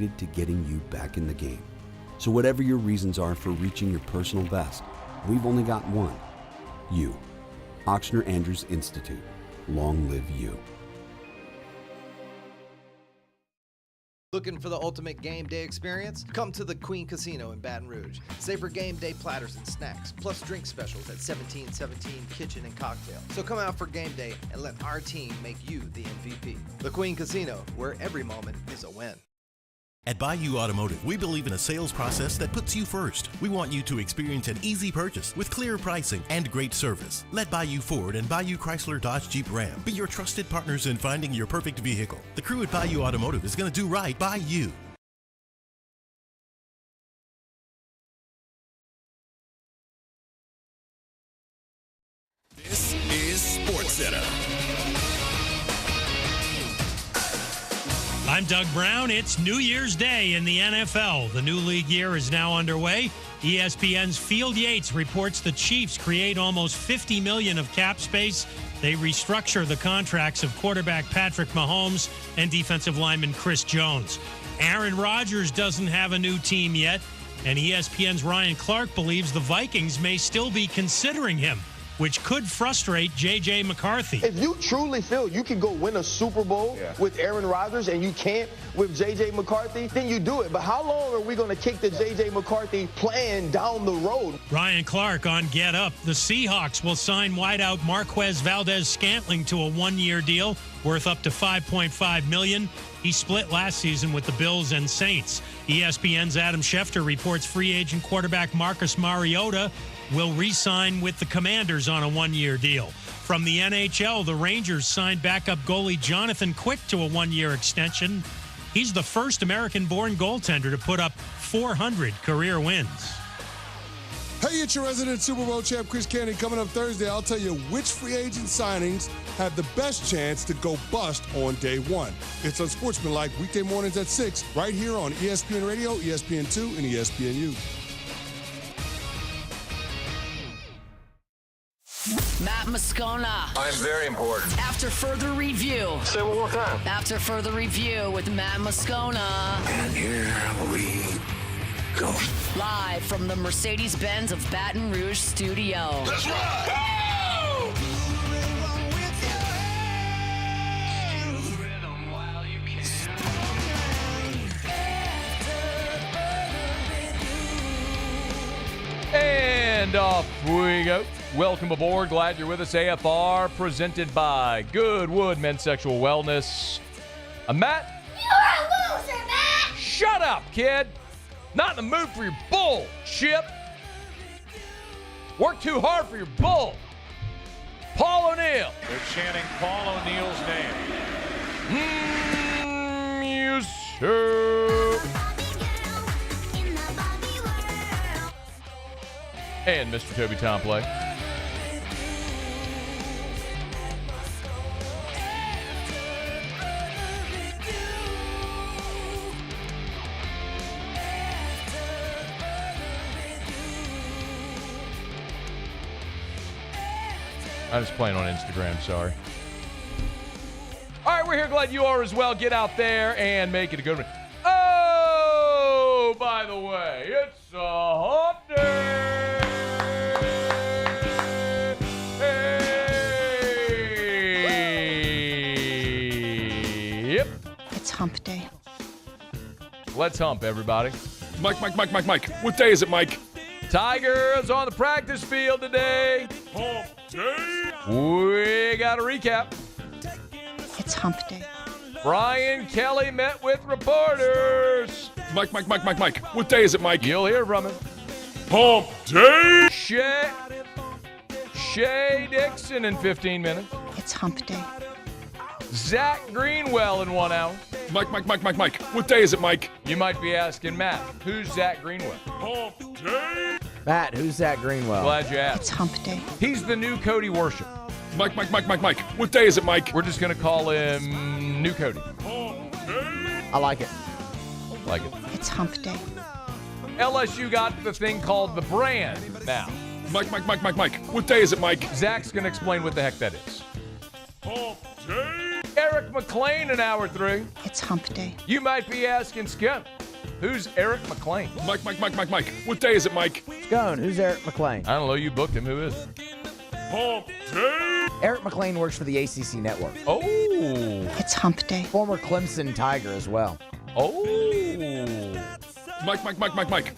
dedicated to getting you back in the game. So whatever your reasons are for reaching your personal best, we've only got one. You. Ochsner Andrews Institute. Long live you. Looking for the ultimate game day experience? Come to the Queen Casino in Baton Rouge. Savor game day platters and snacks, plus drink specials at 1717 Kitchen and Cocktail. So come out for game day and let our team make you the MVP. The Queen Casino, where every moment is a win. At Bayou Automotive, we believe in a sales process that puts you first. We want you to experience an easy purchase with clear pricing and great service. Let Bayou Ford and Bayou Chrysler Dodge Jeep Ram be your trusted partners in finding your perfect vehicle. The crew at Bayou Automotive is going to do right by you. This is SportsCenter. I'm Doug Brown. It's New Year's Day in the NFL. The new league year is now underway. ESPN's Field Yates reports the Chiefs create almost $50 million of cap space. They restructure the contracts of quarterback Patrick Mahomes and defensive lineman Chris Jones. Aaron Rodgers doesn't have a new team yet, and ESPN's Ryan Clark believes the Vikings may still be considering him, which could frustrate J.J. McCarthy. If you truly feel you can go win a Super Bowl with Aaron Rodgers and you can't with J.J. McCarthy, then you do it. But how long are we going to kick the J.J. McCarthy plan down the road? Ryan Clark on Get Up. The Seahawks will sign wideout Marquez Valdes-Scantling to a one-year deal worth up to $5.5 million. He split last season with the Bills and Saints. ESPN's Adam Schefter reports free agent quarterback Marcus Mariota will re-sign with the Commanders on a one-year deal. From the NHL, the Rangers signed backup goalie Jonathan Quick to a one-year extension. He's the first American-born goaltender to put up 400 career wins. Hey, it's your resident Super Bowl champ, Chris Candy. Coming up Thursday, I'll tell you which free agent signings have the best chance to go bust on day one. It's Unsportsmanlike, weekday mornings at 6, right here on ESPN Radio, ESPN2, and ESPNU. Matt Moscona. I'm very important. After further review. Say it one more time. After further review with Matt Moscona. And here we go. Live from the Mercedes-Benz of Baton Rouge studio. Let's rock! Go! And off we go. Welcome aboard. Glad you're with us. AFR presented by Goodwood Men's Sexual Wellness. Matt. You're a loser, Matt. Shut up, kid. Not in the mood for your bullshit. Work too hard for your bull. Paul O'Neill. They're chanting Paul O'Neill's name. Yes, sir. And Mr. Toby Tomplay. I'm just playing on Instagram, sorry. All right, we're here. Glad you are as well. Get out there and make it a good one. Oh, by the way, it's a hot day. Hey. Yep. It's hump day. Let's hump, everybody. Mike. What day is it, Mike? Tigers on the practice field today. Hump day. We got a recap. It's hump day. Brian Kelly met with reporters. Mike. What day is it, Mike? You'll hear from him. Hump day. Shea Dixon in 15 minutes. It's hump day. Zach Greenwell in 1 hour. Mike. What day is it, Mike? You might be asking, Matt, who's Zach Greenwell? Hump day. Matt, who's Zach Greenwell? Glad you asked. It's hump day. He's the new Cody Worship. Mike. What day is it, Mike? We're just going to call him New Cody. Hump day. I like it. Like it. It's hump day. LSU got the thing called The Brand now. Mike. What day is it, Mike? Zach's going to explain what the heck that is. Hump day. Eric McLean in hour 3. It's hump day. You might be asking, Skip, who's Eric McLean? Mike. What day is it, Mike? Scone, who's Eric McLean? I don't know. You booked him. Who is it? Hump day. Eric McLean works for the ACC Network. Oh. It's hump day. Former Clemson Tiger as well. Oh. Mike.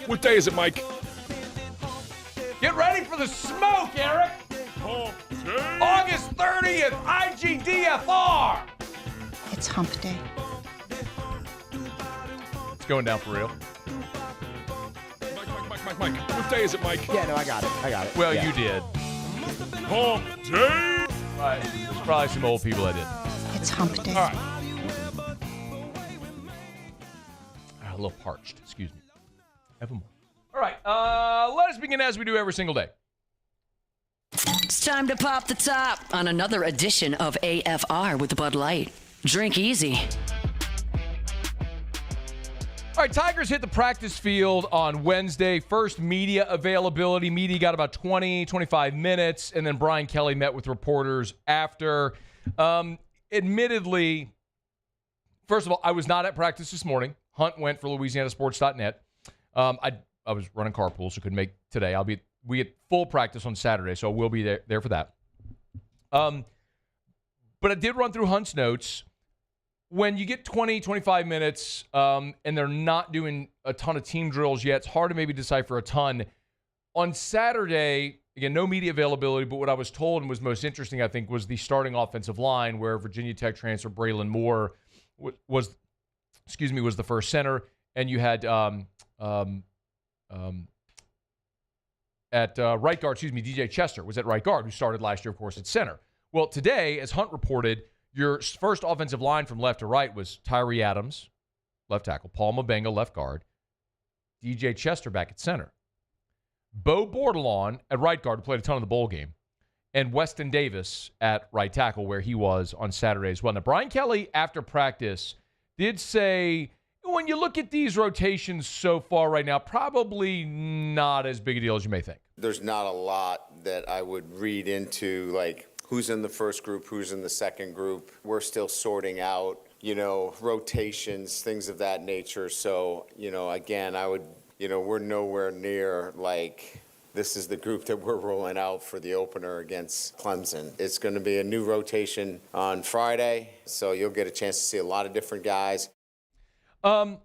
What day is it, Mike? Get ready for the smoke, Eric. Hump day. August 30th, IGDFR. It's hump day. It's going down for real. Mike. What day is it, Mike? Yeah, no, I got it. Well, yeah. you did. Hump day. Right. There's probably some old people that did. It's hump day. All right. A little parched. Excuse me. Have a more. All right. Let us begin as we do every single day. It's time to pop the top on another edition of AFR with Bud Light. Drink easy. All right, Tigers hit the practice field on Wednesday. First media availability. Media got about 20, 25 minutes, and then Brian Kelly met with reporters after. Admittedly, first of all, I was not at practice this morning. Hunt went for LouisianaSports.net. I was running carpool, so couldn't make today. We get full practice on Saturday, so I will be there for that. But I did run through Hunt's notes. When you get 20, 25 minutes and they're not doing a ton of team drills yet, it's hard to maybe decipher a ton. On Saturday, again, no media availability, but what I was told and was most interesting, I think, was the starting offensive line where Virginia Tech transfer Braylon Moore was the first center, and you had at right guard, DJ Chester was at right guard, who started last year, of course, at center. Well, today, as Hunt reported, your first offensive line from left to right was Tyree Adams, left tackle, Paul Mabenga, left guard, DJ Chester back at center, Bo Bordelon at right guard, who played a ton of the bowl game, and Weston Davis at right tackle, where he was on Saturday as well. Now, Brian Kelly, after practice, did say, when you look at these rotations so far right now, probably not as big a deal as you may think. There's not a lot that I would read into, like, who's in the first group, who's in the second group. We're still sorting out, rotations, things of that nature. So, again, we're nowhere near, like, this is the group that we're rolling out for the opener against Clemson. It's going to be a new rotation on Friday, so you'll get a chance to see a lot of different guys. I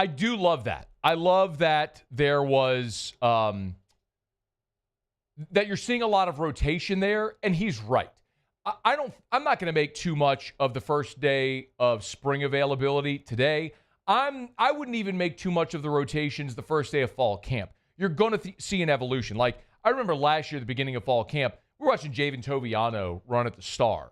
do love that. I love that there was that you're seeing a lot of rotation there, and he's right. I'm not going to make too much of the first day of spring availability today. I wouldn't even make too much of the rotations the first day of fall camp. You're going to see an evolution. Like, I remember last year, at the beginning of fall camp, we were watching Javen Toviano run at the star.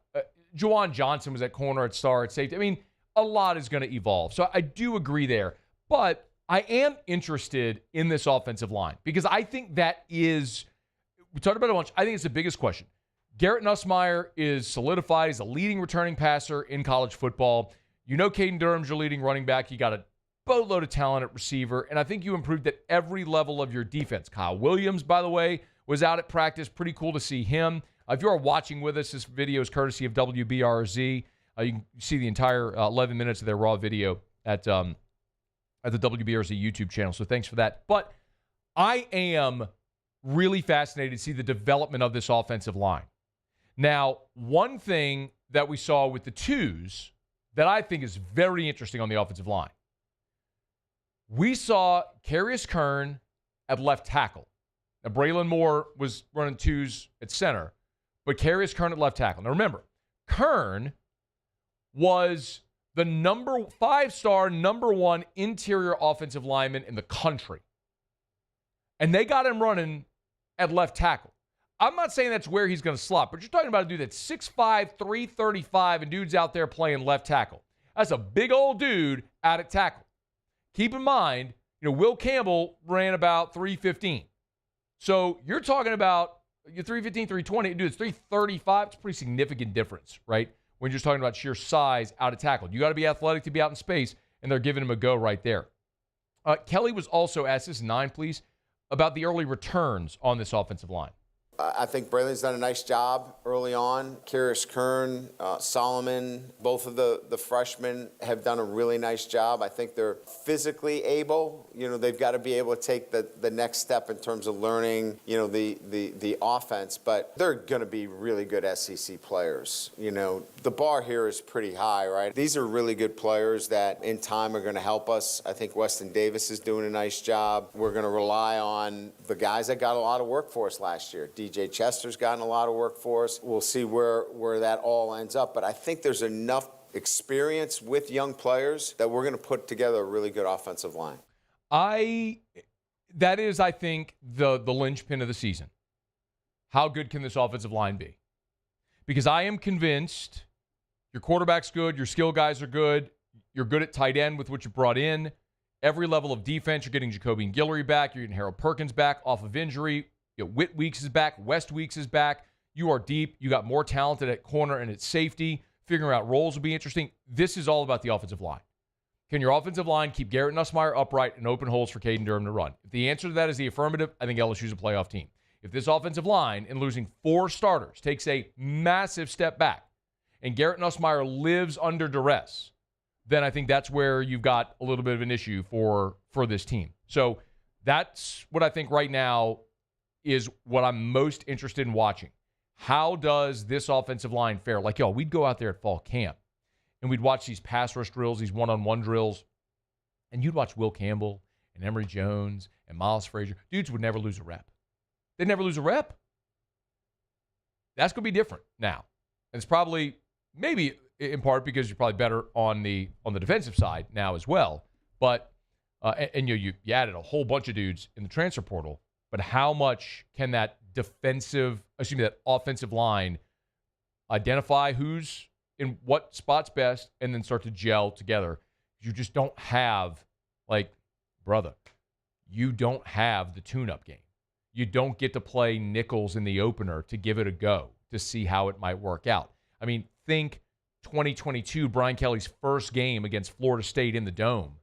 Juwan Johnson was at corner, at star, at safety. I mean, a lot is going to evolve. So I do agree there. But I am interested in this offensive line because I think that is, we talked about it a bunch, I think it's the biggest question. Garrett Nussmeier is solidified. He's a leading returning passer in college football. Caden Durham's your leading running back. You got a boatload of talent at receiver, and I think you improved at every level of your defense. Kyle Williams, by the way, was out at practice. Pretty cool to see him. If you are watching with us, this video is courtesy of WBRZ. You can see the entire 11 minutes of their raw video at the WBRZ YouTube channel, so thanks for that. But I am really fascinated to see the development of this offensive line. Now, one thing that we saw with the twos that I think is very interesting on the offensive line, we saw Karius Kern at left tackle. Now, Braylon Moore was running twos at center, but Karius Kern at left tackle. Now, remember, Kern was the five-star number one interior offensive lineman in the country. And they got him running at left tackle. I'm not saying that's where he's going to slot, but you're talking about a dude that's 6'5", 335, and dude's out there playing left tackle. That's a big old dude out at tackle. Keep in mind, Will Campbell ran about 315. So you're talking about your 315, 320. Dude, it's 335. It's a pretty significant difference, right? When you're just talking about sheer size out of tackle. You got to be athletic to be out in space, and they're giving him a go right there. Kelly was also asked, this 9, please, about the early returns on this offensive line. I think Braylon's done a nice job early on. Kyrus Kern, Solomon, both of the freshmen have done a really nice job. I think they're physically able. They've got to be able to take the next step in terms of learning, the offense. But they're going to be really good SEC players. The bar here is pretty high, right? These are really good players that in time are going to help us. I think Weston Davis is doing a nice job. We're going to rely on the guys that got a lot of work for us last year. DJ Chester's gotten a lot of work for us. We'll see where that all ends up. But I think there's enough experience with young players that we're going to put together a really good offensive line. That is, I think, the linchpin of the season. How good can this offensive line be? Because I am convinced your quarterback's good, your skill guys are good, you're good at tight end with what you brought in. Every level of defense, you're getting Jacoby and Guillory back, you're getting Harold Perkins back off of injury. Whit Weeks is back. West Weeks is back. You are deep. You got more talented at corner and at safety. Figuring out roles will be interesting. This is all about the offensive line. Can your offensive line keep Garrett Nussmeier upright and open holes for Caden Durham to run? If the answer to that is the affirmative, I think LSU's a playoff team. If this offensive line, in losing 4 starters, takes a massive step back and Garrett Nussmeier lives under duress, then I think that's where you've got a little bit of an issue for this team. So that's what I think right now is what I'm most interested in watching. How does this offensive line fare? Like, we'd go out there at fall camp, and we'd watch these pass rush drills, these one-on-one drills, and you'd watch Will Campbell and Emory Jones and Miles Frazier. Dudes would never lose a rep. They'd never lose a rep. That's going to be different now. And it's probably, maybe in part because you're probably better on the defensive side now as well. But, you added a whole bunch of dudes in the transfer portal. But how much can that offensive line identify who's in what spot's best and then start to gel together? You just don't have, you don't have the tune-up game. You don't get to play nickels in the opener to give it a go to see how it might work out. I mean, think 2022, Brian Kelly's first game against Florida State in the Dome.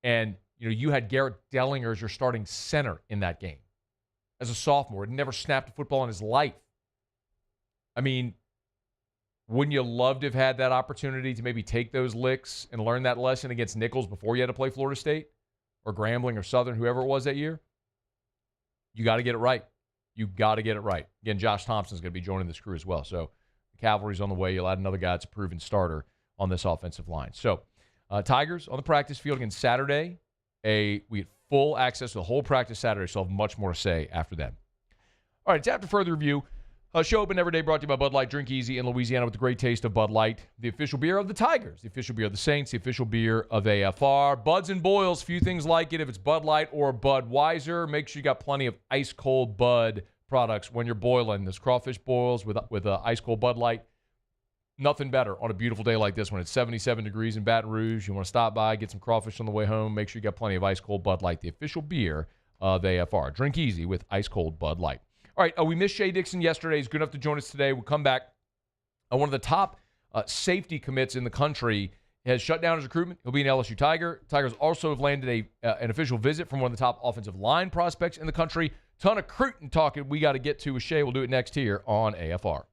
And you had Garrett Dellinger as your starting center in that game. As a sophomore, had never snapped a football in his life. I mean, wouldn't you love to have had that opportunity to maybe take those licks and learn that lesson against Nichols before you had to play Florida State or Grambling or Southern, whoever it was that year? You got to get it right. You got to get it right. Again, Josh Thompson's going to be joining this crew as well. So the cavalry's on the way. You'll add another guy that's a proven starter on this offensive line. So Tigers on the practice field again Saturday. We had full access to the whole practice Saturday, so I'll have much more to say after that. All right, it's after further review. Show Open Every Day brought to you by Bud Light. Drink easy in Louisiana with the great taste of Bud Light. The official beer of the Tigers, the official beer of the Saints, the official beer of AFR. Buds and boils, few things like it. If it's Bud Light or Budweiser, make sure you got plenty of ice-cold Bud products when you're boiling. There's crawfish boils with ice-cold Bud Light. Nothing better on a beautiful day like this when it's 77 degrees in Baton Rouge. You want to stop by, get some crawfish on the way home. Make sure you got plenty of ice-cold Bud Light, the official beer of AFR. Drink easy with ice-cold Bud Light. All right, we missed Shea Dixon yesterday. He's good enough to join us today. We'll come back. One of the top safety commits in the country has shut down his recruitment. He'll be an LSU Tiger. Tigers also have landed an official visit from one of the top offensive line prospects in the country. Ton of recruiting talking we got to get to with Shea. We'll do it next here on AFR.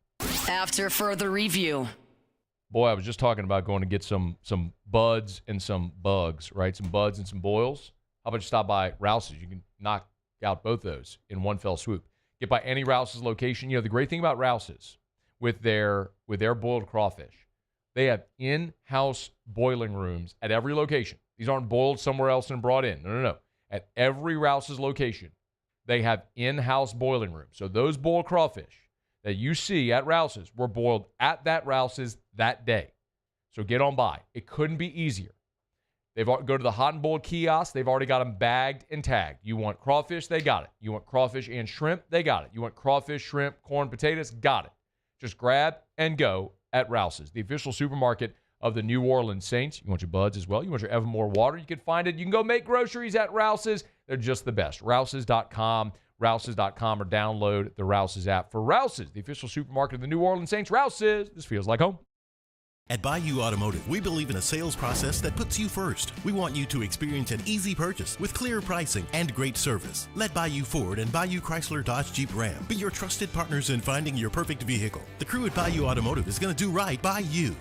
After further review. Boy, I was just talking about going to get some buds and some bugs, right? Some buds and some boils. How about you stop by Rouse's? You can knock out both those in one fell swoop. Get by any Rouse's location. The great thing about Rouse's with their boiled crawfish, they have in-house boiling rooms at every location. These aren't boiled somewhere else and brought in. No. At every Rouse's location, they have in-house boiling rooms. So those boiled crawfish that you see at Rouse's were boiled at that Rouse's that day. So get on by. It couldn't be easier. Go to the hot and boiled kiosk. They've already got them bagged and tagged. You want crawfish? They got it. You want crawfish and shrimp? They got it. You want crawfish, shrimp, corn, potatoes? Got it. Just grab and go at Rouse's, the official supermarket of the New Orleans Saints. You want your buds as well. You want your Evermore water. You can find it. You can go make groceries at Rouse's. They're just the best. Rouse's.com. Rouse's.com or download the Rouse's app for Rouse's, the official supermarket of the New Orleans Saints. Rouse's, this feels like home. At Bayou Automotive, we believe in a sales process that puts you first. We want you to experience an easy purchase with clear pricing and great service. Let Bayou Ford and Bayou Chrysler Dodge Jeep Ram be your trusted partners in finding your perfect vehicle. The crew at Bayou Automotive is going to do right by you.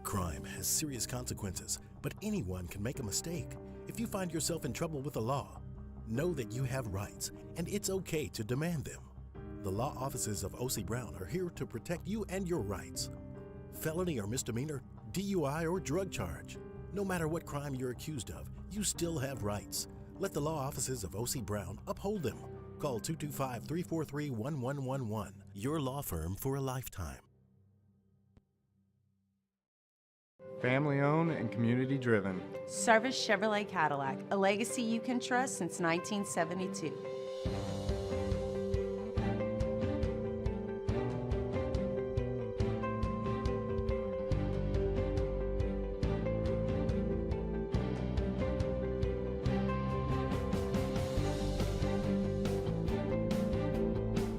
Crime has serious consequences, but anyone can make a mistake. If you find yourself in trouble with the law, know that you have rights, and it's okay to demand them. The law offices of O.C. Brown are here to protect you and your rights. Felony or misdemeanor, DUI or drug charge. No matter what crime you're accused of, you still have rights. Let the law offices of O.C. Brown uphold them. Call 225-343-1111. Your law firm for a lifetime. Family owned and community driven. Service Chevrolet Cadillac, a legacy you can trust since 1972.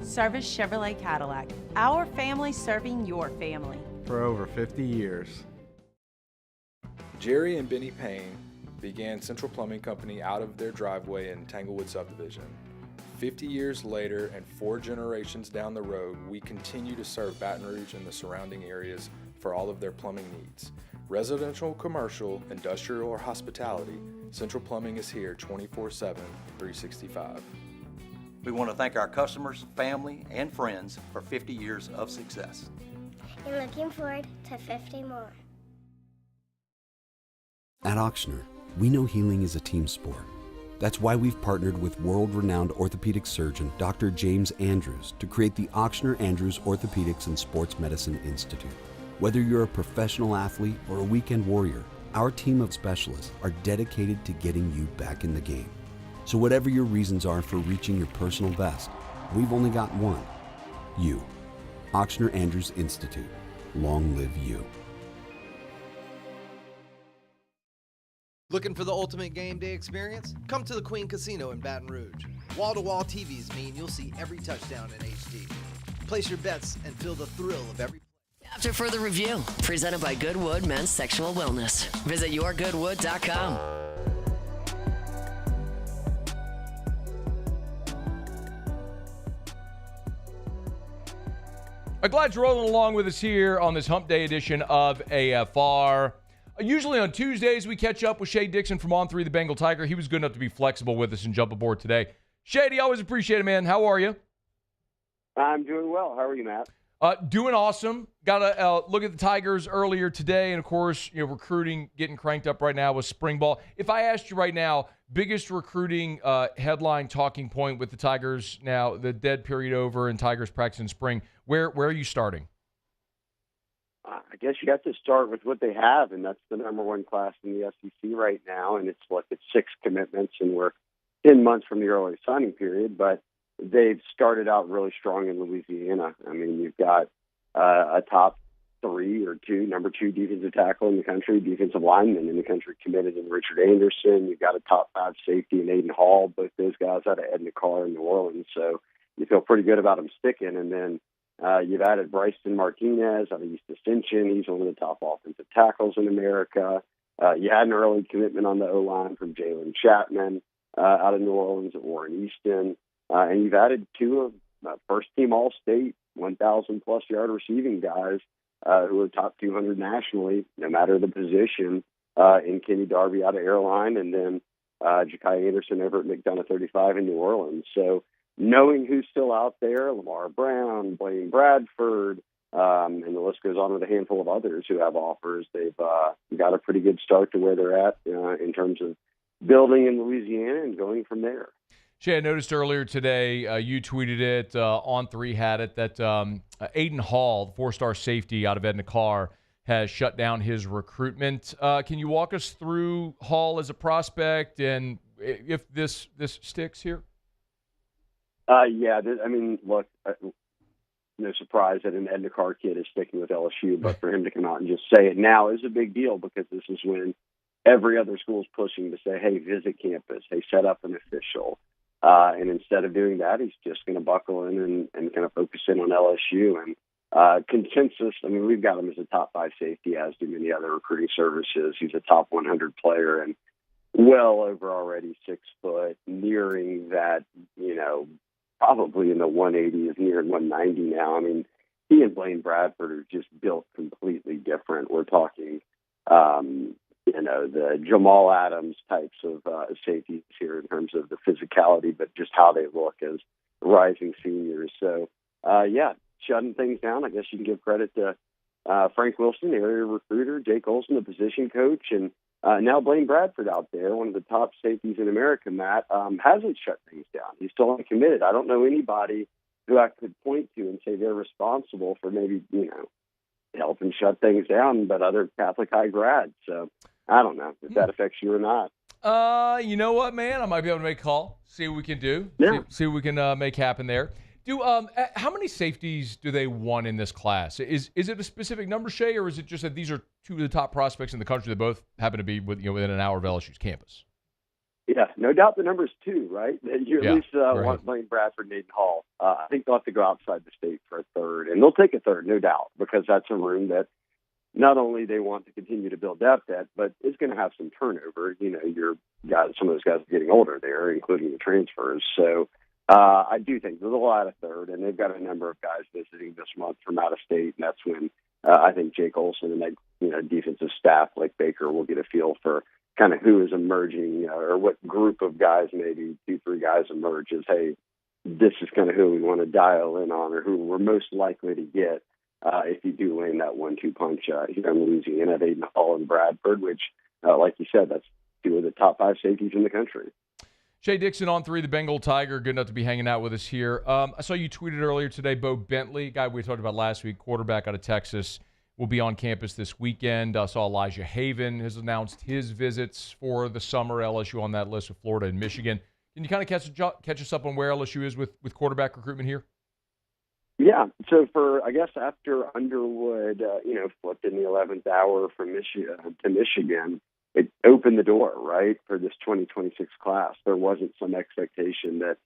Service Chevrolet Cadillac, our family serving your family. For over 50 years. Jerry and Benny Payne began Central Plumbing Company out of their driveway in Tanglewood subdivision. 50 years later and 4 generations down the road, we continue to serve Baton Rouge and the surrounding areas for all of their plumbing needs. Residential, commercial, industrial, or hospitality, Central Plumbing is here 24/7, 365. We want to thank our customers, family, and friends for 50 years of success. And looking forward to 50 more. At Auctioner, we know healing is a team sport. That's why we've partnered with world-renowned orthopedic surgeon Dr. James Andrews to create the Auctioner Andrews Orthopedics and Sports Medicine Institute. Whether you're a professional athlete or a weekend warrior, our team of specialists are dedicated to getting you back in the game. So whatever your reasons are for reaching your personal best, we've only got one. You. Auctioner Andrews Institute. Long live you. Looking for the ultimate game day experience? Come to the Queen Casino in Baton Rouge. Wall-to-wall TVs mean you'll see every touchdown in HD. Place your bets and feel the thrill of every play. After further review, presented by Goodwood Men's Sexual Wellness. Visit yourgoodwood.com. I'm glad you're rolling along with us here on this Hump Day edition of AFR. Usually on Tuesdays, we catch up with Shea Dixon from On 3 The Bengal Tiger. He was good enough to be flexible with us and jump aboard today. Shady, always appreciate it, man. How are you? I'm doing well. How are you, Matt? Doing awesome. Got to look at the Tigers earlier today, and, of course, recruiting getting cranked up right now with spring ball. If I asked you right now, biggest recruiting headline talking point with the Tigers now, the dead period over and Tigers practicing spring, where are you starting? I guess you have to start with what they have, and that's the number one class in the SEC right now, and it's 6 commitments, and we're 10 months from the early signing period, but they've started out really strong in Louisiana. I mean, you've got a top 3 or 2, number 2 defensive tackle in the country, defensive lineman in the country committed in Richard Anderson. You've got a top 5 safety in Aiden Hall, both those guys out of Edna Carr in New Orleans, so you feel pretty good about them sticking, and then you've added Bryson Martinez out of East Ascension. He's one of the top offensive tackles in America. You had an early commitment on the O-line from Jalen Chapman out of New Orleans at Warren Easton. And you've added 2 of first-team All-State, 1,000-plus yard receiving guys who are top 200 nationally, no matter the position, in Kenny Darby out of Airline, and then Ja'Kai Anderson over at McDonough 35 in New Orleans. So knowing who's still out there, Lamar Brown, Blaine Bradford, and the list goes on with a handful of others who have offers, they've got a pretty good start to where they're at in terms of building in Louisiana and going from there. Shea, I noticed earlier today, you tweeted it, On3 had it, that Aiden Hall, the four-star safety out of Edna Carr, has shut down his recruitment. Can you walk us through Hall as a prospect and if this sticks here? Yeah, I mean, look, no surprise that an Edna Carr kid is sticking with LSU, but for him to come out and just say it now is a big deal because this is when every other school is pushing to say, hey, visit campus, hey, set up an official. And instead of doing that, he's just going to buckle in and kind of focus in on LSU. And consensus, I mean, we've got him as a top 5 safety, as do many other recruiting services. He's a top 100 player and well over already 6 foot, nearing that, probably in the 180s, near 190 now. I mean, he and Blaine Bradford are just built completely different. We're talking, the Jamal Adams types of safeties here in terms of the physicality, but just how they look as rising seniors. So, shutting things down. I guess you can give credit to Frank Wilson, the area recruiter, Jake Olson, the position coach, and now Blaine Bradford out there, one of the top safeties in America, Matt, hasn't shut things down. He's still uncommitted. I don't know anybody who I could point to and say they're responsible for maybe, helping shut things down, but other Catholic high grads. So I don't know if that affects you or not. You know what, man? I might be able to make a call, see what we can do, see what we can make happen there. How many safeties do they want in this class? Is it a specific number, Shea, or is it just that these are 2 of the top prospects in the country that both happen to be within an hour of LSU's campus? Yeah, no doubt the number's 2, right? You at least want Blaine Bradford and Aiden Hall. I think they'll have to go outside the state for a third, and they'll take a third, no doubt, because that's a room that not only they want to continue to build depth at, but it's going to have some turnover. Some of those guys are getting older there, including the transfers. So I do think they'll add a third, and they've got a number of guys visiting this month from out of state, and that's when I think Jake Olson and that defensive staff like Baker will get a feel for kind of who is emerging, or what group of guys, maybe 2-3 guys emerge as, hey, this is kind of who we want to dial in on, or who we're most likely to get if you do land that 1-2 punch here in Louisiana, Aiden Hall and Bradford, which, like you said, that's 2 of the top 5 safeties in the country. Shea Dixon On3, the Bengal Tiger, good enough to be hanging out with us here. I saw you tweeted earlier today, Bo Bentley, guy we talked about last week, quarterback out of Texas, will be on campus this weekend. I saw Elijah Haven has announced his visits for the summer. LSU on that list with Florida and Michigan. Can you kind of catch us up on where LSU is with quarterback recruitment here? Yeah, so after Underwood, flipped in the 11th hour from Michigan, it opened the door, right, for this 2026 class. There wasn't some expectation that,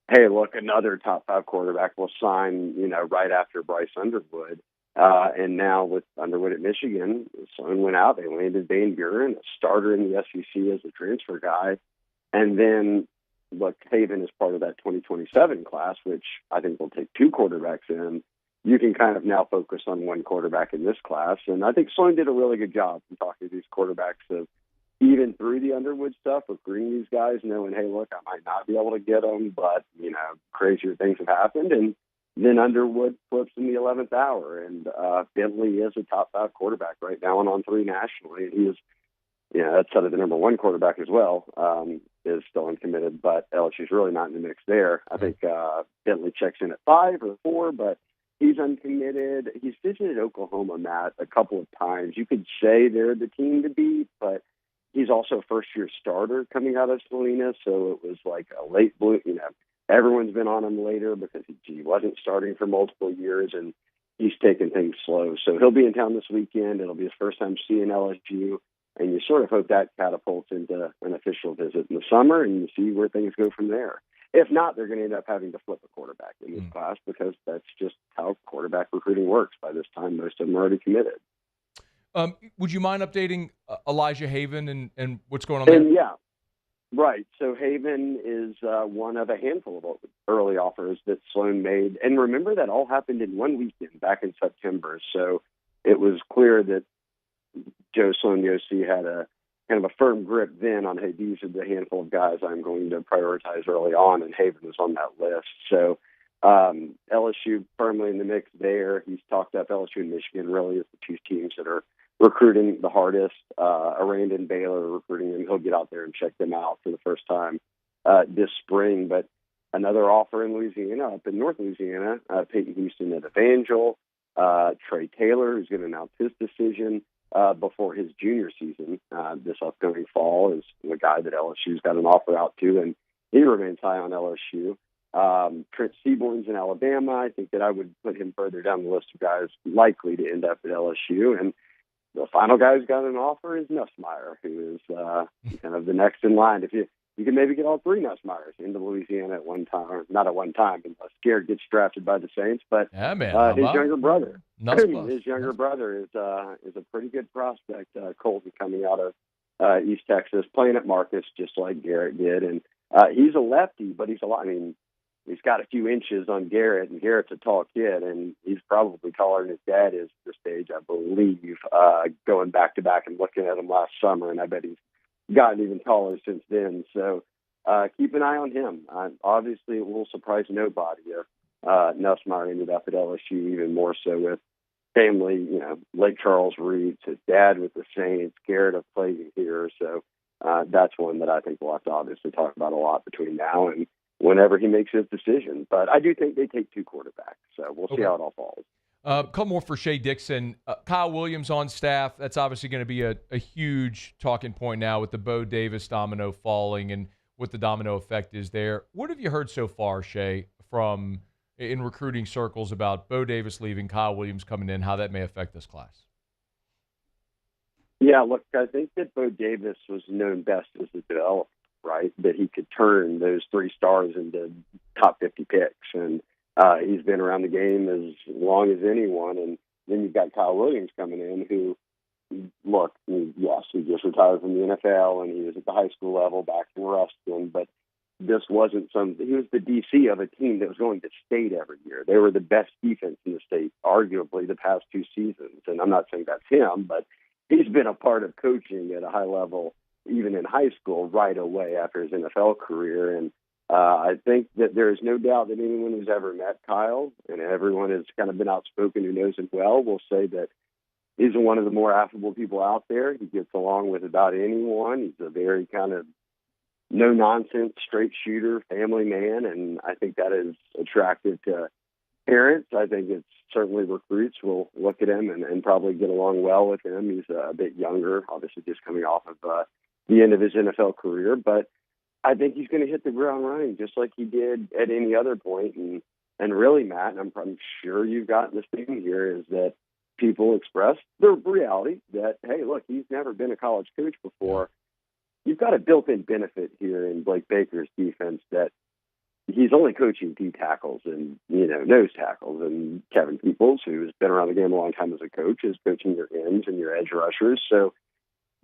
hey, look, another top 5 quarterback will sign, right after Bryce Underwood. And now with Underwood at Michigan, Sloan went out. They landed Van Buren, a starter in the SEC as a transfer guy. And then, look, Haven is part of that 2027 class, which I think will take 2 quarterbacks in. You can kind of now focus on 1 quarterback in this class. And I think Sloan did a really good job in talking to these quarterbacks of, even through the Underwood stuff, recruiting these guys, knowing, hey, look, I might not be able to get them, but, crazier things have happened. And then Underwood flips in the 11th hour. And Bentley is a top 5 quarterback right now and on 3 nationally. And he is, that's sort of the number 1 quarterback as well, is still uncommitted, but LSU's really not in the mix there. I think Bentley checks in at 5 or 4, but he's uncommitted. He's visited Oklahoma, Matt, a couple of times. You could say they're the team to beat, but he's also a first-year starter coming out of Salinas, so it was like a late blue. Everyone's been on him later because he wasn't starting for multiple years, and he's taking things slow. So he'll be in town this weekend. It'll be his first time seeing LSU, and you sort of hope that catapults into an official visit in the summer, and you see where things go from there. If not, they're going to end up having to flip a quarterback in this class because that's just how quarterback recruiting works. By this time, most of them are already committed. Would you mind updating Elijah Haven and what's going on there? Yeah, right. So Haven is one of a handful of early offers that Sloan made. And remember, that all happened in 1 weekend back in September. So it was clear that Joe Sloan Yossi had a kind of a firm grip then on, hey, these are the handful of guys I'm going to prioritize early on, and Haven was on that list. So LSU firmly in the mix there. He's talked up LSU and Michigan really as the 2 teams that are recruiting the hardest. Aranda and Baylor are recruiting him. He'll get out there and check them out for the first time this spring. But another offer in Louisiana, up in North Louisiana, Peyton Houston at Evangel, Trey Taylor, who's going to announce his decision before his junior season this upcoming fall, is the guy that LSU's got an offer out to, and he remains high on LSU. Trent Seaborn's in Alabama. I think that I would put him further down the list of guys likely to end up at LSU. And the final guy who's got an offer is Nussmeier, who is kind of the next in line. If you can maybe get all three Nussmeiers into Louisiana at one time, or not at one time, unless Garrett gets drafted by the Saints. But yeah, man, his younger brother, his younger brother is a pretty good prospect. Colton, coming out of East Texas, playing at Marcus just like Garrett did, and he's a lefty, but he's a lot. I mean, he's got a few inches on Garrett, and Garrett's a tall kid, and he's probably taller than his dad is at this stage, I believe, going back to back and looking at him last summer, and I bet he's gotten even taller since then. So keep an eye on him. Obviously, it will surprise nobody if Nussmeier ended up at LSU, even more so with family, Lake Charles roots, his dad with the Saints, Garrett have played here. So that's one that I think we'll have to obviously talk about a lot between now and whenever he makes his decision. But I do think they take two quarterbacks, so we'll see how it all falls. Couple more for Shea Dixon. Kyle Williams on staff. That's obviously going to be a huge talking point now with the Bo Davis domino falling and what the domino effect is there. What have you heard so far, Shea, from in recruiting circles about Bo Davis leaving, Kyle Williams coming in, how that may affect this class? Yeah, look, I think that Bo Davis was known best as a developer, right? That he could turn those three stars into top 50 picks. And he's been around the game as long as anyone. And then you've got Kyle Williams coming in who, look, yes, he just retired from the NFL and he was at the high school level back in Ruston, but this wasn't he was the DC of a team that was going to state every year. They were the best defense in the state, arguably the past two seasons. And I'm not saying that's him, but he's been a part of coaching at a high level, even in high school, right away after his NFL career. And I think that there is no doubt that anyone who's ever met Kyle, and everyone has kind of been outspoken who knows him well, will say that he's one of the more affable people out there. He gets along with about anyone. He's a very kind of no-nonsense, straight shooter, family man, and I think that is attractive to parents. I think it's certainly recruits will look at him and probably get along well with him. He's a bit younger, obviously just coming off of the end of his NFL career, but I think he's going to hit the ground running just like he did at any other point. And really, Matt, and I'm sure you've gotten this thing here, is that people express the reality that, hey, look, he's never been a college coach before. You've got a built-in benefit here in Blake Baker's defense that he's only coaching D tackles and, nose tackles. And Kevin Peoples, who's been around the game a long time as a coach, is coaching your ends and your edge rushers. So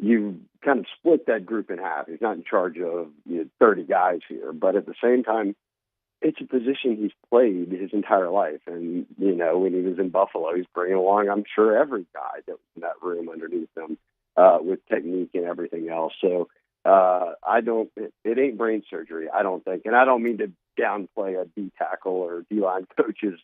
you kind of split that group in half. He's not in charge of 30 guys here, but at the same time, it's a position he's played his entire life. And, when he was in Buffalo, he's bringing along, I'm sure, every guy that was in that room underneath him with technique and everything else. So it ain't brain surgery, I don't think. And I don't mean to downplay a D tackle or D-line coach's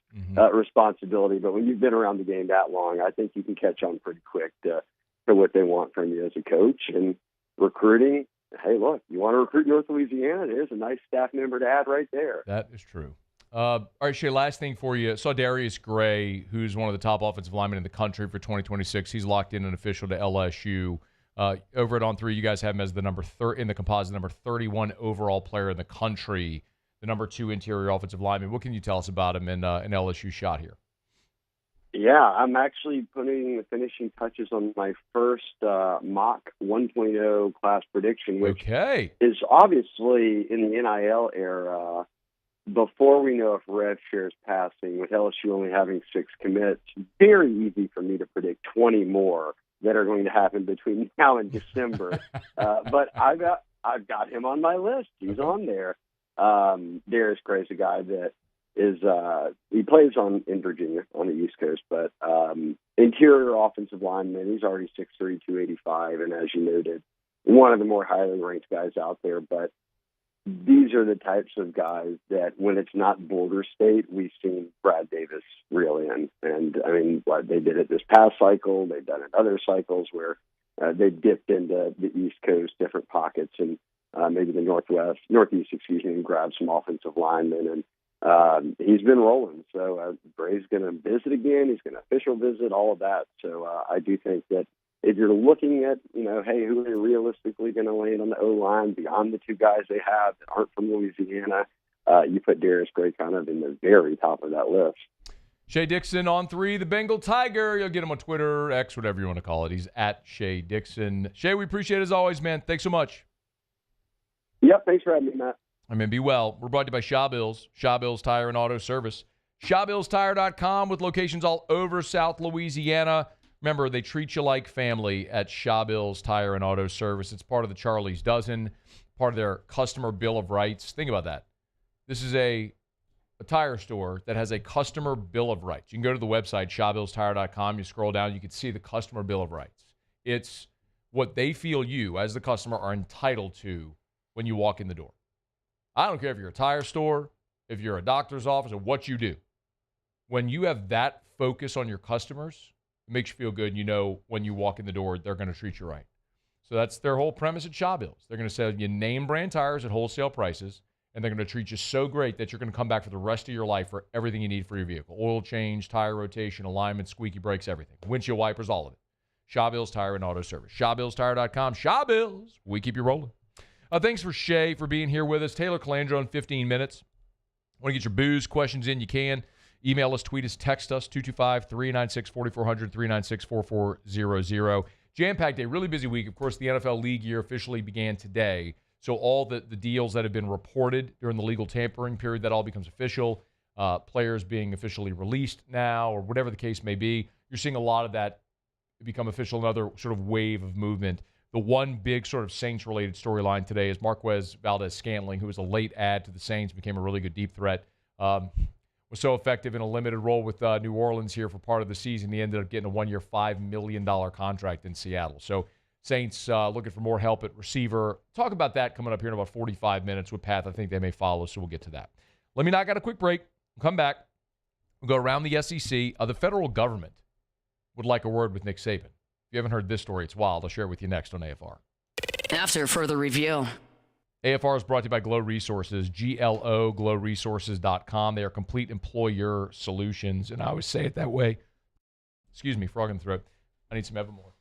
responsibility, but when you've been around the game that long, I think you can catch on pretty quick to what they want from you as a coach. And recruiting, hey, look, you want to recruit North Louisiana, there's a nice staff member to add right there. That is true. All right, Shea, last thing for you. Saw Darius Gray, who's one of the top offensive linemen in the country for 2026. He's locked in an official to LSU. Over at On3, you guys have him as the in the composite number 31 overall player in the country, the number 2 interior offensive lineman. What can you tell us about him in an LSU shot here? Yeah, I'm actually putting the finishing touches on my first mock 1.0 class prediction, which is obviously in the NIL era. Before we know if Rev shares passing, with LSU only having 6 commits, very easy for me to predict 20 more that are going to happen between now and December. But I've got him on my list. He's on there. Darius Gray's a guy that is he plays in Virginia on the East Coast, but interior offensive lineman. He's already 6'3", 285, and as you noted, one of the more highly ranked guys out there. But these are the types of guys that, when it's not border state, we've seen Brad Davis reel in. And I mean, they did it this past cycle. They've done it other cycles where they dipped into the East Coast, different pockets, and maybe the Northeast, and grab some offensive linemen. And he's been rolling. So Bray's going to visit again. He's going to official visit, all of that. So I do think that if you're looking at, hey, who are they realistically going to land on the O-line beyond the two guys they have that aren't from Louisiana, you put Darius Gray kind of in the very top of that list. Shea Dixon on 3, the Bengal Tiger. You'll get him on Twitter, X, whatever you want to call it. He's at Shea Dixon. Shea, we appreciate it as always, man. Thanks so much. Yep, thanks for having me, Matt. Be well. We're brought to you by Shaw Bills Tire and Auto Service. ShawBillsTire.com with locations all over South Louisiana. Remember, they treat you like family at Shaw Bills Tire and Auto Service. It's part of the Charlie's Dozen, part of their customer bill of rights. Think about that. This is a tire store that has a customer bill of rights. You can go to the website, ShawBillsTire.com. You scroll down, you can see the customer bill of rights. It's what they feel you, as the customer, are entitled to when you walk in the door. I don't care if you're a tire store, if you're a doctor's office, or what you do. When you have that focus on your customers, it makes you feel good. And you know when you walk in the door, they're going to treat you right. So that's their whole premise at Shaw Bills. They're going to sell you name brand tires at wholesale prices, and they're going to treat you so great that you're going to come back for the rest of your life for everything you need for your vehicle. Oil change, tire rotation, alignment, squeaky brakes, everything. Windshield wipers, all of it. Shaw Bills Tire and Auto Service. ShawBillsTire.com. Shaw Bills. We keep you rolling. Thanks for Shea for being here with us. Taylor Calandra in 15 minutes. Want to get your booze questions in, you can. Email us, tweet us, text us, 225-396-4400, 396-4400. Jam-packed day, really busy week. Of course, the NFL league year officially began today. So all the deals that have been reported during the legal tampering period, that all becomes official. Players being officially released now, or whatever the case may be. You're seeing a lot of that become official, another sort of wave of movement. The one big sort of Saints-related storyline today is Marquez Valdes-Scantling, who was a late add to the Saints, became a really good deep threat. Was so effective in a limited role with New Orleans here for part of the season. He ended up getting a one-year, $5 million contract in Seattle. So Saints looking for more help at receiver. Talk about that coming up here in about 45 minutes with Path. I think they may follow, so we'll get to that. Let me knock out a quick break. We'll come back. We'll go around the SEC. The federal government would like a word with Nick Saban. If you haven't heard this story, it's wild. I'll share it with you next on AFR. After further review. AFR is brought to you by Glow Resources, GLO, glowresources.com. They are complete employer solutions. And I always say it that way. Excuse me, frog in the throat. I need some Evermore.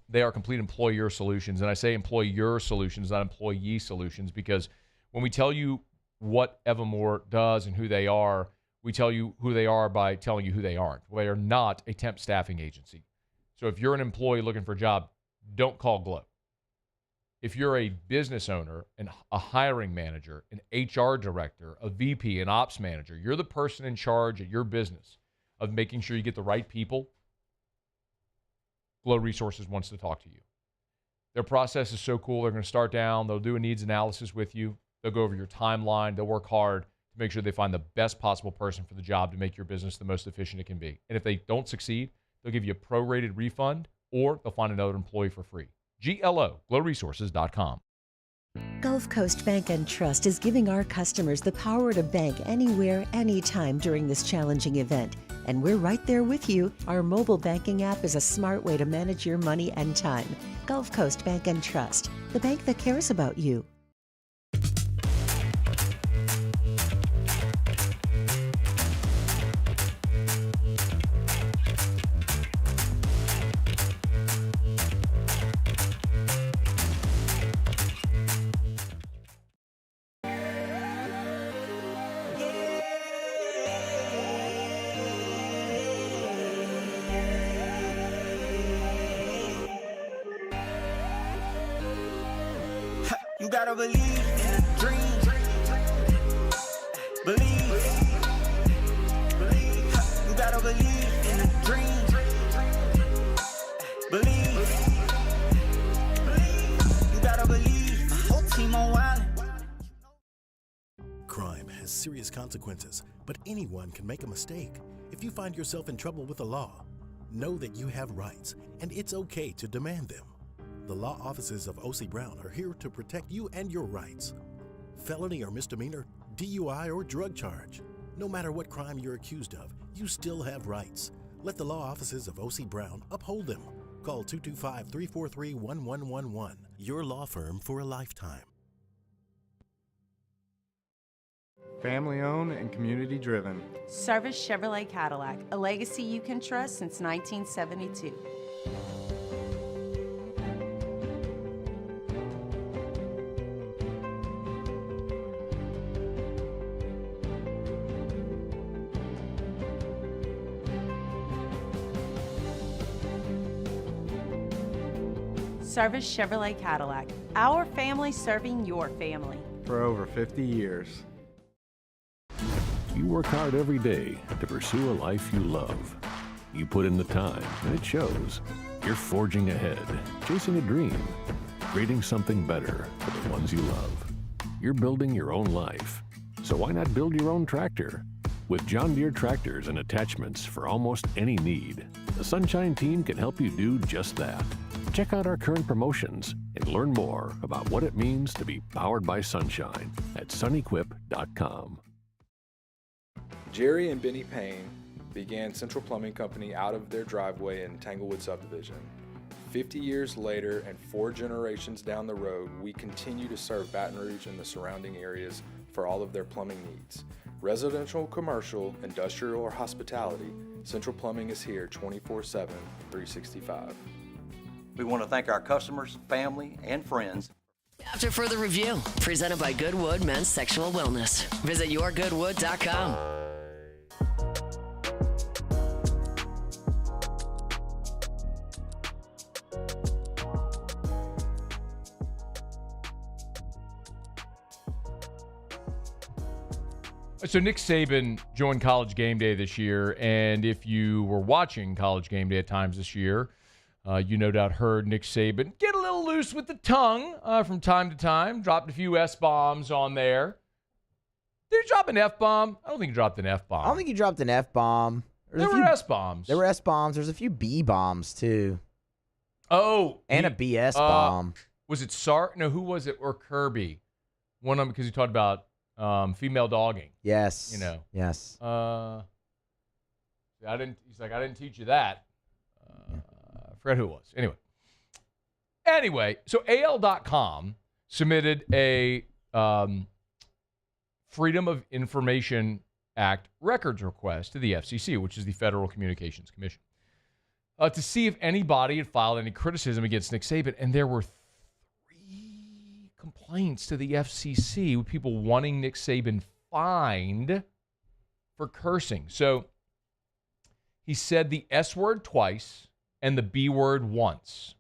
They are complete employer solutions. And I say employer solutions, not employee solutions, because when we tell you what Evermore does and who they are, we tell you who they are by telling you who they aren't. Well, they are not a temp staffing agency. So if you're an employee looking for a job, don't call Glow. If you're a business owner, and a hiring manager, an HR director, a VP, an ops manager, you're the person in charge at your business of making sure you get the right people, Glow Resources wants to talk to you. Their process is so cool. They're going to start down. They'll do a needs analysis with you. They'll go over your timeline. They'll work hard to make sure they find the best possible person for the job to make your business the most efficient it can be. And if they don't succeed, they'll give you a prorated refund, or they'll find another employee for free. GLO, glowresources.com. Gulf Coast Bank and Trust is giving our customers the power to bank anywhere, anytime during this challenging event. And we're right there with you. Our mobile banking app is a smart way to manage your money and time. Gulf Coast Bank and Trust, the bank that cares about you. You gotta believe in a dream. Believe. You gotta believe in a dream. Believe. You gotta believe. My whole team on wild. Crime has serious consequences, but anyone can make a mistake. If you find yourself in trouble with the law, know that you have rights, and it's okay to demand them. The law offices of O.C. Brown are here to protect you and your rights. Felony or misdemeanor, DUI or drug charge. No matter what crime you're accused of, you still have rights. Let the law offices of O.C. Brown uphold them. Call 225-343-1111. Your law firm for a lifetime. Family owned and community driven. Service Chevrolet Cadillac, a legacy you can trust since 1972. Service Chevrolet Cadillac, our family serving your family. For over 50 years. You work hard every day to pursue a life you love. You put in the time, and it shows. You're forging ahead, chasing a dream, creating something better for the ones you love. You're building your own life, so why not build your own tractor? With John Deere tractors and attachments for almost any need, the Sunshine team can help you do just that. Check out our current promotions and learn more about what it means to be powered by Sunshine at sunequip.com. Jerry and Benny Payne began Central Plumbing Company out of their driveway in Tanglewood subdivision. 50 years later and 4 generations down the road, we continue to serve Baton Rouge and the surrounding areas for all of their plumbing needs. Residential, commercial, industrial, or hospitality, Central Plumbing is here 24/7, 365. We want to thank our customers, family, and friends. After further review, presented by Goodwood Men's Sexual Wellness. Visit yourgoodwood.com. So Nick Saban joined College Game Day this year, and if you were watching College Game Day at times this year, you no doubt heard Nick Saban get a little loose with the tongue from time to time, dropped a few S-bombs on there. Did he drop an F-bomb? I don't think he dropped an F-bomb. I don't think he dropped an F-bomb. There were S-bombs. There were S-bombs. There's a few B-bombs, too. Oh. And a BS bomb. Was it Sark? No, who was it? Or Kirby? One of them, because he talked about female dogging. Yes. You know. Yes. He's like, I didn't teach you that. I forgot who it was. Anyway, so AL.com submitted a Freedom of Information Act records request to the FCC, which is the Federal Communications Commission, to see if anybody had filed any criticism against Nick Saban. And there were 3 complaints to the FCC with people wanting Nick Saban fined for cursing. So he said the S word twice and the B word once.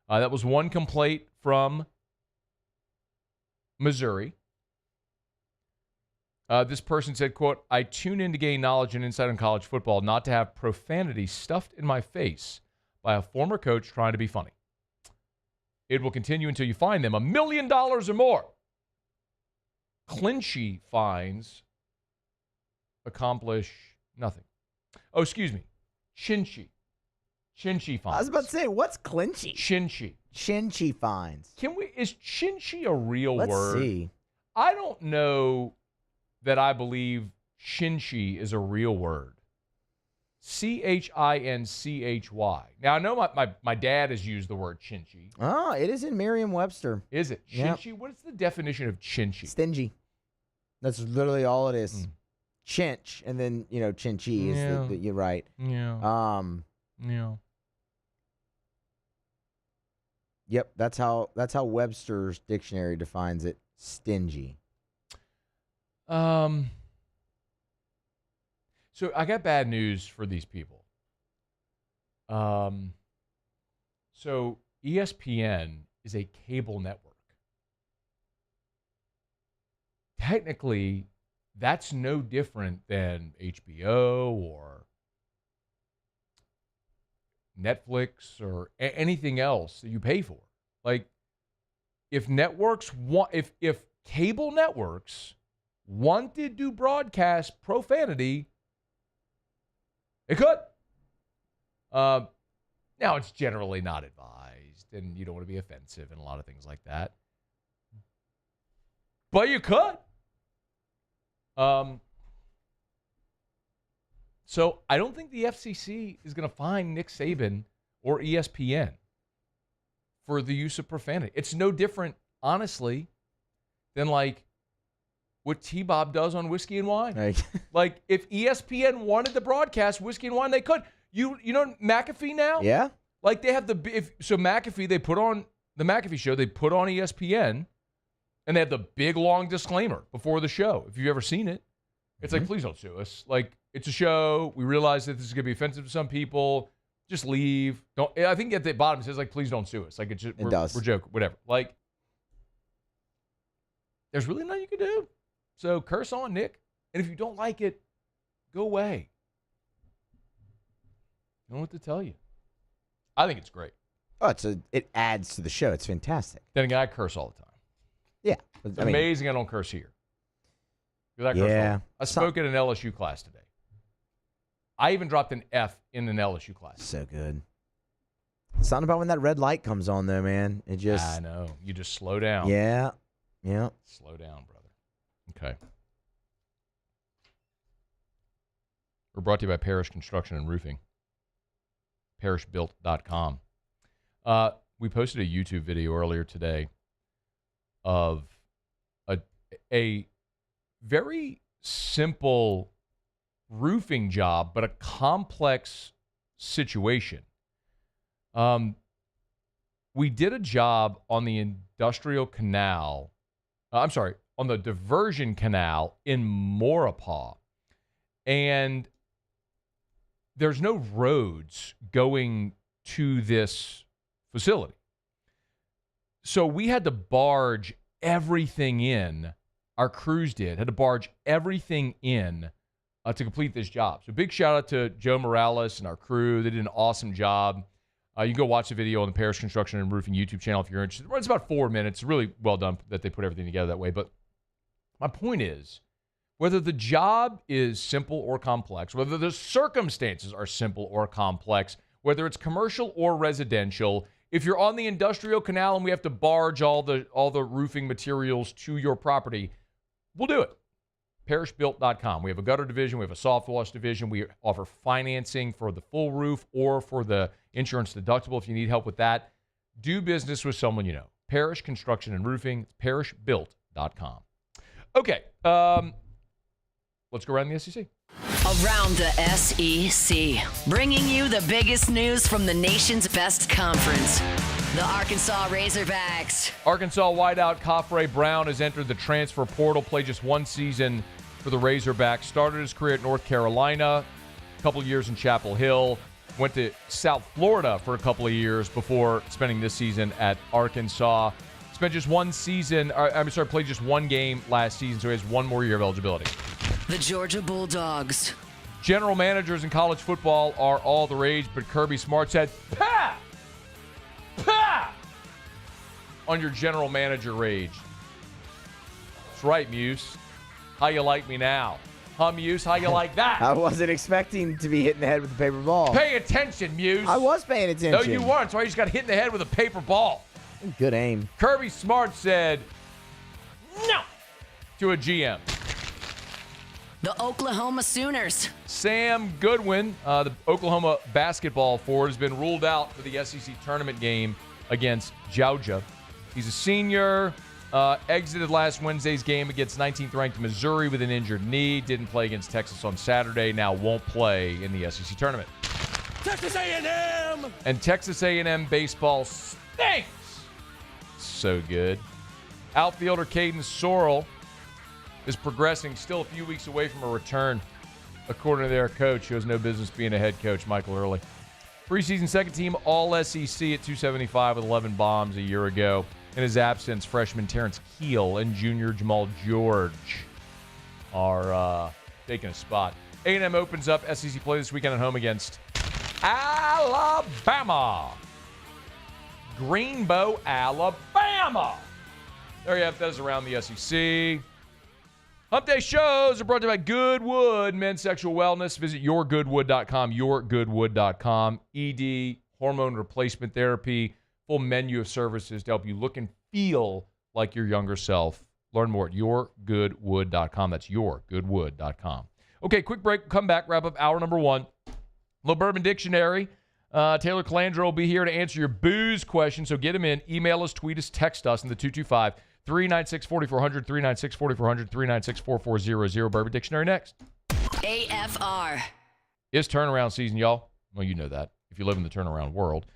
That was one complaint from Missouri. This person said, quote, I tune in to gain knowledge and insight on college football, not to have profanity stuffed in my face by a former coach trying to be funny. It will continue until you find them $1 million or more. Clinchy fines accomplish nothing. Oh, excuse me. Chinchy. Chinchy fines. I was about to say, what's clinchy? Chinchy. Chinchy fines. Is chinchy a real word? Let's see. I don't know that I believe chinchy is a real word. Chinchy. Now, I know my dad has used the word chinchy. Oh, it is in Merriam-Webster. Is it? Yep. Chinchy? What is the definition of chinchy? Stingy. That's literally all it is. Chinch, and then, chinchy is you're right. Yeah. Yeah. Yep, that's how Webster's dictionary defines it. Stingy. So I got bad news for these people. So ESPN is a cable network. Technically, that's no different than HBO or Netflix or anything else that you pay for. Like, if networks want, if cable networks wanted to broadcast profanity, it could. Now, it's generally not advised, and you don't want to be offensive and a lot of things like that. But you could. So I don't think the FCC is going to fine Nick Saban or ESPN for the use of profanity. It's no different, honestly, than like what T-Bob does on Whiskey and Wine. Right. Like, if ESPN wanted to broadcast Whiskey and Wine, they could. You know McAfee now? Yeah. Like, they have McAfee, they put on the McAfee show, they put on ESPN, and they have the big, long disclaimer before the show. If you've ever seen it, it's like, please don't sue us. Like, it's a show. We realize that this is going to be offensive to some people. Just leave. Don't. I think at the bottom it says, like, please don't sue us. Like, we're joking, whatever. Like, there's really nothing you can do. So curse on, Nick. And if you don't like it, go away. I don't know what to tell you. I think it's great. Oh, it adds to the show. It's fantastic. Then again, I curse all the time. Yeah. It's amazing I don't curse here. I curse all the time. I spoke at an LSU class today. I even dropped an F in an LSU class. So good. Something about when that red light comes on, though, man. It just. I know. You just slow down. Yeah. Yeah. Slow down, brother. Okay. We're brought to you by Parrish Construction and Roofing. ParrishBuilt.com. We posted a YouTube video earlier today of a very simple roofing job, but a complex situation. We did a job on the industrial canal. On the diversion canal in Maurepas. And there's no roads going to this facility. So we had to barge everything in. Our crews had to barge everything in to complete this job. So big shout out to Joe Morales and our crew. They did an awesome job. You can go watch the video on the Parrish Construction and Roofing YouTube channel if you're interested. It's about 4 minutes. Really well done that they put everything together that way. But my point is, whether the job is simple or complex, whether the circumstances are simple or complex, whether it's commercial or residential, if you're on the industrial canal and we have to barge all the roofing materials to your property, we'll do it. ParrishBuilt.com. We have a gutter division. We have a soft wash division. We offer financing for the full roof or for the insurance deductible if you need help with that. Do business with someone you know. Parrish Construction and Roofing. ParrishBuilt.com. Okay, let's go around the SEC. Around the SEC, bringing you the biggest news from the nation's best conference, the Arkansas Razorbacks. Arkansas wideout Khafre Brown has entered the transfer portal, played just one season for the Razorbacks, started his career at North Carolina, a couple of years in Chapel Hill, went to South Florida for a couple of years before spending this season at Arkansas. Spent just one season, played just one game last season, so he has one more year of eligibility. The Georgia Bulldogs. General managers in college football are all the rage, but Kirby Smart said, "Pa! Pa!" on your general manager rage. That's right, Muse. How you like me now? Huh, Muse? How you like that? I wasn't expecting to be hit in the head with a paper ball. Pay attention, Muse. I was paying attention. No, you weren't. That's why you just got hit in the head with a paper ball. Good aim. Kirby Smart said no to a GM. The Oklahoma Sooners. Sam Goodwin, the Oklahoma basketball forward, has been ruled out for the SEC tournament game against Georgia. He's a senior, exited last Wednesday's game against 19th-ranked Missouri with an injured knee. Didn't play against Texas on Saturday. Now won't play in the SEC tournament. Texas A&M! And Texas A&M baseball stinks. So good. Outfielder Caden Sorrell is progressing, still a few weeks away from a return, according to their coach, who has no business being a head coach, Michael Early. Preseason second team All-SEC at 275 with 11 bombs a year ago. In his absence, freshman Terrence Keel and junior Jamal George are taking a spot. A&M opens up SEC play this weekend at home against Alabama. Greenbow, Alabama. There you have those around the SEC. Hump Day shows are brought to you by Goodwood Men's Sexual Wellness. Visit yourgoodwood.com, yourgoodwood.com. ED, hormone replacement therapy, full menu of services to help you look and feel like your younger self. Learn more at yourgoodwood.com. That's yourgoodwood.com. Okay, quick break. Come back, wrap up hour number one. Little Bourbon Dictionary. Taylor Calandra will be here to answer your booze questions, so get them in. Email us, tweet us, text us in the 225-396-4400, 396-4400, 396-4400. Bourbon Dictionary next. AFR. It's turnaround season, y'all. Well, you know that if you live in the turnaround world.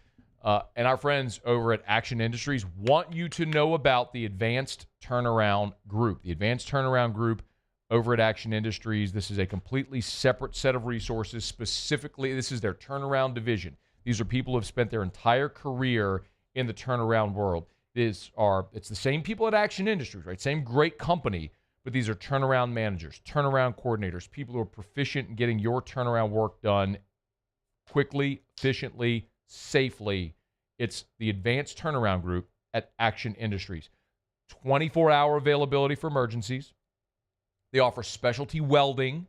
And our friends over at Action Industries want you to know about the Advanced Turnaround Group. The Advanced Turnaround Group over at Action Industries. This is a completely separate set of resources. Specifically, this is their turnaround division. These are people who have spent their entire career in the turnaround world. It's the same people at Action Industries, right? Same great company, but these are turnaround managers, turnaround coordinators, people who are proficient in getting your turnaround work done quickly, efficiently, safely. It's the Advanced Turnaround Group at Action Industries. 24-hour availability for emergencies. They offer specialty welding,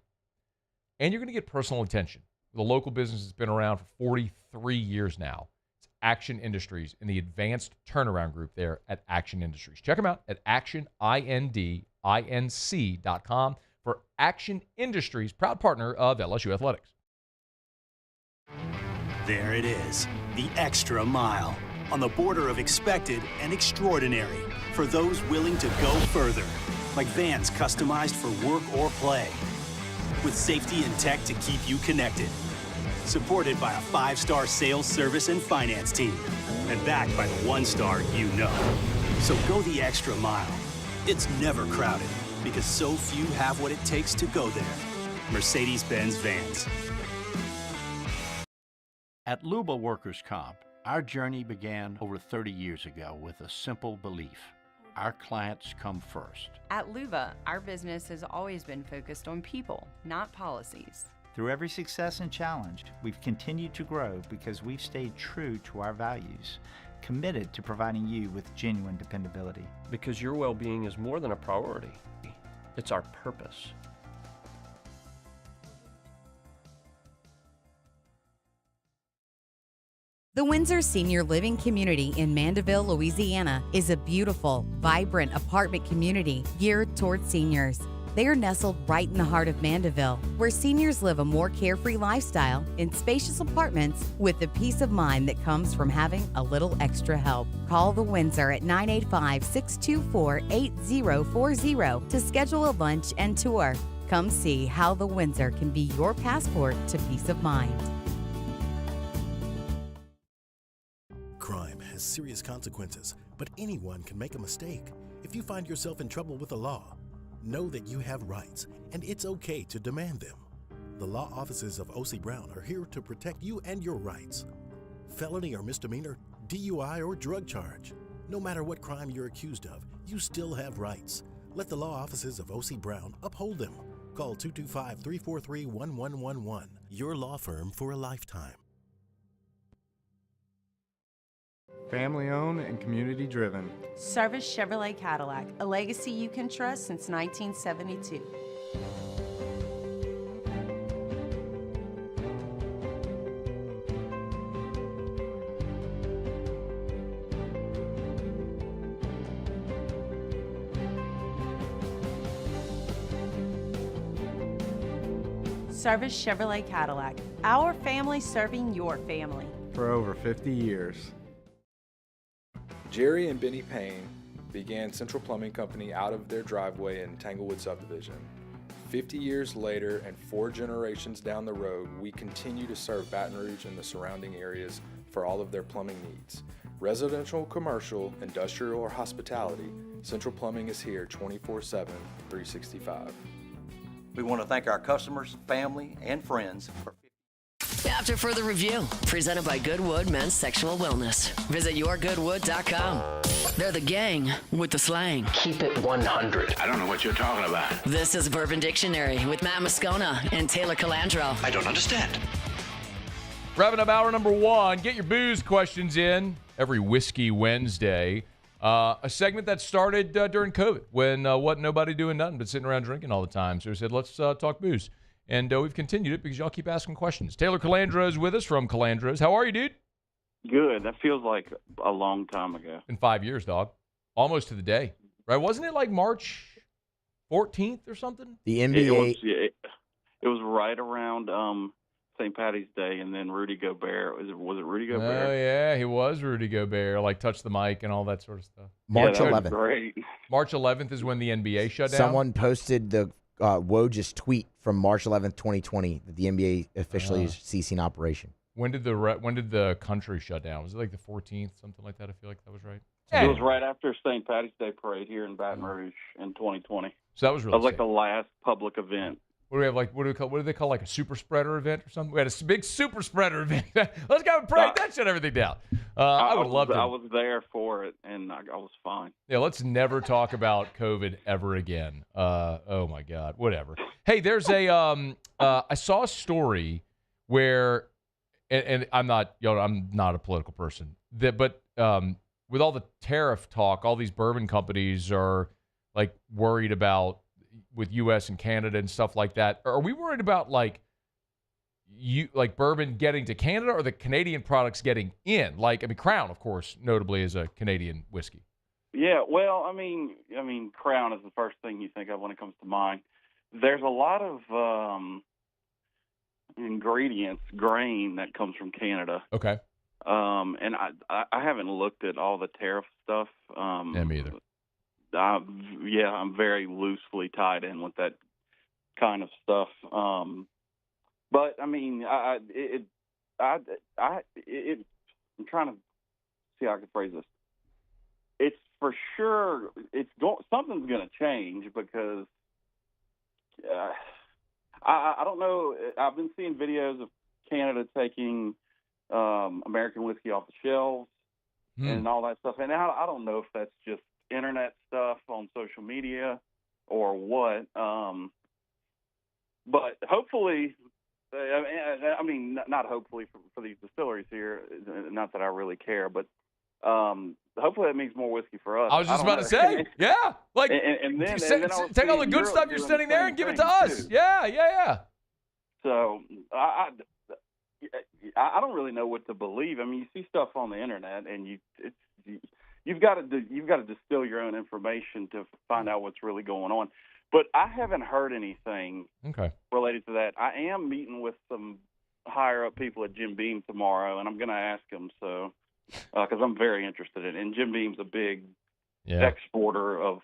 and you're going to get personal attention. The local business has been around for 43 years now. It's Action Industries and the Advanced Turnaround Group there at Action Industries. Check them out at actionindinc.com for Action Industries, proud partner of LSU Athletics. There it is, the extra mile, on the border of expected and extraordinary for those willing to go further, like vans customized for work or play, with safety and tech to keep you connected, supported by a 5-star sales, service, and finance team, and backed by the 1-star you know. So go the extra mile. It's never crowded, because so few have what it takes to go there. Mercedes-Benz Vans. At Luba Workers' Comp, our journey began over 30 years ago with a simple belief. Our clients come first. At Luba, our business has always been focused on people, not policies. Through every success and challenge, we've continued to grow because we've stayed true to our values, committed to providing you with genuine dependability. Because your well-being is more than a priority. It's our purpose. The Windsor Senior Living Community in Mandeville, Louisiana is a beautiful, vibrant apartment community geared toward seniors. They are nestled right in the heart of Mandeville, where seniors live a more carefree lifestyle in spacious apartments with the peace of mind that comes from having a little extra help. Call the Windsor at 985-624-8040 to schedule a lunch and tour. Come see how the Windsor can be your passport to peace of mind. Crime has serious consequences, but anyone can make a mistake. If you find yourself in trouble with the law, know that you have rights, and it's okay to demand them. The law offices of O.C. Brown are here to protect you and your rights. Felony or misdemeanor, DUI or drug charge. No matter what crime you're accused of, you still have rights. Let the law offices of O.C. Brown uphold them. Call 225-343-1111. Your law firm for a lifetime. Family owned and community driven. Service Chevrolet Cadillac, a legacy you can trust since 1972. Service Chevrolet Cadillac, our family serving your family. For over 50 years. Jerry and Benny Payne began Central Plumbing Company out of their driveway in Tanglewood subdivision. 50 years later and 4 generations down the road, we continue to serve Baton Rouge and the surrounding areas for all of their plumbing needs. Residential, commercial, industrial, or hospitality, Central Plumbing is here 24/7, 365. We want to thank our customers, family, and friends for After further review, presented by Goodwood Men's Sexual Wellness. Visit yourgoodwood.com. They're the gang with the slang. Keep it 100. I don't know what you're talking about. This is Bourbon Dictionary with Matt Moscona and Taylor Calandra. I don't understand. Wrapping up hour number 1. Get your booze questions in every Whiskey Wednesday. A segment that started during COVID when wasn't nobody doing nothing but sitting around drinking all the time. So we said, let's talk booze. And we've continued it because y'all keep asking questions. Taylor Calandra is with us from Calandra's. How are you, dude? Good. That feels like a long time ago. In 5 years, dog. Almost to the day. Right? Wasn't it like March 14th or something? The NBA. It was right around St. Patty's Day, and then Rudy Gobert. Was it Rudy Gobert? Oh, yeah, he was Rudy Gobert, like touch the mic and all that sort of stuff. March that was 11th. great. March 11th is when the NBA shut down? Someone posted the Woj's tweet from March 11th, 2020, that the NBA officially is ceasing operation. When did the country shut down? Was it like the 14th, something like that? I feel like that was right. It was right after St. Patty's Day parade here in Baton Rouge in 2020. So that was really like the last public event. What do we have? Like what do they call like a super spreader event or something? We had a big super spreader event. Let's go and parade that shut everything down. I would love to. I was there for it, and I was fine. Yeah, let's never talk about COVID ever again. Oh my God, whatever. Hey, there's a I saw a story where, and I'm not a political person, but with all the tariff talk, all these bourbon companies are like worried about with U.S. and Canada and stuff like that. Are we worried about like bourbon getting to Canada or the Canadian products getting in? Like, I mean, Crown, of course, notably is a Canadian whiskey. Yeah, well, I mean, Crown is the first thing you think of when it comes to mind. There's a lot of ingredients, grain that comes from Canada. Okay. And I haven't looked at all the tariff stuff. Yeah, me either. I'm very loosely tied in with that kind of stuff. But I mean, I'm trying to see how I can phrase this. It's for sure something's going to change because I don't know. I've been seeing videos of Canada taking American whiskey off the shelves and all that stuff. And I don't know if that's just internet stuff on social media or what. But hopefully, I mean, not hopefully for these distilleries here, not that I really care, but hopefully that means more whiskey for us. I was just about to say, yeah. Like, and then take all the good stuff you're sending there and give it to us. Too. Yeah. So I don't really know what to believe. I mean, you see stuff on the internet, and you've got to distill your own information to find out what's really going on. But I haven't heard anything related to that. I am meeting with some higher up people at Jim Beam tomorrow, and I'm going to ask them because I'm very interested in it. And Jim Beam's a big exporter of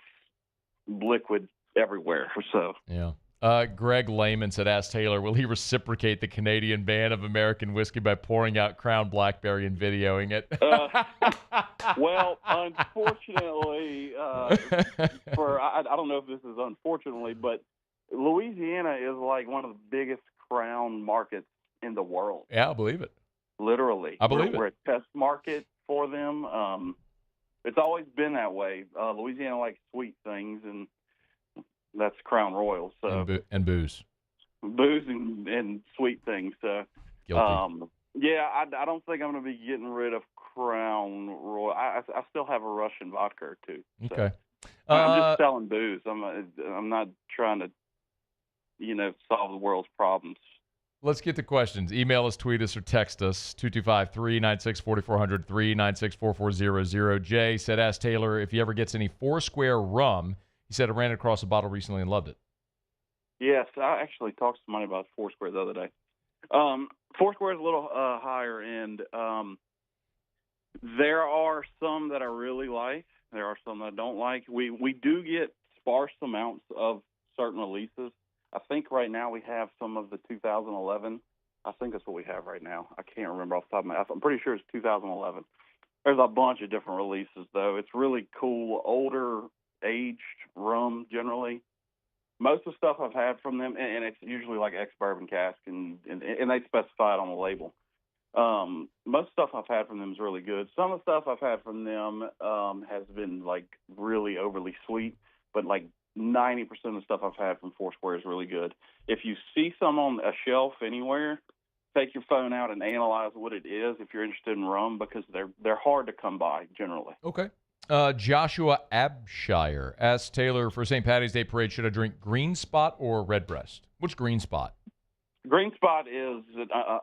liquid everywhere. So yeah. Greg Lehman said, ask Taylor, will he reciprocate the Canadian ban of American whiskey by pouring out Crown Blackberry and videoing it? Well, unfortunately, I don't know if this is unfortunately, but Louisiana is like one of the biggest Crown markets in the world. Yeah, I believe it. Literally. I believe We're a test market for them. It's always been that way. Louisiana likes sweet things, and that's Crown Royal. So and booze and sweet things. So I don't think I'm going to be getting rid of Crown Royal. I still have a Russian vodka or two. So. Okay. I'm just selling booze. I'm not trying to solve the world's problems. Let's get to questions. Email us, tweet us, or text us, 225-396-4400, 396-4400. Jay said, ask Taylor if he ever gets any Foursquare rum. He said, I ran across a bottle recently and loved it. Yes, I actually talked to somebody about Foursquare the other day. Foursquare is a little higher end. There are some that I really like. There are some that I don't like. We do get sparse amounts of certain releases. I think right now we have some of the 2011. I think that's what we have right now. I can't remember off the top of my head. I'm pretty sure it's 2011. There's a bunch of different releases, though. It's really cool, older, aged rum generally. Most of the stuff I've had from them, and it's usually like ex-bourbon cask, and they specify it on the label. Most stuff I've had from them is really good. Some of the stuff I've had from them has been like really overly sweet, but like 90% of the stuff I've had from Foursquare is really good. If you see some on a shelf anywhere, take your phone out and analyze what it is if you're interested in rum, because they're hard to come by generally. Okay. Joshua Abshire asked Taylor, for St. Patty's Day parade, should I drink Green Spot or Redbreast? Which Green Spot? Green Spot is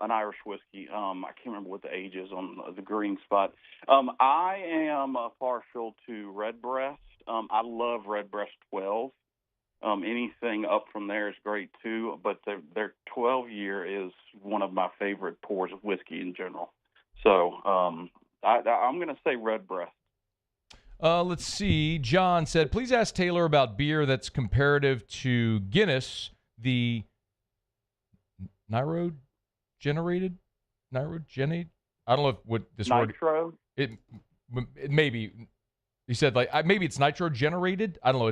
an Irish whiskey. I can't remember what the age is on the Green Spot. I am partial to Redbreast. I love Redbreast 12. Anything up from there is great too, but their 12-year is one of my favorite pours of whiskey in general. So I'm going to say Redbreast. Let's see. John said, please ask Taylor about beer that's comparative to Guinness, the Nitro-generated? I don't know what this Nitro? word... It maybe... He said, like, maybe it's nitro-generated? I don't know.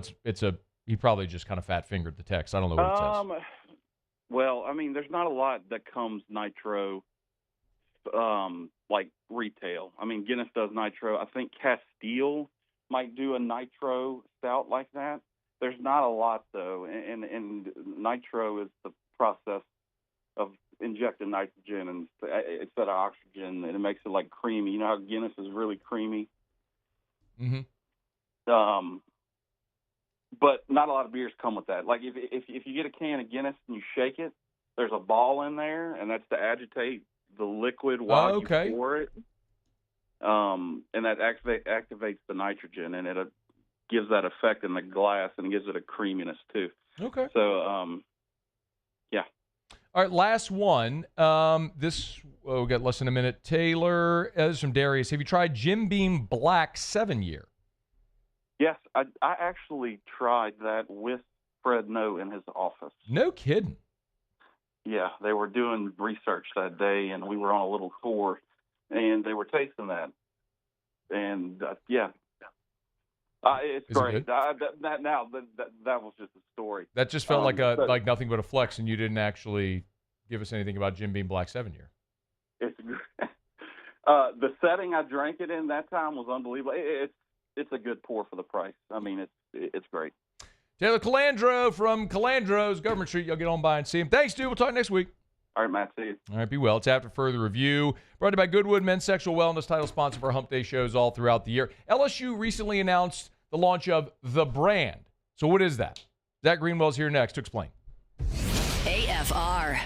He probably just kind of fat-fingered the text. I don't know what it says. Well, I mean, there's not a lot that comes nitro, like retail. I mean, Guinness does nitro. I think Castile might do a nitro stout like that. There's not a lot, though, and nitro is the process of injecting nitrogen instead of oxygen, and it makes it like creamy. You know how Guinness is really creamy? Mm-hmm. But not a lot of beers come with that. Like if you get a can of Guinness and you shake it, there's a ball in there, and that's to agitate the liquid while you pour it. And that activates the nitrogen, and it gives that effect in the glass, and gives it a creaminess too. Okay. So, yeah. All right, last one. We got less than a minute. Taylor, this is from Darius. Have you tried Jim Beam Black 7-year? Yes, I actually tried that with Fred No in his office. No kidding. Yeah, they were doing research that day, and we were on a little tour, and they were tasting that. And, it's Is it great. good? That was just a story. That just felt like nothing but a flex, and you didn't actually give us anything about Jim Beam Black 7-year. It's the setting I drank it in that time was unbelievable. It's a good pour for the price. I mean, it's great. Taylor Calandro from Calandro's Government Street. You'll get on by and see him. Thanks, dude. We'll talk next week. All right, Matt. See you. All right, be well. It's After Further Review. Brought to you by Goodwood Men's Sexual Wellness, title sponsor for Hump Day shows all throughout the year. LSU recently announced the launch of The Brand. So what is that? Zach Greenwell's here next to explain. AFR.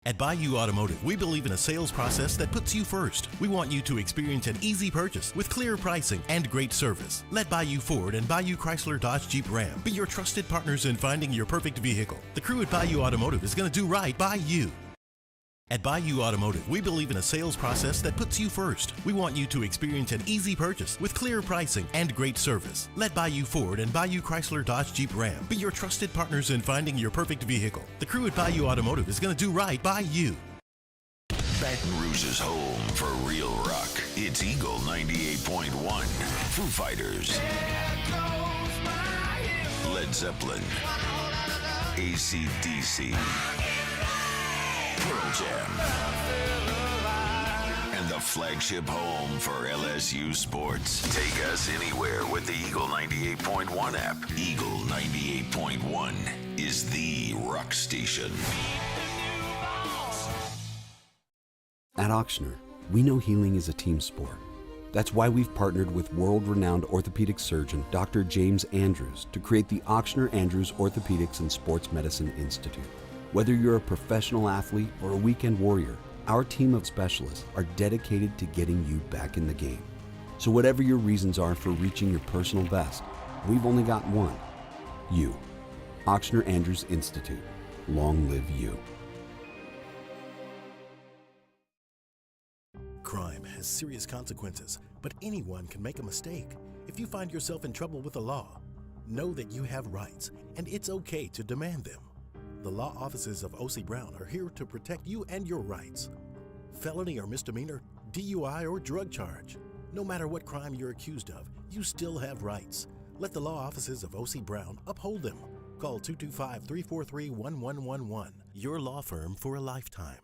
At Bayou Automotive, we believe in a sales process that puts you first. We want you to experience an easy purchase with clear pricing and great service. Let Bayou Ford and Bayou Chrysler Dodge Jeep Ram be your trusted partners in finding your perfect vehicle. The crew at Bayou Automotive is going to do right by you. At Bayou Automotive, we believe in a sales process that puts you first. We want you to experience an easy purchase with clear pricing and great service. Let Bayou Ford and Bayou Chrysler Dodge Jeep Ram be your trusted partners in finding your perfect vehicle. The crew at Bayou Automotive is going to do right by you. Baton Rouge's home for real rock. It's Eagle 98.1. Foo Fighters. Led Zeppelin. AC/DC. Pearl Jam. And the flagship home for LSU sports. Take us anywhere with the Eagle 98.1 app. Eagle 98.1 is the rock station. At Ochsner, we know healing is a team sport. That's why we've partnered with world-renowned orthopedic surgeon Dr. James Andrews to create the Ochsner Andrews Orthopedics and Sports Medicine Institute. Whether you're a professional athlete or a weekend warrior, our team of specialists are dedicated to getting you back in the game. So whatever your reasons are for reaching your personal best, we've only got one. You. Ochsner Andrews Institute. Long live you. Crime has serious consequences, but anyone can make a mistake. If you find yourself in trouble with the law, know that you have rights, and it's okay to demand them. The law offices of O.C. Brown are here to protect you and your rights. Felony or misdemeanor, DUI or drug charge. No matter what crime you're accused of, you still have rights. Let the law offices of O.C. Brown uphold them. Call 225-343-1111. Your law firm for a lifetime.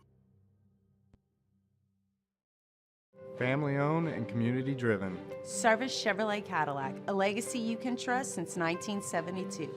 Family owned and community driven. Service Chevrolet Cadillac, a legacy you can trust since 1972.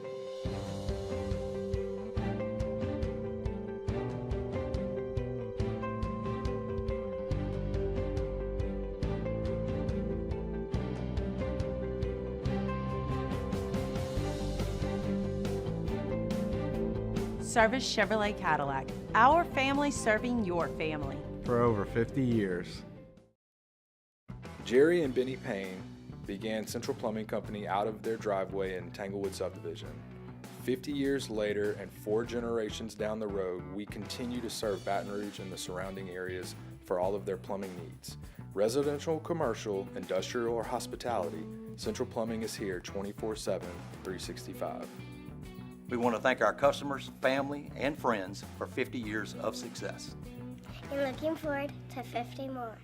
Service Chevrolet Cadillac, our family serving your family. For over 50 years. Jerry and Benny Payne began Central Plumbing Company out of their driveway in Tanglewood subdivision. 50 years later and 4 generations down the road, we continue to serve Baton Rouge and the surrounding areas for all of their plumbing needs. Residential, commercial, industrial, or hospitality, Central Plumbing is here 24/7, 365. We want to thank our customers, family, and friends for 50 years of success. And looking forward to 50 more.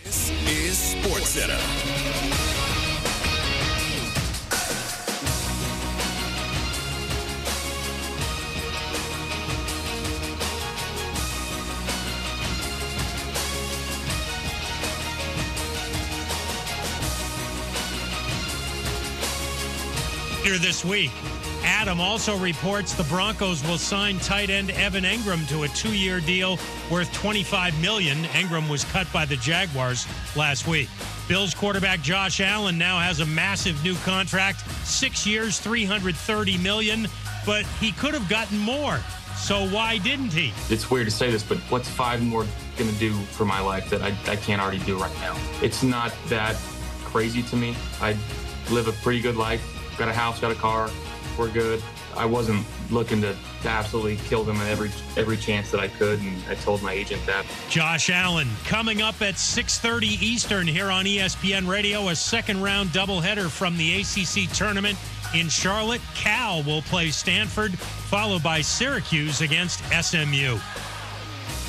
This is Sports Center. This week, Adam also reports the Broncos will sign tight end Evan Engram to a 2-year deal worth $25 million. Engram was cut by the Jaguars last week. Bills quarterback Josh Allen now has a massive new contract, 6 years, $330 million, but he could have gotten more. So why didn't he? It's weird to say this, but what's 5 more going to do for my life that I can't already do right now? It's not that crazy to me. I live a pretty good life. Got a house, got a car, we're good. I wasn't looking to absolutely kill them at every chance that I could, and I told my agent that. Josh Allen coming up at 6:30 Eastern here on ESPN Radio, a second-round doubleheader from the ACC tournament in Charlotte. Cal will play Stanford, followed by Syracuse against SMU.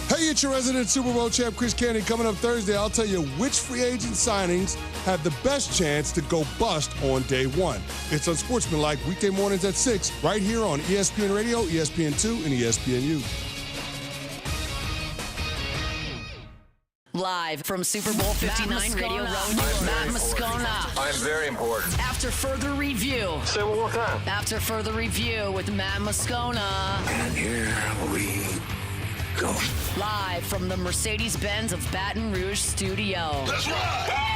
Hey, it's your resident Super Bowl champ, Chris Candy. Coming up Thursday, I'll tell you which free agent signings have the best chance to go bust on day one. It's Unsportsmanlike, weekday mornings at 6, right here on ESPN Radio, ESPN2, and ESPNU. Live from Super Bowl 59 Radio Row, Matt Moscona. I'm very important. After further review. Say it one more time. After further review with Matt Moscona. And here we go. Live from the Mercedes-Benz of Baton Rouge studio. That's right.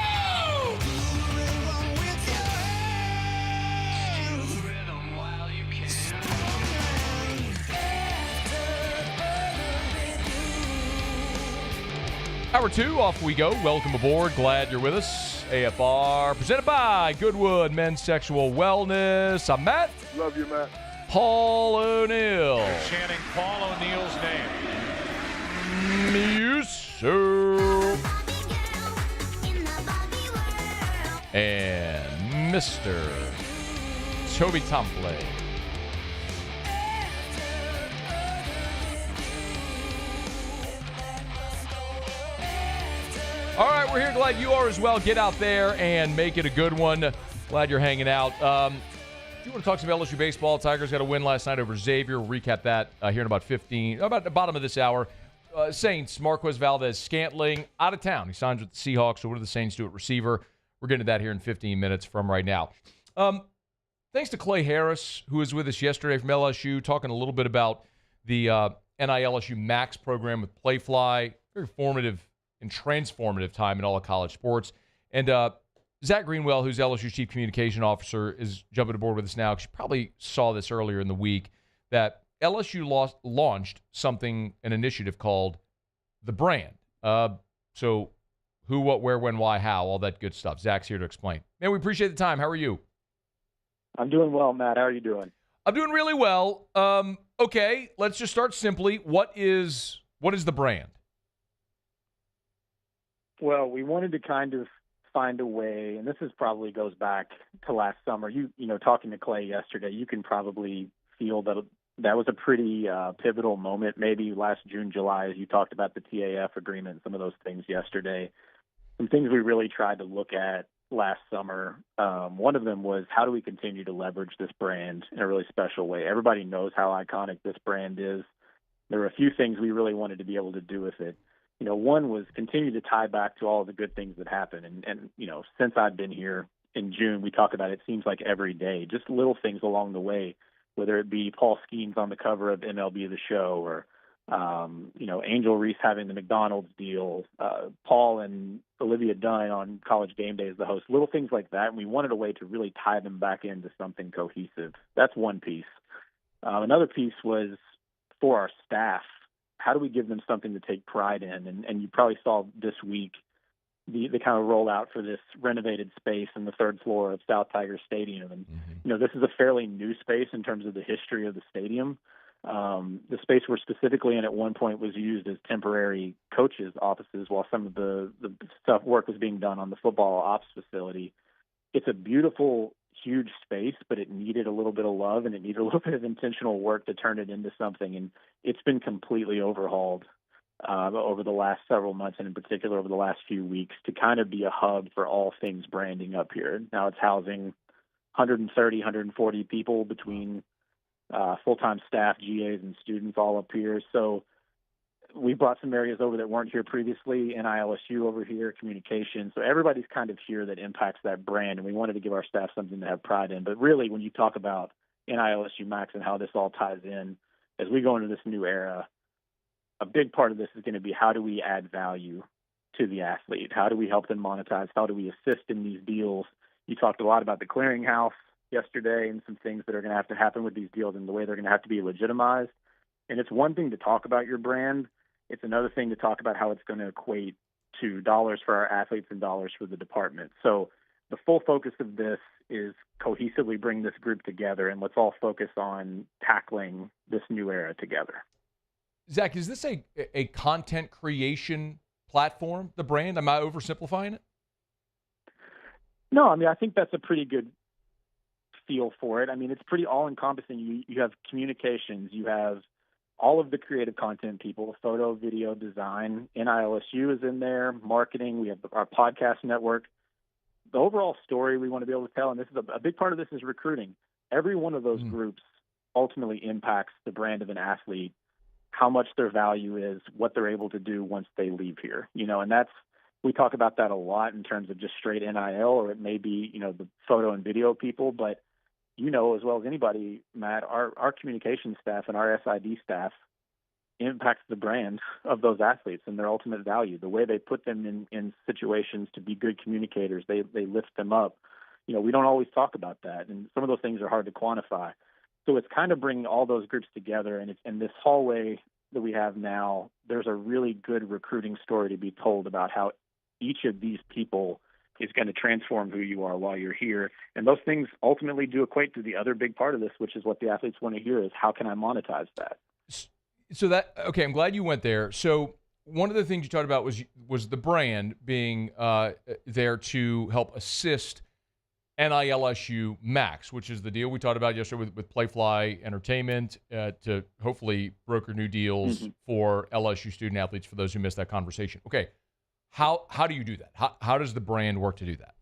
Hour 2, off we go. Welcome aboard. Glad you're with us. AFR, presented by Goodwood Men's Sexual Wellness. I'm Matt. Love you, Matt. Paul O'Neill. Chanting Paul O'Neill's name. Yes, sir. And Mr. Toby Tomplay. All right, we're here. Glad you are as well. Get out there and make it a good one. Glad you're hanging out. Do you want to talk some LSU baseball? Tigers got a win last night over Xavier. We'll recap that here in about the bottom of this hour. Saints, Marquez Valdes-Scantling, out of town. He signs with the Seahawks, so what do the Saints do at receiver? We're getting to that here in 15 minutes from right now. Thanks to Clay Harris, who was with us yesterday from LSU, talking a little bit about the NILSU Max program with Playfly. Very formative and transformative time in all of college sports. And Zach Greenwell, who's LSU's Chief Communication Officer, is jumping aboard with us now. You probably saw this earlier in the week, that LSU launched an initiative called The Brand. So who, what, where, when, why, how, all that good stuff. Zach's here to explain. Man, we appreciate the time. How are you? I'm doing well, Matt. How are you doing? I'm doing really well. Okay, let's just start simply. What is the brand? Well, we wanted to kind of find a way, and this probably goes back to last summer. You know, talking to Clay yesterday, you can probably feel that was a pretty pivotal moment, maybe last June, July, as you talked about the TAF agreement, some of those things yesterday. Some things we really tried to look at last summer. One of them was, how do we continue to leverage this brand in a really special way? Everybody knows how iconic this brand is. There were a few things we really wanted to be able to do with it. You know, one was continue to tie back to all of the good things that happened. And you know, since I've been here in June, we talk about it seems like every day, just little things along the way, whether it be Paul Skeens on the cover of MLB The Show, or, you know, Angel Reese having the McDonald's deal, Paul and Olivia Dunn on College Game Day as the host, little things like that. And we wanted a way to really tie them back into something cohesive. That's one piece. Another piece was for our staff. How do we give them something to take pride in? And you probably saw this week the kind of rollout for this renovated space in the third floor of South Tiger Stadium. And, you know, this is a fairly new space in terms of the history of the stadium. The space we're specifically in at one point was used as temporary coaches' offices while some of the work was being done on the football ops facility. It's a beautiful, huge space, but it needed a little bit of love and it needed a little bit of intentional work to turn it into something. And it's been completely overhauled over the last several months, and in particular over the last few weeks, to kind of be a hub for all things branding up here. Now it's housing 130, 140 people between full-time staff, GAs, and students all up here. So we brought some areas over that weren't here previously, NILSU over here, communication. So everybody's kind of here that impacts that brand, and we wanted to give our staff something to have pride in. But really, when you talk about NILSU Max and how this all ties in, as we go into this new era, a big part of this is going to be, how do we add value to the athlete? How do we help them monetize? How do we assist in these deals? You talked a lot about the clearinghouse yesterday and some things that are going to happen with these deals and the way they're going to have to be legitimized. And it's one thing to talk about your brand. It's another thing to talk about how it's going to equate to dollars for our athletes and dollars for the department. So the full focus of this is cohesively bring this group together, and let's all focus on tackling this new era together. Zach, is this a content creation platform, the brand? Am I oversimplifying it? No, I mean, I think that's a pretty good feel for it. I mean, it's pretty all-encompassing. You have communications, you have all of the creative content people, photo, video, design. NILSU is in there, marketing. We have our podcast network. The overall story we want to be able to tell, and this is a big part of this, is recruiting. Every one of those groups ultimately impacts the brand of an athlete, how much their value is, what they're able to do once they leave here. You know, and we talk about that a lot in terms of just straight NIL, or it may be, you know, the photo and video people, but you know as well as anybody, Matt, our communication staff and our SID staff impacts the brand of those athletes and their ultimate value. The way they put them in situations to be good communicators, they lift them up. You know, we don't always talk about that, and some of those things are hard to quantify. So it's kind of bringing all those groups together, and it's in this hallway that we have now, there's a really good recruiting story to be told about how each of these people is going to transform who you are while you're here. And those things ultimately do equate to the other big part of this, which is what the athletes want to hear, is how can I monetize that? So okay, I'm glad you went there. So one of the things you talked about was the brand being there to help assist NILSU Max, which is the deal we talked about yesterday with Playfly Entertainment to hopefully broker new deals for LSU student athletes, for those who missed that conversation. Okay, how do you do that? How does the brand work to do that?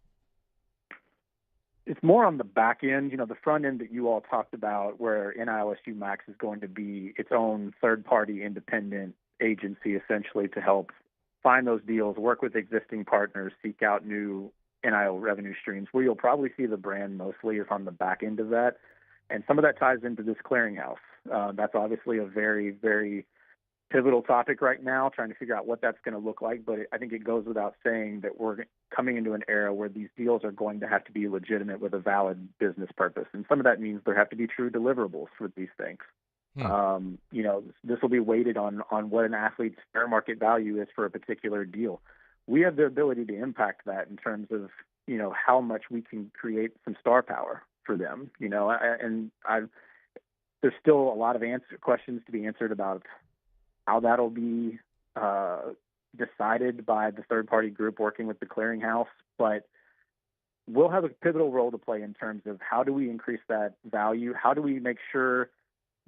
It's more on the back end, you know, the front end that you all talked about, where NILSU Max is going to be its own third-party independent agency, essentially, to help find those deals, work with existing partners, seek out new NIL revenue streams. Where you'll probably see the brand mostly is on the back end of that. And some of that ties into this clearinghouse. That's obviously a very, very pivotal topic right now, trying to figure out what that's going to look like. But I think it goes without saying that we're coming into an era where these deals are going to have to be legitimate with a valid business purpose. And some of that means there have to be true deliverables for these things. You know, this will be weighted on what an athlete's fair market value is for a particular deal. We have the ability to impact that in terms of, you know, how much we can create some star power for them, you know, and there's still a lot of questions to be answered about how that'll be decided by the third-party group working with the clearinghouse, but we'll have a pivotal role to play in terms of how do we increase that value, how do we make sure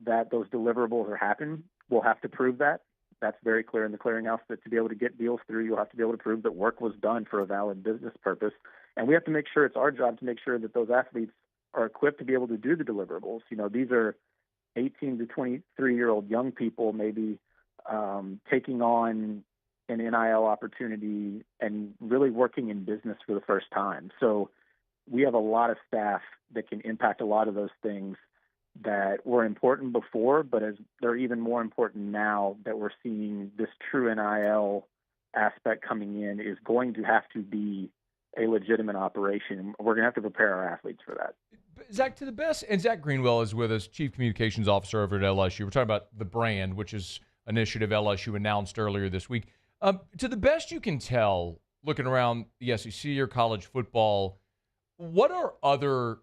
that those deliverables are happening. We'll have to prove that. That's very clear in the clearinghouse, that to be able to get deals through, you'll have to be able to prove that work was done for a valid business purpose. And we have to make sure, it's our job to make sure that those athletes are equipped to be able to do the deliverables. You know, these are 18 to 23-year-old young people maybe taking on an NIL opportunity and really working in business for the first time. So we have a lot of staff that can impact a lot of those things that were important before, but as they're even more important now that we're seeing this true NIL aspect coming in, is going to have to be a legitimate operation. We're going to have to prepare our athletes for that. Zach, to the best, and Zach Greenwell is with us, Chief Communications Officer over at LSU. We're talking about The Brand, which is an initiative LSU announced earlier this week. To the best you can tell, looking around the SEC or college football, what are other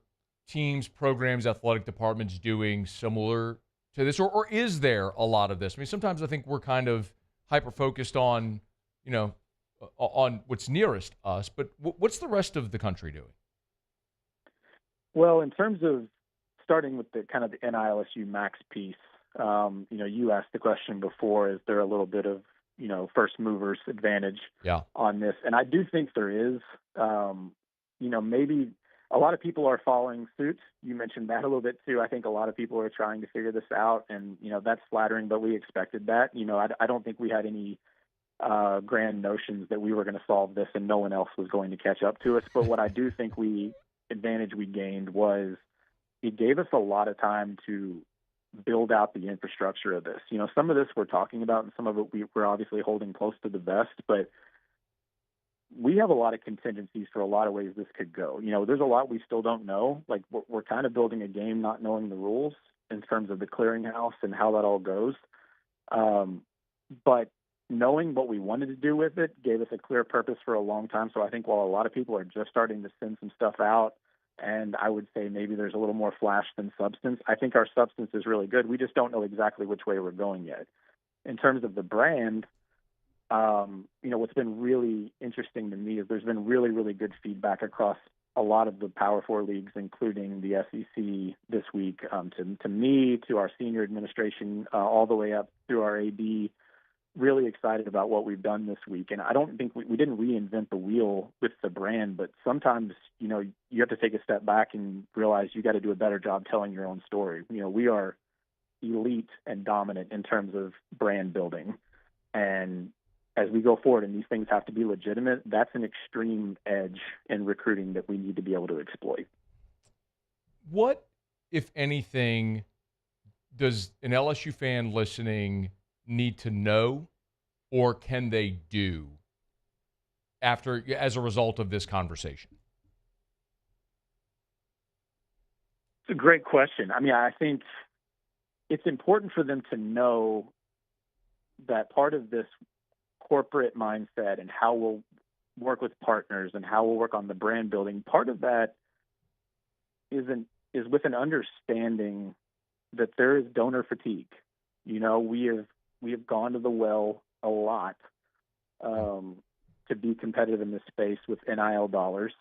teams, programs, athletic departments doing similar to this, or is there a lot of this? I mean, sometimes I think we're kind of hyper-focused on, on what's nearest us, but what's the rest of the country doing? Well, in terms of starting with the kind of the NILSU max piece, you asked the question before, is there a little bit of, first movers advantage on this? And I do think there is. Maybe a lot of people are following suit. You mentioned that a little bit too. I think a lot of people are trying to figure this out, and, that's flattering, but we expected that. I don't think we had any grand notions that we were going to solve this and no one else was going to catch up to us. But what I do think advantage we gained was it gave us a lot of time to build out the infrastructure of this. Some of this we're talking about and some of it we're obviously holding close to the vest, but we have a lot of contingencies for a lot of ways this could go. There's a lot we still don't know. Like we're kind of building a game not knowing the rules in terms of the clearinghouse and how that all goes. But knowing what we wanted to do with it gave us a clear purpose for a long time. So I think while a lot of people are just starting to send some stuff out, and I would say maybe there's a little more flash than substance, I think our substance is really good. We just don't know exactly which way we're going yet. In terms of the brand, what's been really interesting to me is there's been really, really good feedback across a lot of the Power 4 leagues, including the SEC this week, to me, to our senior administration, all the way up through our AD. Really excited about what we've done this week. And I don't think we didn't reinvent the wheel with the brand, but sometimes, you have to take a step back and realize you got to do a better job telling your own story. We are elite and dominant in terms of brand building. And as we go forward and these things have to be legitimate, that's an extreme edge in recruiting that we need to be able to exploit. What, if anything, does an LSU fan listening need to know, or can they do as a result of this conversation? It's a great question. I mean, I think it's important for them to know that part of this corporate mindset and how we'll work with partners and how we'll work on the brand building, part of that is with an understanding that there is donor fatigue. We have gone to the well a lot to be competitive in this space with NIL dollars.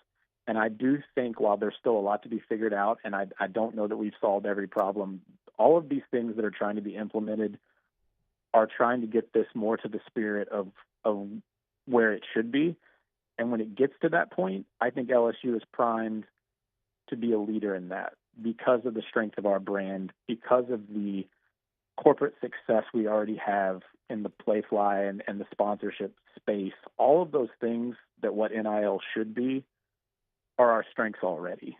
And I do think while there's still a lot to be figured out, and I don't know that we've solved every problem, all of these things that are trying to be implemented are trying to get this more to the spirit of where it should be. And when it gets to that point, I think LSU is primed to be a leader in that because of the strength of our brand, because of the corporate success we already have in the Playfly and the sponsorship space. All of those things that what NIL should be are our strengths already.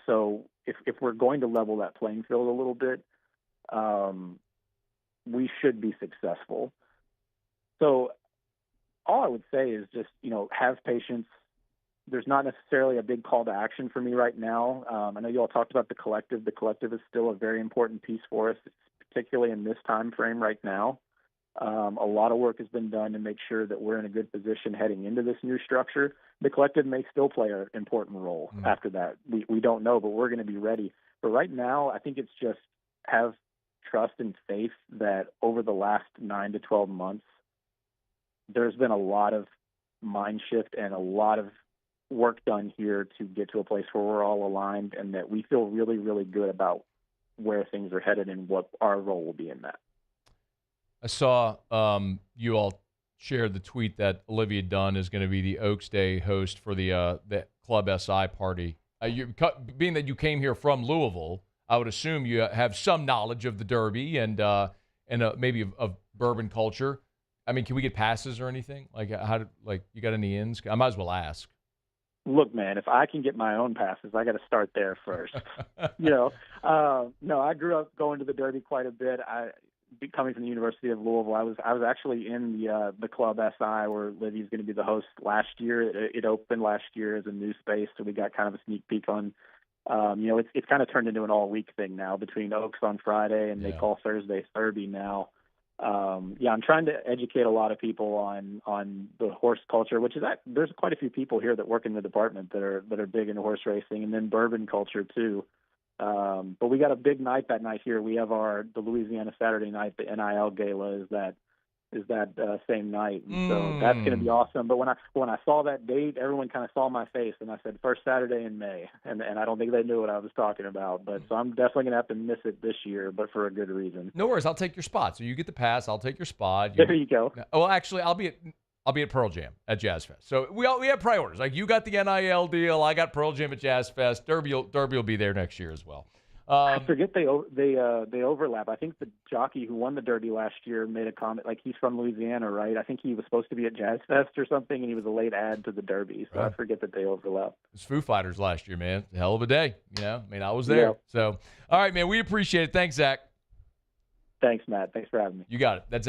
So if we're going to level that playing field a little bit, we should be successful. So all I would say is just, have patience. There's not necessarily a big call to action for me right now. I know you all talked about the collective. The collective is still a very important piece for us, particularly in this time frame right now. A lot of work has been done to make sure that we're in a good position heading into this new structure. The collective may still play an important role after that. We don't know, but we're going to be ready. But right now, I think it's just have trust and faith that over the last 9 to 12 months, there's been a lot of mind shift and a lot of work done here to get to a place where we're all aligned, and that we feel really, really good about where things are headed and what our role will be in that. I saw you all shared the tweet that Olivia Dunn is going to be the Oaks Day host for the Club SI party. Being that you came here from Louisville, I would assume you have some knowledge of the Derby and maybe of bourbon culture. I mean, can we get passes or anything? Like, you got any ins? I might as well ask. Look, man, if I can get my own passes, I got to start there first. No, I grew up going to the Derby quite a bit. Coming from the University of Louisville, I was actually in the Club SI where Livy's going to be the host last year. It opened last year as a new space, so we got kind of a sneak peek on. It's kind of turned into an all-week thing now between Oaks on Friday and they call Thursday Derby now. I'm trying to educate a lot of people on the horse culture, which is that there's quite a few people here that work in the department that are big into horse racing, and then bourbon culture too. But we got a big night that night here. We have the Louisiana Saturday night, the NIL gala is that same night. And so that's going to be awesome. But when I saw that date, everyone kind of saw my face, and I said first Saturday in May, and I don't think they knew what I was talking about. But so I'm definitely going to have to miss it this year, but for a good reason. No worries, I'll take your spot. So you get the pass, I'll take your spot. There you go. Well, actually, I'll be at Pearl Jam at Jazz Fest. So we have priorities. Like, you got the NIL deal, I got Pearl Jam at Jazz Fest. Derby will be there next year as well. I forget they overlap. I think the jockey who won the Derby last year made a comment, like, he's from Louisiana, right? I think he was supposed to be at Jazz Fest or something, and he was a late add to the Derby. So I forget that they overlap. It was Foo Fighters last year, man. Hell of a day. I mean, I was there. Yeah. So, all right, man, we appreciate it. Thanks, Zach. Thanks, Matt. Thanks for having me. You got it. That's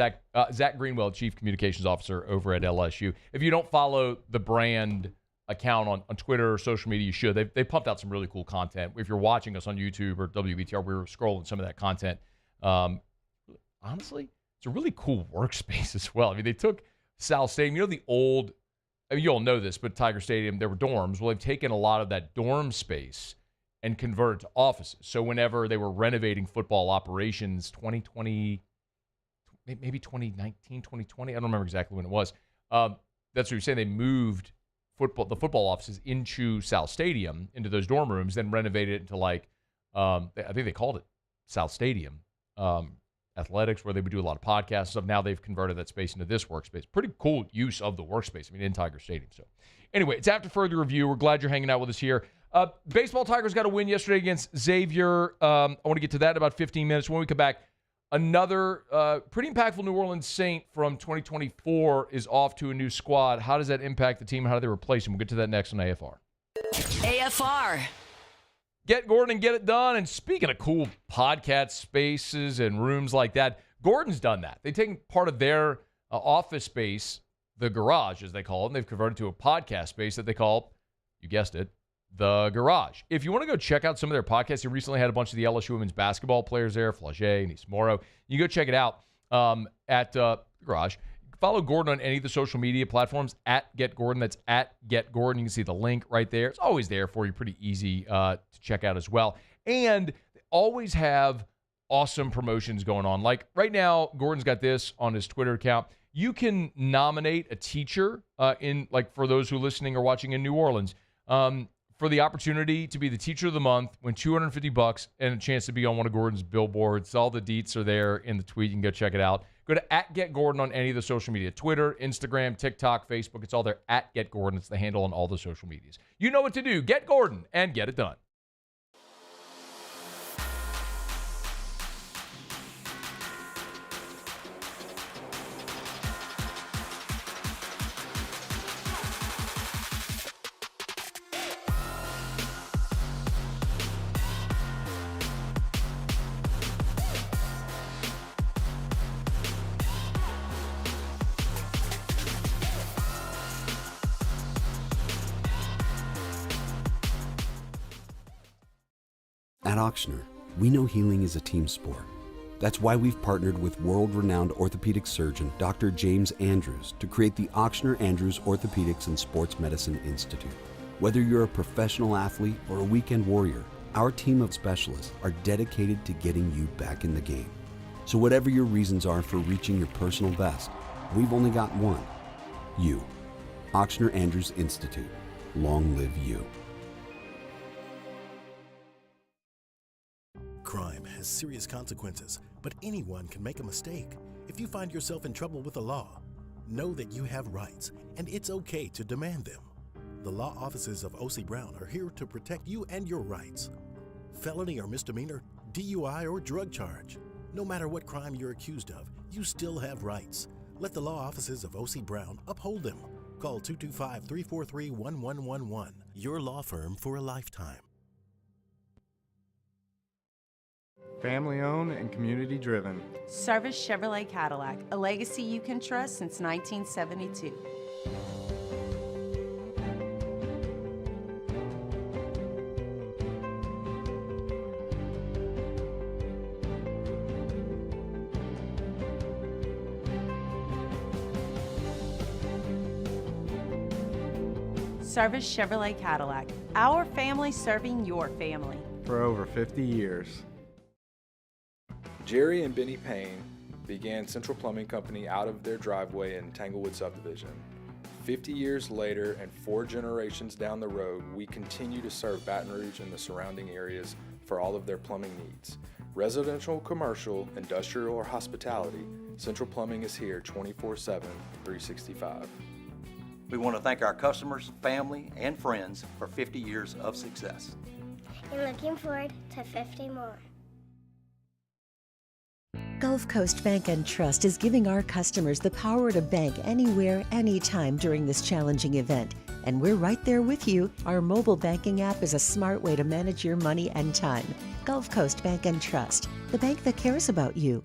Zach Greenwell, Chief Communications Officer over at LSU. If you don't follow the brand account on Twitter or social media, you should. They pumped out some really cool content. If you're watching us on YouTube or WBTR, we were scrolling some of that content. Honestly, it's a really cool workspace as well. I mean, they took Sal Stadium, the old, I mean, you all know this, but Tiger Stadium, there were dorms. Well, they've taken a lot of that dorm space and converted to offices. So whenever they were renovating football operations, 2020, maybe 2019, 2020, I don't remember exactly when it was. That's what you're saying. They moved the football offices into Sal Stadium, into those dorm rooms, then renovated it into I think they called it Sal Stadium Athletics, where they would do a lot of podcasts and stuff. Now they've converted that space into this workspace. Pretty cool use of the workspace, I mean, in Tiger Stadium. So anyway, it's after further review. We're glad you're hanging out with us here. Baseball Tigers got a win yesterday against Xavier. I want to get to that in about 15 minutes. When we come back, another pretty impactful New Orleans Saint from 2024 is off to a new squad. How does that impact the team? How do they replace him? We'll get to that next on AFR. AFR. Get Gordon and get it done. And speaking of cool podcast spaces and rooms like that, Gordon's done that. They've taken part of their office space, the garage, as they call it, and they've converted to a podcast space that they call, you guessed it, the Garage. If you want to go check out some of their podcasts, you recently had a bunch of the LSU women's basketball players there, Flage, Nice Morrow. You can go check it out at Garage. Follow Gordon on any of the social media platforms at Get Gordon. That's at Get Gordon. You can see the link right there. It's always there for you, pretty easy to check out as well. And they always have awesome promotions going on. Like right now, Gordon's got this on his Twitter account. You can nominate a teacher for those who are listening or watching in New Orleans. For the opportunity to be the teacher of the month, win $250 and a chance to be on one of Gordon's billboards. All the deets are there in the tweet. You can go check it out. Go to @GetGordon on any of the social media. Twitter, Instagram, TikTok, Facebook. It's all there. @GetGordon. It's the handle on all the social medias. You know what to do. Get Gordon and get it done. At Auctioner, we know healing is a team sport. That's why we've partnered with world-renowned orthopedic surgeon Dr. James Andrews to create the Auctioner Andrews Orthopedics and Sports Medicine Institute. Whether you're a professional athlete or a weekend warrior, Our team of specialists are dedicated to getting you back in the game. So whatever your reasons are for reaching your personal best, we've only got one. You. Auctioneer Andrews Institute. Long live you. Crime has serious consequences, but anyone can make a mistake. If you find yourself in trouble with the law, know that you have rights, and it's okay to demand them. The law offices of O.C. Brown are here to protect you and your rights. Felony or misdemeanor, DUI or drug charge. No matter what crime you're accused of, you still have rights. Let the law offices of O.C. Brown uphold them. Call 225-343-1111. Your law firm for a lifetime. Family owned and community driven. Service Chevrolet Cadillac, a legacy you can trust since 1972. Service Chevrolet Cadillac, our family serving your family. For over 50 years. Jerry and Benny Payne began Central Plumbing Company out of their driveway in Tanglewood Subdivision. 50 years later and 4 generations down the road, we continue to serve Baton Rouge and the surrounding areas for all of their plumbing needs. Residential, commercial, industrial, or hospitality, Central Plumbing is here 24/7, 365. We want to thank our customers, family, and friends for 50 years of success. And looking forward to 50 more. Gulf Coast Bank and Trust is giving our customers the power to bank anywhere, anytime during this challenging event. And we're right there with you. Our mobile banking app is a smart way to manage your money and time. Gulf Coast Bank and Trust, the bank that cares about you.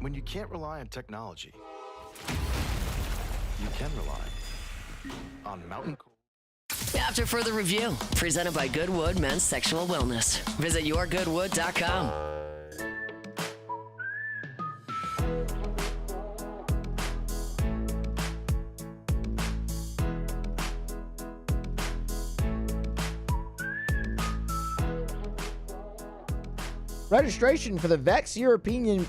When you can't rely on technology, you can rely on Mountain Cool. After further review, presented by Goodwood Men's Sexual Wellness. Visit yourgoodwood.com. Registration for the VEX European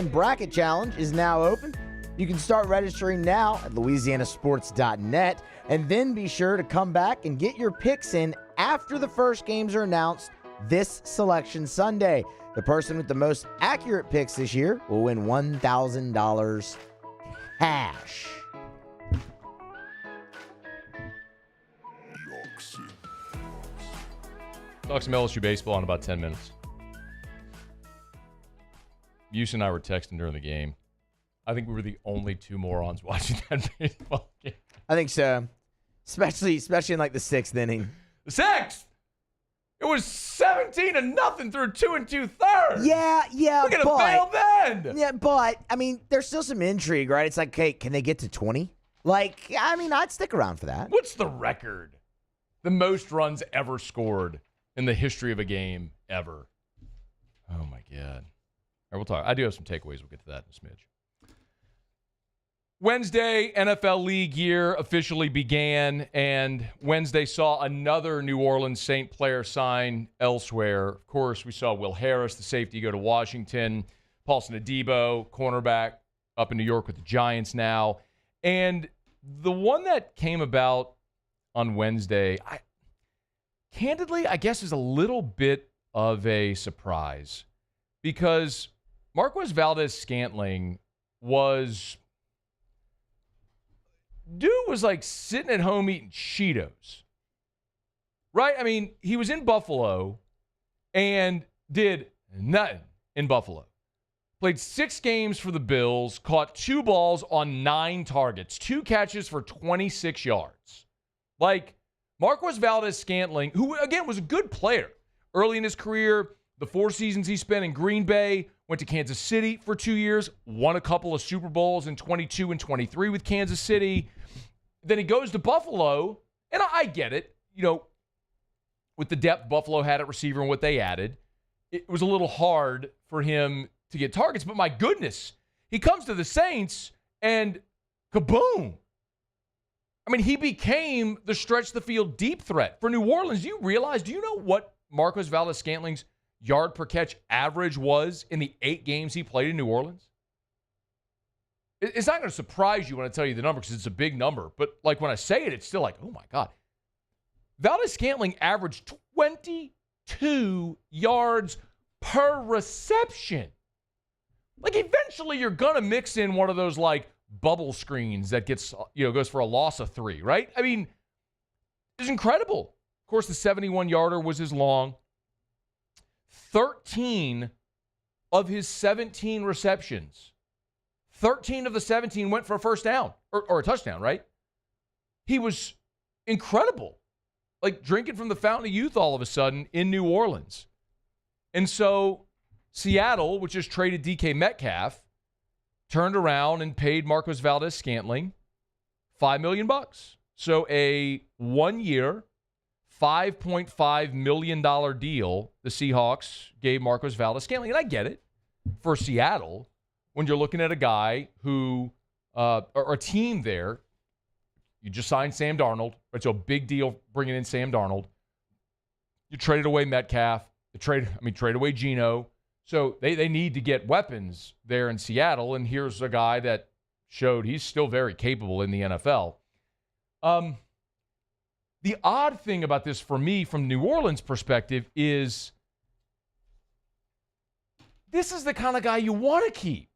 Bracket Challenge is now open. You can start registering now at louisianasports.net, and then be sure to come back and get your picks in after the first games are announced this Selection Sunday. The person with the most accurate picks this year will win $1,000 cash. Talk some LSU baseball in about 10 minutes. Buse and I were texting during the game. I think we were the only two morons watching that baseball game. I think so. Especially in like the 6th inning. The 6th! It was 17-0 through 2 2/3. Yeah. We're going to bail then. Yeah, but, I mean, there's still some intrigue, right? It's like, hey, can they get to 20? Like, I mean, I'd stick around for that. What's the record? The most runs ever scored in the history of a game ever. Oh, my God. All right, we'll talk. I do have some takeaways. We'll get to that in a smidge. Wednesday, NFL League year officially began, and Wednesday saw another New Orleans Saint player sign elsewhere. Of course, we saw Will Harris, the safety, go to Washington. Paulson Adebo, cornerback, up in New York with the Giants now. And the one that came about on Wednesday, candidly, I guess is a little bit of a surprise, because Marquez Valdes-Scantling was like sitting at home eating Cheetos, right? I mean, he was in Buffalo and did nothing in Buffalo. Played 6 games for the Bills, caught 2 balls on 9 targets, 2 catches for 26 yards. Like, Marquez Valdes-Scantling, who, again, was a good player early in his career, the 4 seasons he spent in Green Bay, went to Kansas City for 2 years, won a couple of Super Bowls in 22 and 23 with Kansas City. Then he goes to Buffalo, and I get it. You know, with the depth Buffalo had at receiver and what they added, it was a little hard for him to get targets. But my goodness, he comes to the Saints, and kaboom. I mean, he became the stretch the field deep threat for New Orleans. Do you know what Marquez Valdes-Scantling's yard per catch average was in the 8 games he played in New Orleans? It's not going to surprise you when I tell you the number because it's a big number. But like when I say it, it's still like, oh my God. Valdes-Scantling averaged 22 yards per reception. Like eventually you're going to mix in one of those like bubble screens that gets, goes for a loss of 3, right? I mean, it's incredible. Of course, the 71-yarder was his long. 13 of his 17 receptions, 13 of the 17 went for a first down or a touchdown, right? He was incredible. Like drinking from the fountain of youth all of a sudden in New Orleans. And so Seattle, which just traded DK Metcalf, turned around and paid Marquez Valdes-Scantling $5 million. So a 1-year, $5.5 million deal the Seahawks gave Marquez Valdes-Scantling. And I get it for Seattle when you're looking at a guy who, or a team there, you just signed Sam Darnold. It's a big deal bringing in Sam Darnold. You traded away Metcalf. Trade away Geno. So they need to get weapons there in Seattle. And here's a guy that showed he's still very capable in the NFL. The odd thing about this for me from New Orleans' perspective is this is the kind of guy you want to keep.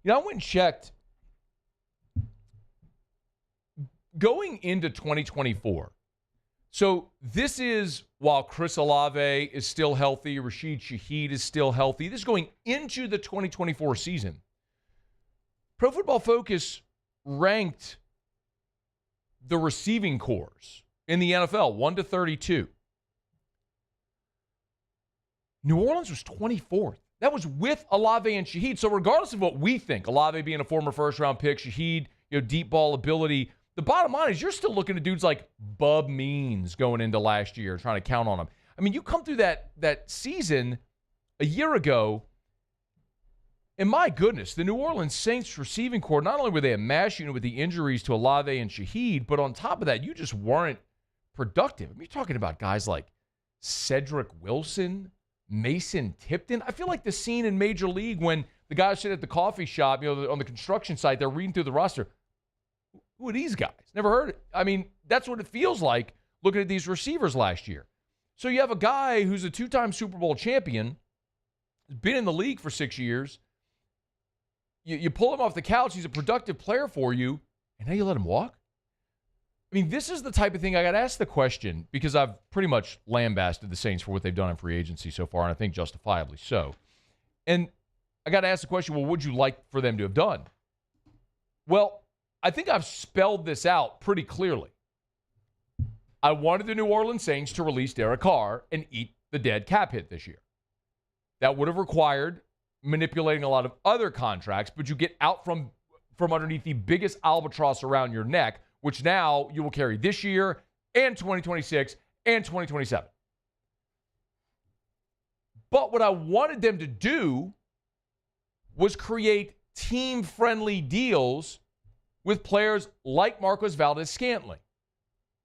I went and checked. Going into 2024, so this is while Chris Olave is still healthy, Rashid Shaheed is still healthy. This is going into the 2024 season. Pro Football Focus ranked the receiving corps in the NFL 1 to 32. New Orleans was 24th. That was with Olave and Shaheed. So regardless of what we think, Olave being a former first-round pick, Shaheed, deep ball ability, the bottom line is you're still looking at dudes like Bub Means going into last year, trying to count on him. I mean, you come through that season a year ago, and my goodness, the New Orleans Saints receiving corps, not only were they a mash unit with the injuries to Olave and Shaheed, but on top of that, you just weren't productive. I mean, you're talking about guys like Cedric Wilson, Mason Tipton. I feel like the scene in Major League when the guys sit at the coffee shop, on the construction site, they're reading through the roster. Who are these guys? Never heard it. I mean, that's what it feels like looking at these receivers last year. So you have a guy who's a 2-time Super Bowl champion, has been in the league for 6 years. You pull him off the couch, he's a productive player for you, and now you let him walk? I mean, this is the type of thing I got to ask the question because I've pretty much lambasted the Saints for what they've done in free agency so far, and I think justifiably so. And I got to ask the question, well, what would you like for them to have done? Well, I think I've spelled this out pretty clearly. I wanted the New Orleans Saints to release Derek Carr and eat the dead cap hit this year. That would have required manipulating a lot of other contracts, but you get out from underneath the biggest albatross around your neck, which now you will carry this year and 2026 and 2027. But what I wanted them to do was create team-friendly deals with players like Marquez Valdes-Scantling.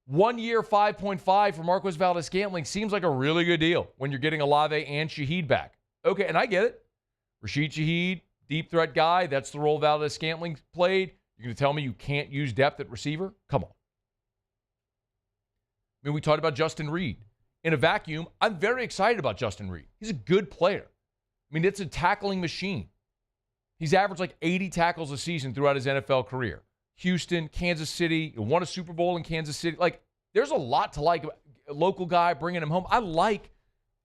1 year, 5.5 for Marquez Valdes-Scantling seems like a really good deal when you're getting Olave and Shaheed back. Okay, and I get it. Rashid Shaheed, deep threat guy, that's the role Valdes-Scantling played. You're going to tell me you can't use depth at receiver? Come on. I mean, we talked about Justin Reed. In a vacuum, I'm very excited about Justin Reed. He's a good player. I mean, it's a tackling machine. He's averaged like 80 tackles a season throughout his NFL career. Houston, Kansas City, won a Super Bowl in Kansas City. Like, there's a lot to like. A local guy, bringing him home. I like,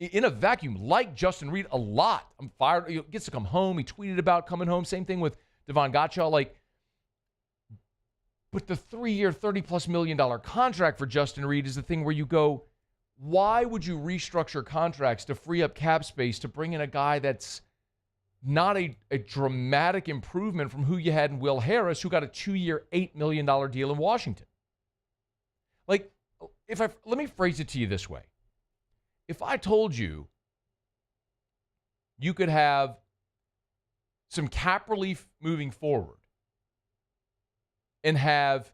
in a vacuum, like Justin Reed a lot. I'm fired. He gets to come home. He tweeted about coming home. Same thing with Devon Gottschall. Like, but the 3-year, $30+ million contract for Justin Reed is the thing where you go, why would you restructure contracts to free up cap space to bring in a guy that's not a dramatic improvement from who you had in Will Harris, who got a 2-year, $8 million deal in Washington? Like, let me phrase it to you this way. If I told you you could have some cap relief moving forward and have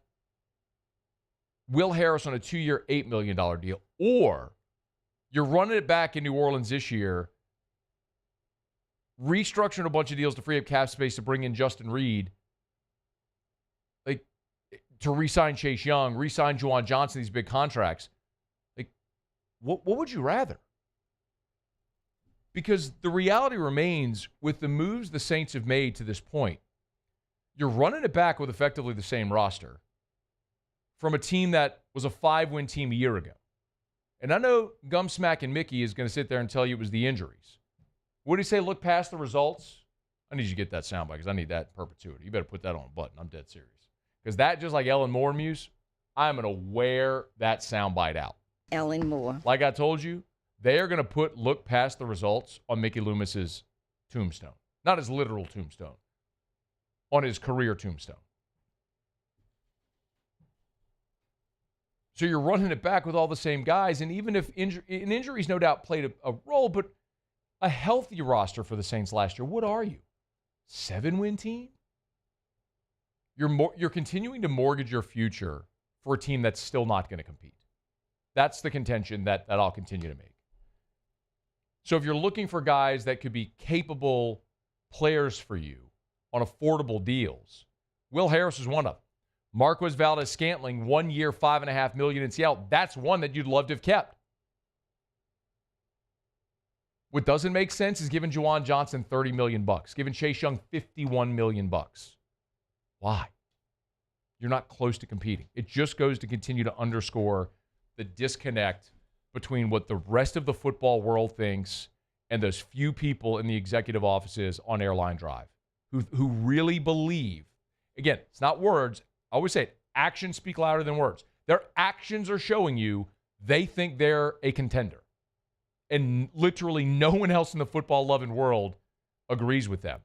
Will Harris on a 2-year, $8 million deal, or you're running it back in New Orleans this year, restructuring a bunch of deals to free up cap space to bring in Justin Reed, like to re-sign Chase Young, re-sign Juwan Johnson, these big contracts. Like, what would you rather? Because the reality remains, with the moves the Saints have made to this point, you're running it back with effectively the same roster from a team that was a 5-win team a year ago. And I know Gumsmack and Mickey is going to sit there and tell you it was the injuries. What did he say? Look past the results? I need you to get that soundbite because I need that in perpetuity. You better put that on a button. I'm dead serious. Because that, just like Ellen Moore Muse, I'm going to wear that soundbite out. Ellen Moore. Like I told you, they are going to put look past the results on Mickey Loomis's tombstone. Not his literal tombstone. On his career tombstone. So you're running it back with all the same guys, and even if injuries no doubt played a role, but a healthy roster for the Saints last year, what are you? 7-win team? You're continuing to mortgage your future for a team that's still not going to compete. That's the contention that I'll continue to make. So if you're looking for guys that could be capable players for you on affordable deals, Will Harris is one of them. Marquez Valdes-Scantling, 1 year, $5.5 million in Seattle. That's one that you'd love to have kept. What doesn't make sense is giving Juwan Johnson $30 million, giving Chase Young $51 million. Why? You're not close to competing. It just goes to continue to underscore the disconnect between what the rest of the football world thinks and those few people in the executive offices on Airline Drive who really believe, again, it's not words. I always say it, actions speak louder than words. Their actions are showing you they think they're a contender. And literally no one else in the football-loving world agrees with them.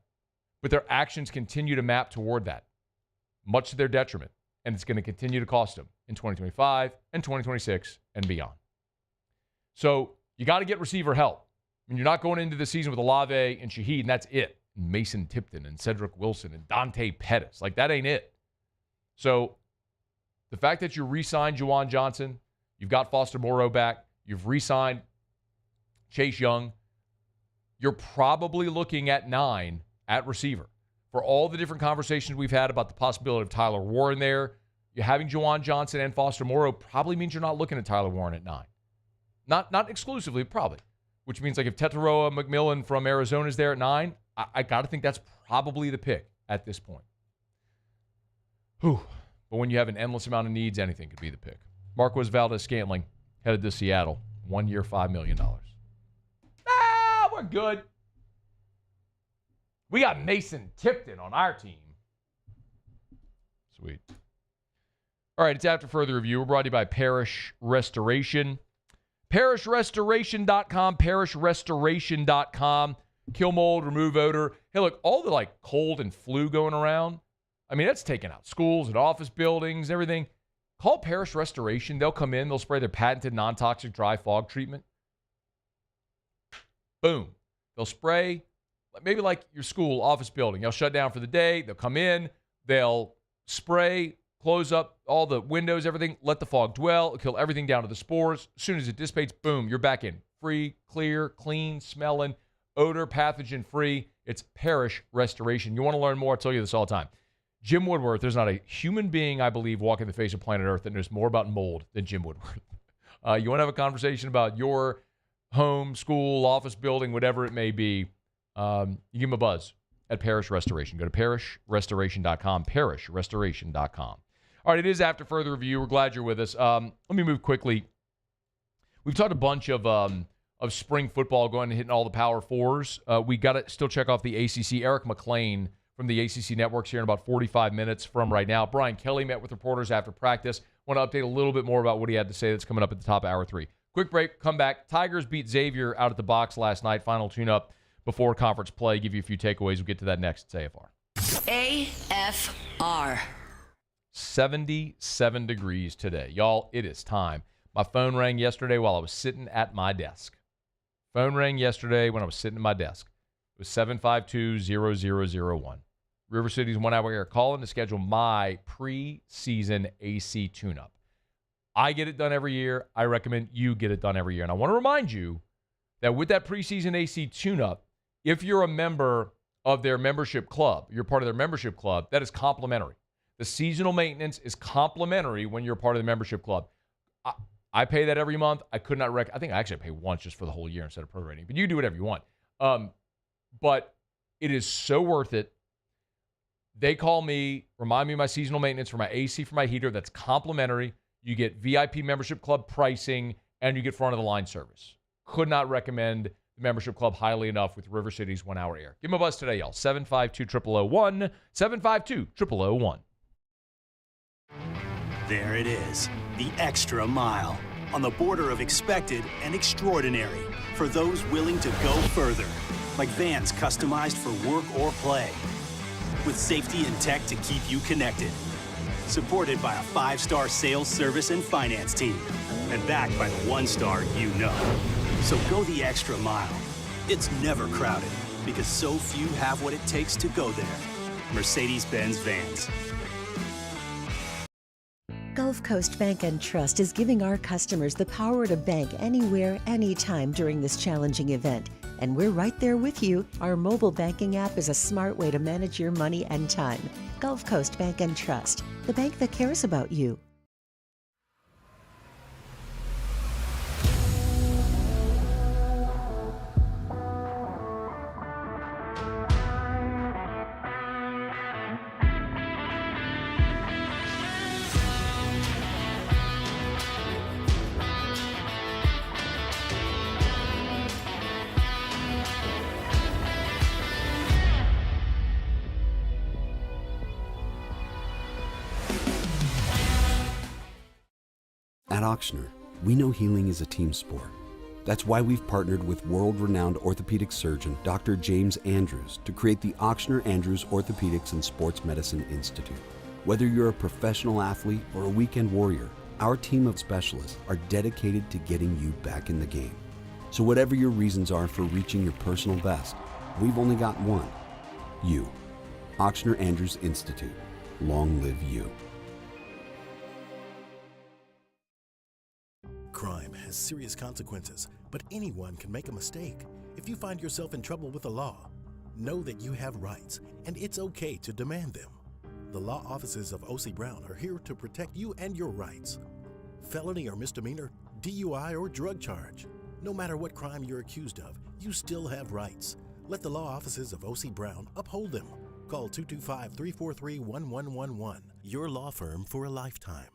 But their actions continue to map toward that, much to their detriment. And it's going to continue to cost them in 2025 and 2026 and beyond. So you got to get receiver help. I mean, you're not going into the season with Olave and Shaheed, and that's it. And Mason Tipton and Cedric Wilson and Dante Pettis. Like, that ain't it. So the fact that you re-signed Juwan Johnson, you've got Foster Moreau back, you've re-signed Chase Young, you're probably looking at 9 at receiver. For all the different conversations we've had about the possibility of Tyler Warren there, you're having Juwan Johnson and Foster Moreau probably means you're not looking at Tyler Warren at 9. Not exclusively, probably. Which means like if Tetaroa McMillan from Arizona is there at 9, I got to think that's probably the pick at this point. Whew. But when you have an endless amount of needs, anything could be the pick. Marquez Valdes-Scantling headed to Seattle. 1 year, $5 million. We're good. We got Mason Tipton on our team. Sweet. All right, it's After Further Review. We're brought to you by Parish Restoration. ParishRestoration.com, ParishRestoration.com. Kill mold, remove odor. Hey, look, all the cold and flu going around, I mean, that's taking out schools and office buildings, everything. Call Parish Restoration. They'll come in. They'll spray their patented non-toxic dry fog treatment. Boom. They'll spray, maybe like your school office building. They'll shut down for the day. They'll come in. They'll spray, close up all the windows, everything. Let the fog dwell. Kill everything down to the spores. As soon as it dissipates, boom, you're back in. Free, clear, clean, smelling, odor, pathogen-free. It's Parish Restoration. You want to learn more? I tell you this all the time. Jim Woodworth, there's not a human being, I believe, walking the face of planet Earth that knows more about mold than Jim Woodworth. You want to have a conversation about your home, school, office building, whatever it may be, you give him a buzz at Parish Restoration. Go to ParishRestoration.com, ParishRestoration.com. All right, it is After Further Review. We're glad you're with us. Let me move quickly. We've talked a bunch of spring football going and hitting all the Power Fours. We got to still check off the ACC. Eric McLean from the ACC Networks here in about 45 minutes from right now. Brian Kelly met with reporters after practice. Want to update a little bit more about what he had to say that's coming up at the top of Hour 3. Quick break, come back. Tigers beat Xavier out at the box last night. Final tune-up before conference play. Give you a few takeaways. We'll get to that next. It's AFR. AFR. 77 degrees today. Y'all, it is time. My phone rang yesterday while I was sitting at my desk. Phone rang yesterday when I was sitting at my desk. It was 752-0001. River City's 1 hour air calling to schedule my preseason AC tune-up. I get it done every year. I recommend you get it done every year. And I want to remind you that with that preseason AC tune-up, if you're a member of their membership club, you're part of their membership club, that is complimentary. The seasonal maintenance is complimentary when you're part of the membership club. I pay that every month. I could not I think I actually pay once just for the whole year instead of prorating. But you do whatever you want. But it is so worth it. They call me, remind me of my seasonal maintenance for my AC, for my heater. That's complimentary. You get VIP membership club pricing, and you get front-of-the-line service. Could not recommend the membership club highly enough with River City's 1 hour air. Give them a buzz today, y'all. 752-0001, 752-0001. There it is, the extra mile. On the border of expected and extraordinary for those willing to go further. Like vans customized for work or play. With safety and tech to keep you connected. Supported by a 5-star sales, service, and finance team. And backed by the 1-star you know. So go the extra mile. It's never crowded because so few have what it takes to go there. Mercedes-Benz Vans. Gulf Coast Bank and Trust is giving our customers the power to bank anywhere, anytime during this challenging event. And we're right there with you. Our mobile banking app is a smart way to manage your money and time. Gulf Coast Bank and Trust, the bank that cares about you. At Auctioner, we know healing is a team sport. That's why we've partnered with world-renowned orthopedic surgeon Dr. James Andrews to create the Auctioner Andrews Orthopedics and Sports Medicine Institute. Whether you're a professional athlete or a weekend warrior, our team of specialists are dedicated to getting you back in the game. So whatever your reasons are for reaching your personal best, we've only got one: you. Auctioner Andrews Institute. Long live you. Crime has serious consequences, but anyone can make a mistake. If you find yourself in trouble with the law, know that you have rights, and it's okay to demand them. The law offices of O.C. Brown are here to protect you and your rights. Felony or misdemeanor, DUI or drug charge. No matter what crime you're accused of, you still have rights. Let the law offices of O.C. Brown uphold them. Call 225-343-1111. Your law firm for a lifetime.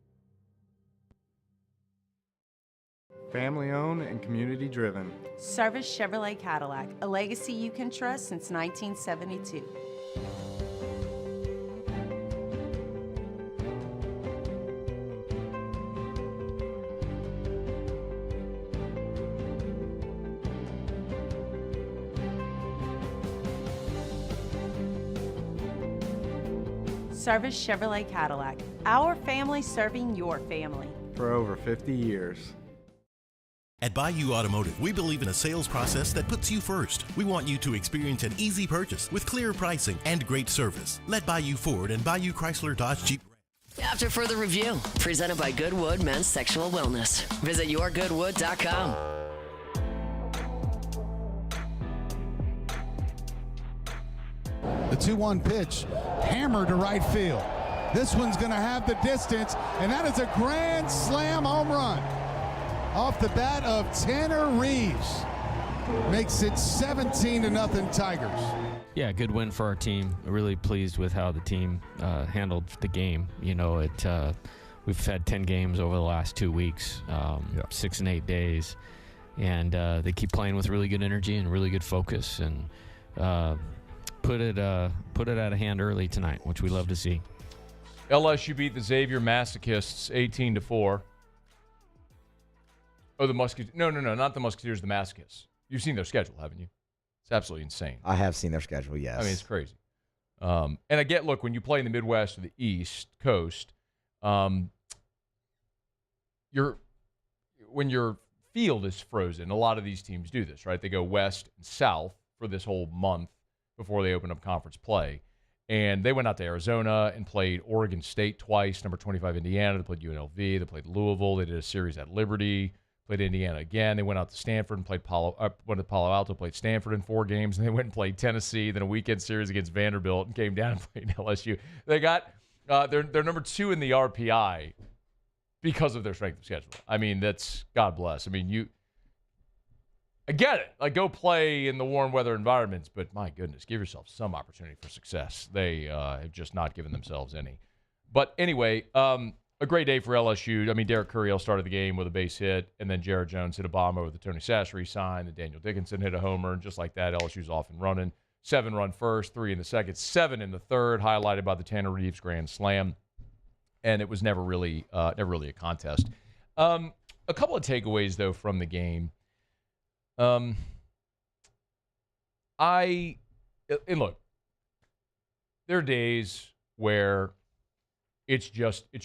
Family owned and community driven. Service Chevrolet Cadillac, a legacy you can trust since 1972. Service Chevrolet Cadillac, our family serving your family. For over 50 years. At Bayou Automotive, we believe in a sales process that puts you first. We want you to experience an easy purchase with clear pricing and great service. Let Bayou Ford and Bayou Chrysler Dodge Jeep. After further review, presented by Goodwood Men's Sexual Wellness. Visit yourgoodwood.com. The 2-1 pitch, hammered to right field. This one's going to have the distance, and that is a grand slam home run. Off the bat of Tanner Reeves. Makes it 17-0 Tigers. Yeah, good win for our team. Really pleased with how the team handled the game. You know, we've had 10 games over the last 2 weeks, 6 and 8 days. And they keep playing with really good energy and really good focus, and put it out of hand early tonight, which we love to see. LSU beat the Xavier Masochists 18-4. Oh, the Musketeers. No, not the Musketeers, the Masochists. You've seen their schedule, haven't you? It's absolutely insane. I have seen their schedule, yes. I mean, it's crazy. And I get, look, when you play in the Midwest or the East Coast, when your field is frozen, a lot of these teams do this, right? They go west and south for this whole month before they open up conference play. And they went out to Arizona and played Oregon State twice, number 25 Indiana. They played UNLV. They played Louisville. They did a series at Liberty. Played Indiana again. They went out to Stanford and played went to Palo Alto, played Stanford in 4 games. And they went and played Tennessee, then a weekend series against Vanderbilt, and came down and played LSU. They got they're number 2 in the RPI because of their strength of schedule. I mean, that's God bless. I mean, I get it. Like, go play in the warm weather environments, but my goodness, give yourself some opportunity for success. They have just not given themselves any. But anyway, a great day for LSU. I mean, Derek Curiel started the game with a base hit, and then Jared Jones hit a bomb over the Tony Sassery sign, and Daniel Dickinson hit a homer, and just like that, LSU's off and running. 7-run first, 3 in the second, 7 in the third, highlighted by the Tanner Reeves grand slam, and it was never really a contest. A couple of takeaways, though, from the game. And look, there are days where it's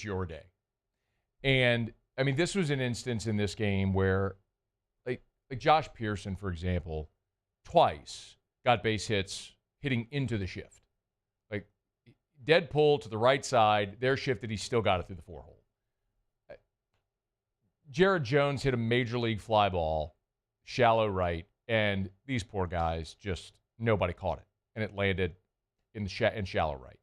your day. And I mean, this was an instance in this game where like Josh Pearson, for example, twice got base hits hitting into the shift. Like, dead pull to the right side, they're shifted, he still got it through the 4-hole. Jared Jones hit a major league fly ball, shallow right, and these poor guys, just nobody caught it, and it landed in shallow right.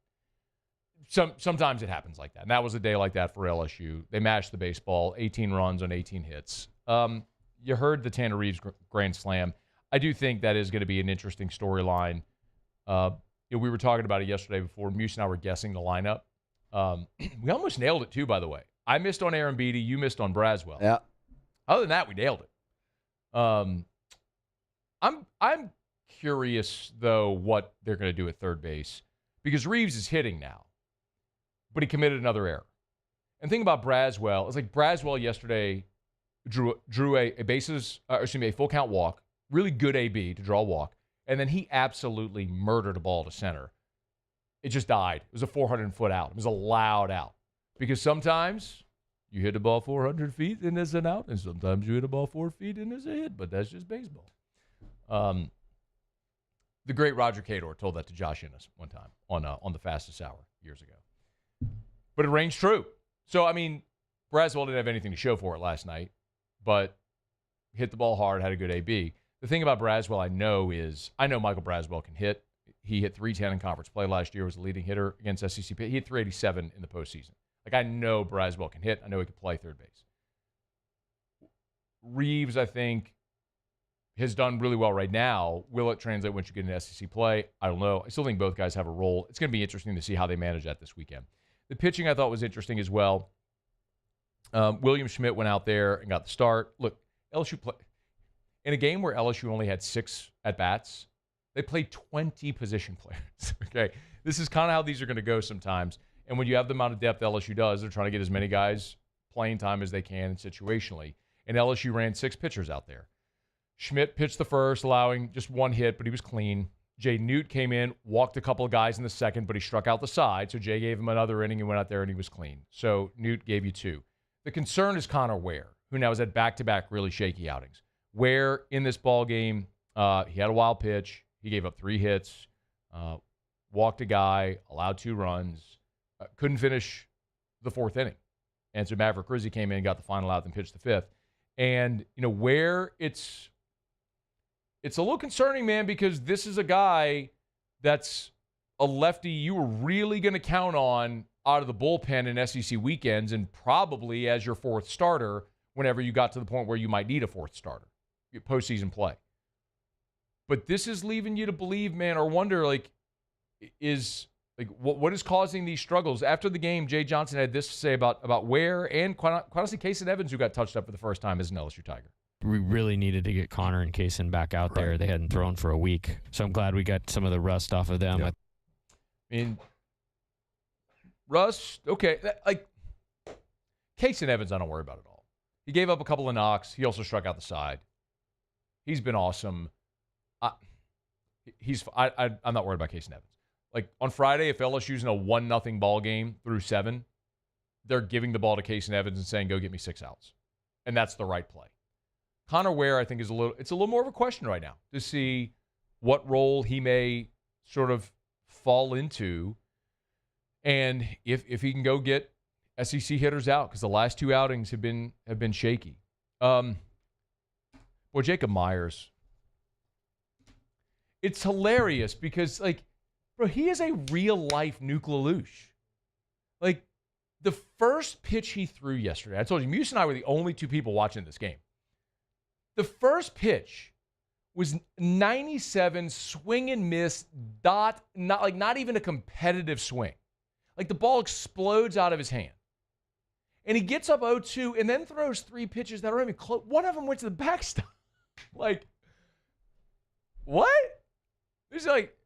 Sometimes it happens like that, and that was a day like that for LSU. They mashed the baseball, 18 runs on 18 hits. You heard the Tanner Reeves grand slam. I do think that is going to be an interesting storyline. We were talking about it yesterday before Muse and I were guessing the lineup. We almost nailed it too, by the way. I missed on Aaron Beatty, you missed on Braswell. Yeah. Other than that, we nailed it. I'm curious though what they're going to do at third base, because Reeves is hitting now, but he committed another error. And the thing about Braswell is, like, Braswell yesterday drew a full count walk, really good AB to draw a walk, and then he absolutely murdered a ball to center. It just died. It was a 400-foot out. It was a loud out. Because sometimes you hit the ball 400 feet and it's an out, and sometimes you hit the ball 4 feet and it's a hit, but that's just baseball. The great Roger Cador told that to Josh Innes one time on the Fastest Hour years ago. But it rings true. So, I mean, Braswell didn't have anything to show for it last night, but hit the ball hard, had a good AB. The thing about Braswell I know Michael Braswell can hit. He hit .310 in conference play last year, was the leading hitter against SEC. He hit .387 in the postseason. Like, I know Braswell can hit. I know he can play third base. Reeves, I think, has done really well right now. Will it translate once you get into SEC play? I don't know. I still think both guys have a role. It's going to be interesting to see how they manage that this weekend. The pitching I thought was interesting as well. William Schmidt went out there and got the start. Look, LSU in a game where LSU only had 6 at-bats, they played 20 position players. Okay, this is kind of how these are going to go sometimes. And when you have the amount of depth LSU does, they're trying to get as many guys playing time as they can and situationally. And LSU ran 6 pitchers out there. Schmidt pitched the first, allowing just 1 hit, but he was clean. Jay Newt came in, walked a couple of guys in the second, but he struck out the side. So Jay gave him another inning and went out there and he was clean. So Newt gave you 2. The concern is Connor Ware, who now has had back-to-back really shaky outings. Ware in this ball game, he had a wild pitch. He gave up 3 hits, walked a guy, allowed 2 runs, couldn't finish the 4th inning. And so Maverick Rizzi came in, got the final out, then pitched the 5th. And, Ware, it's a little concerning, man, because this is a guy that's a lefty you were really going to count on out of the bullpen in SEC weekends and probably as your 4th starter whenever you got to the point where you might need a 4th starter, postseason play. But this is leaving you to believe, man, or wonder, what is causing these struggles? After the game, Jay Johnson had this to say about Ware and, quite honestly, Kaysen Evans, who got touched up for the first time as an LSU Tiger. We really needed to get Connor and Kaysen back out there. They hadn't thrown for a week. So I'm glad we got some of the rust off of them. Yeah. I mean, rust, okay. Kaysen Evans, I don't worry about at all. He gave up a couple of knocks. He also struck out the side. He's been awesome. I'm not worried about Kaysen Evans. Like, on Friday, if LSU's in a 1-0 ball game through 7, they're giving the ball to Kaysen Evans and saying, go get me 6 outs. And that's the right play. Connor Ware, I think, it's a little more of a question right now to see what role he may sort of fall into. And if he can go get SEC hitters out, because the last 2 outings have been shaky. Boy, Jacob Myers. It's hilarious because, like, bro, he is a real-life Nuke LaLoosh. Like, the first pitch he threw yesterday, I told you, Muse and I were the only 2 people watching this game. The first pitch was 97, swing and miss, not even a competitive swing. Like, the ball explodes out of his hand. And he gets up 0-2 and then throws 3 pitches that aren't even close. One of them went to the backstop. Like, what? He's like,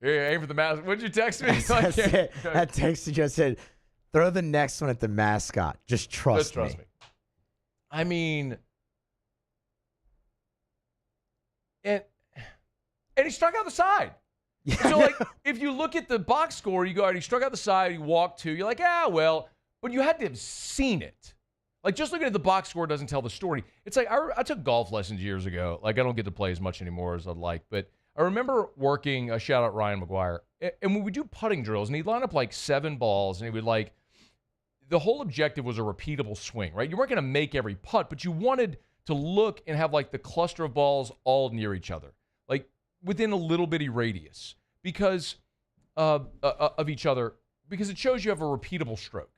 hey, aim for the mascot. What'd you text me? That text just said, throw the next one at the mascot. Just trust me. I mean, and he struck out the side. Yeah, so, like, if you look at the box score, you go, all right, he struck out the side, he walked 2. You're like, well, but you had to have seen it. Like, just looking at the box score doesn't tell the story. It's like, I took golf lessons years ago. Like, I don't get to play as much anymore as I'd like, but I remember working, shout out Ryan McGuire, and we would do putting drills, and he'd line up like 7 balls, and he would like, the whole objective was a repeatable swing, right? You weren't going to make every putt, but you wanted to look and have like the cluster of balls all near each other, like within a little bitty radius because of each other, because it shows you have a repeatable stroke.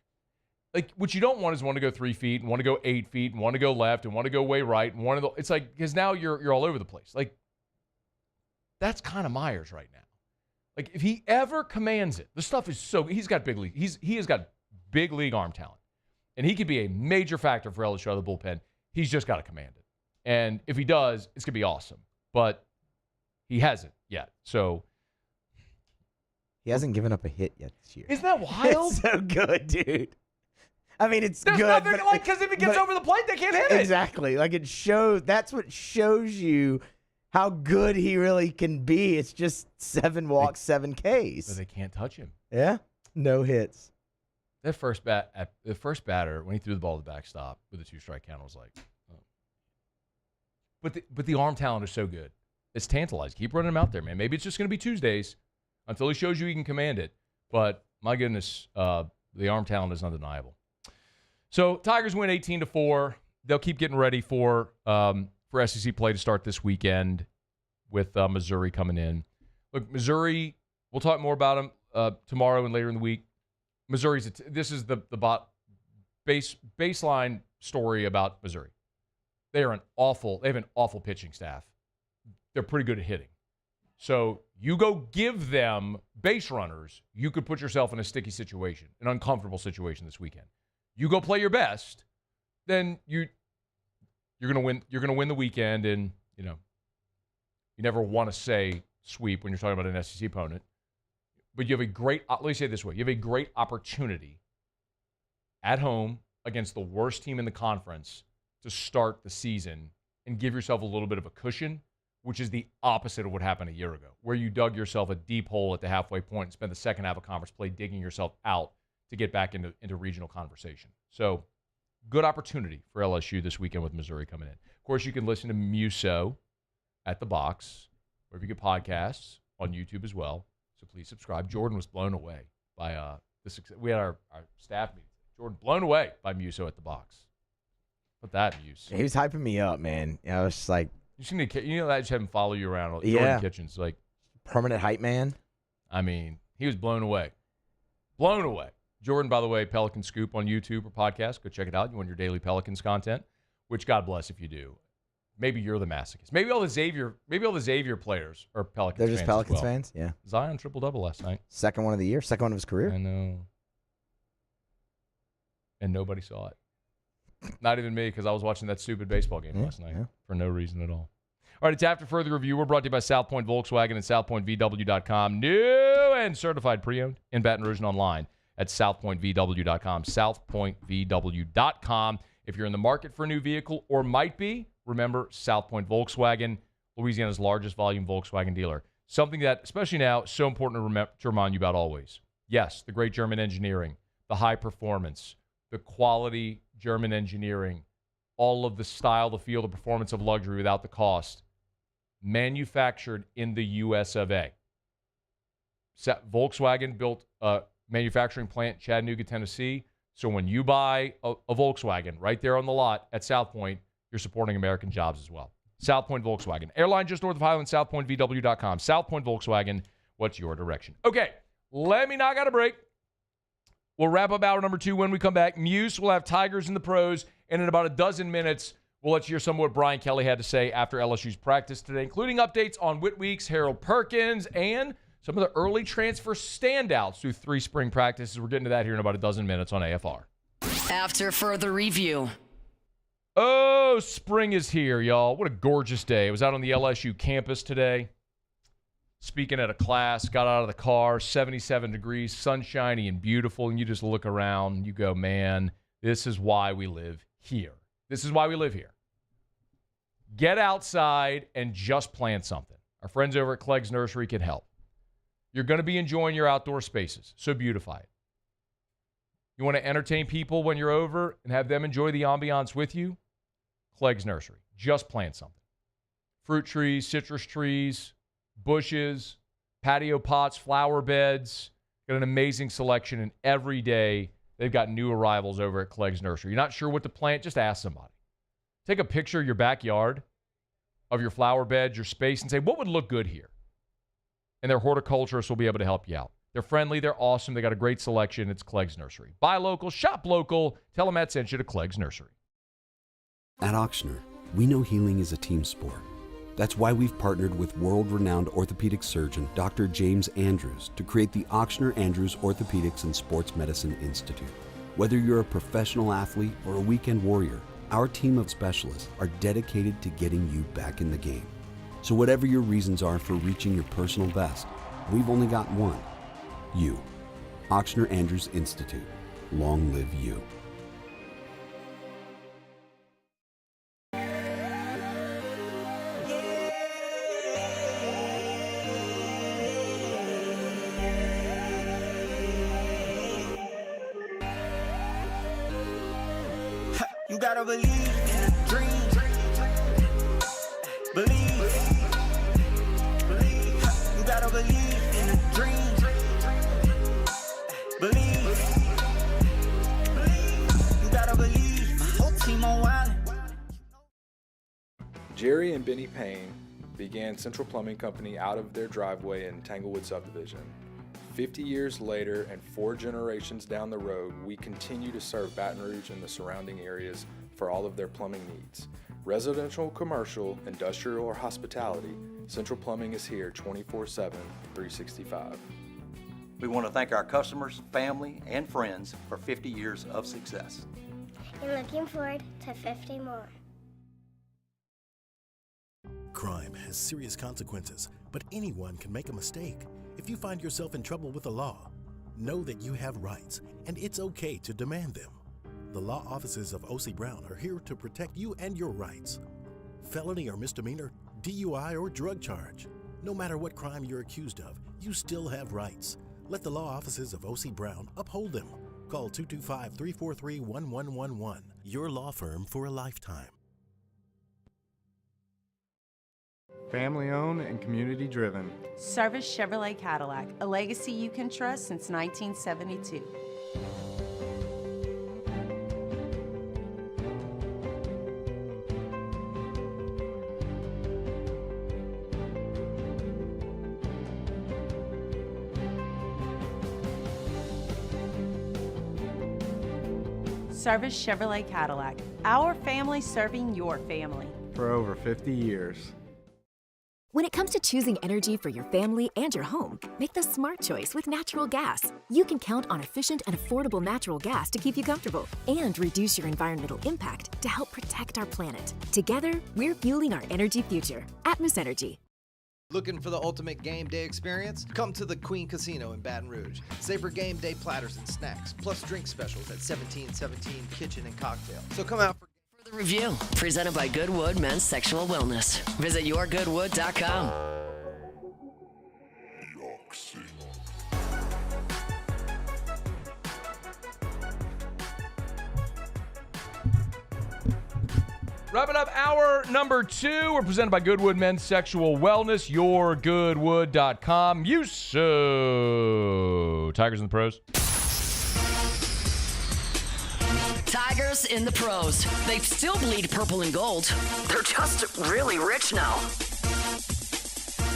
Like, what you don't want is one to go 3 feet and one to go 8 feet and one to go left and one to go way right and one of the, it's like, because now you're all over the place. Like, that's kind of Myers right now. Like, if he ever commands it, the stuff is so, he's got big league. He has got big league arm talent. And he could be a major factor for LSU out of the bullpen. He's just got to command it. And if he does, it's going to be awesome. But he hasn't yet. So he hasn't given up a hit yet this year. Isn't that wild? It's so good, dude. I mean, it's There's good. Nothing, like, because if it gets over the plate, they can't hit it. Exactly. Like, it shows, that's what shows you how good he really can be. It's just 7 walks, 7 Ks. But they can't touch him. Yeah. No hits. The first batter, when he threw the ball to the backstop with a 2-strike count, I was like, oh. But the arm talent is so good. It's tantalizing. Keep running him out there, man. Maybe it's just going to be Tuesdays until he shows you he can command it. But my goodness, the arm talent is undeniable. So Tigers win 18-4. They'll keep getting ready for SEC play to start this weekend with Missouri coming in. Look, Missouri, we'll talk more about them tomorrow and later in the week. Missouri's this is the baseline story about Missouri. They have an awful pitching staff. They're pretty good at hitting. So you go give them base runners, you could put yourself in a sticky situation, an uncomfortable situation this weekend. You go play your best, then you're gonna win. You're gonna win the weekend, and you never want to say sweep when you're talking about an SEC opponent. But you have a great. Let me say it this way: you have a great opportunity at home against the worst team in the conference to start the season and give yourself a little bit of a cushion, which is the opposite of what happened a year ago, where you dug yourself a deep hole at the halfway point and spent the second half of conference play digging yourself out to get back into regional conversation. So, good opportunity for LSU this weekend with Missouri coming in. Of course, you can listen to Muso at the box, or if you get podcasts on YouTube as well. So please subscribe. Jordan was blown away by the success. We had our staff meeting. Jordan blown away by Muso at the box. But that Muse. He was hyping me up, man. I was just like, that just have him follow you around. Yeah. Jordan Kitchens, like permanent hype man. I mean, he was blown away. Blown away. Jordan, by the way, Pelican Scoop on YouTube or podcast. Go check it out. You want your daily Pelicans content, which God bless if you do. Maybe you're the masochist. Maybe all the Xavier players are Pelicans fans. They're just Pelicans as well. fans? Yeah. Zion triple-double last night. Second one of the year. Second one of his career. I know. And nobody saw it. Not even me, because I was watching that stupid baseball game last night for no reason at all. All right, it's After Further Review. We're brought to you by South Point Volkswagen and SouthPointVW.com. New and certified pre-owned in Baton Rouge and online at SouthPointVW.com. SouthPointVW.com. If you're in the market for a new vehicle or might be, remember South Point Volkswagen, Louisiana's largest volume Volkswagen dealer. Something that, especially now, is so important to remind you about always. Yes, the great German engineering, the high performance, the quality German engineering, all of the style, the feel, the performance of luxury without the cost. Manufactured in the U.S. of A. Volkswagen built a manufacturing plant in Chattanooga, Tennessee. So when you buy a Volkswagen right there on the lot at South Point, you're supporting American jobs as well. South Point Volkswagen. Airline just north of Highland, southpointvw.com. South Point Volkswagen, what's your direction? Okay, let me knock out a break. We'll wrap up hour number 2 when we come back. Muse will have Tigers in the pros, and in about a dozen minutes, we'll let you hear some of what Brian Kelly had to say after LSU's practice today, including updates on Whit Weeks, Harold Perkins, and some of the early transfer standouts through 3 spring practices. We're getting to that here in about a dozen minutes on AFR. After further review. Oh, spring is here, y'all. What a gorgeous day. I was out on the LSU campus today, speaking at a class, got out of the car, 77 degrees, sunshiny and beautiful, and you just look around and you go, man, this is why we live here. This is why we live here. Get outside and just plant something. Our friends over at Clegg's Nursery can help. You're going to be enjoying your outdoor spaces, so beautify it. You want to entertain people when you're over and have them enjoy the ambiance with you? Clegg's Nursery. Just plant something. Fruit trees, citrus trees, bushes, patio pots, flower beds. Got an amazing selection, and every day they've got new arrivals over at Clegg's Nursery. You're not sure what to plant? Just ask somebody. Take a picture of your backyard, of your flower beds, your space, and say, what would look good here? And their horticulturists will be able to help you out. They're friendly. They're awesome. They got a great selection. It's Clegg's Nursery. Buy local, shop local. Tell them Matt sent you to Clegg's Nursery. At Auctioner, we know healing is a team sport. That's why we've partnered with world-renowned orthopedic surgeon Dr. James Andrews to create the Auctioner Andrews Orthopedics and Sports Medicine Institute. Whether you're a professional athlete or a weekend warrior, our team of specialists are dedicated to getting you back in the game. So whatever your reasons are for reaching your personal best, we've only got one. You. Auctioner Andrews Institute. Long live you. You gotta believe in a dream. Believe. You gotta believe in a dream. Believe. You gotta believe. My whole team on wild. Jerry and Benny Payne began Central Plumbing Company out of their driveway in Tanglewood subdivision. 50 years later and 4 generations down the road, we continue to serve Baton Rouge and the surrounding areas for all of their plumbing needs. Residential, commercial, industrial, or hospitality, Central Plumbing is here 24/7, 365. We want to thank our customers, family, and friends for 50 years of success. And looking forward to 50 more. Crime has serious consequences, but anyone can make a mistake. If you find yourself in trouble with the law, know that you have rights, and it's okay to demand them. The law offices of O.C. Brown are here to protect you and your rights. Felony or misdemeanor, DUI or drug charge. No matter what crime you're accused of, you still have rights. Let the law offices of O.C. Brown uphold them. Call 225-343-1111. Your law firm for a lifetime. Family owned and community driven. Service Chevrolet Cadillac, a legacy you can trust since 1972. Service Chevrolet Cadillac, our family serving your family. For over 50 years. When it comes to choosing energy for your family and your home, make the smart choice with natural gas. You can count on efficient and affordable natural gas to keep you comfortable and reduce your environmental impact to help protect our planet. Together, we're fueling our energy future. Atmos Energy. Looking for the ultimate game day experience? Come to the Queen Casino in Baton Rouge. Savor game day platters and snacks, plus drink specials at 1717 Kitchen and Cocktail. So come out for The Review, presented by Goodwood Men's Sexual Wellness. Visit yourgoodwood.com. Wrapping up hour number 2. We're presented by Goodwood Men's Sexual Wellness, yourgoodwood.com. Tigers in the pros. Tigers in the pros. They still bleed purple and gold. They're just really rich now.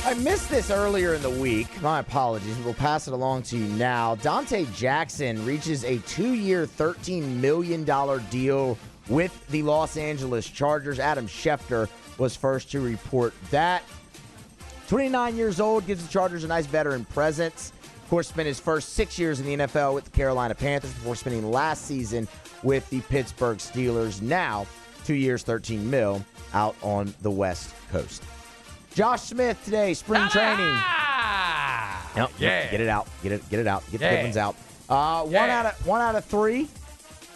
I missed this earlier in the week. My apologies. We'll pass it along to you now. Dante Jackson reaches a 2-year, $13 million deal with the Los Angeles Chargers. Adam Schefter was first to report that. 29 years old, gives the Chargers a nice veteran presence. Of course, spent his first 6 years in the NFL with the Carolina Panthers before spending last season with the Pittsburgh Steelers. Now, 2 years, $13 million out on the West Coast. Josh Smith today, spring training. Yep, Yeah. Get it out. Get it out. Get the good ones out. Yeah. One out of 3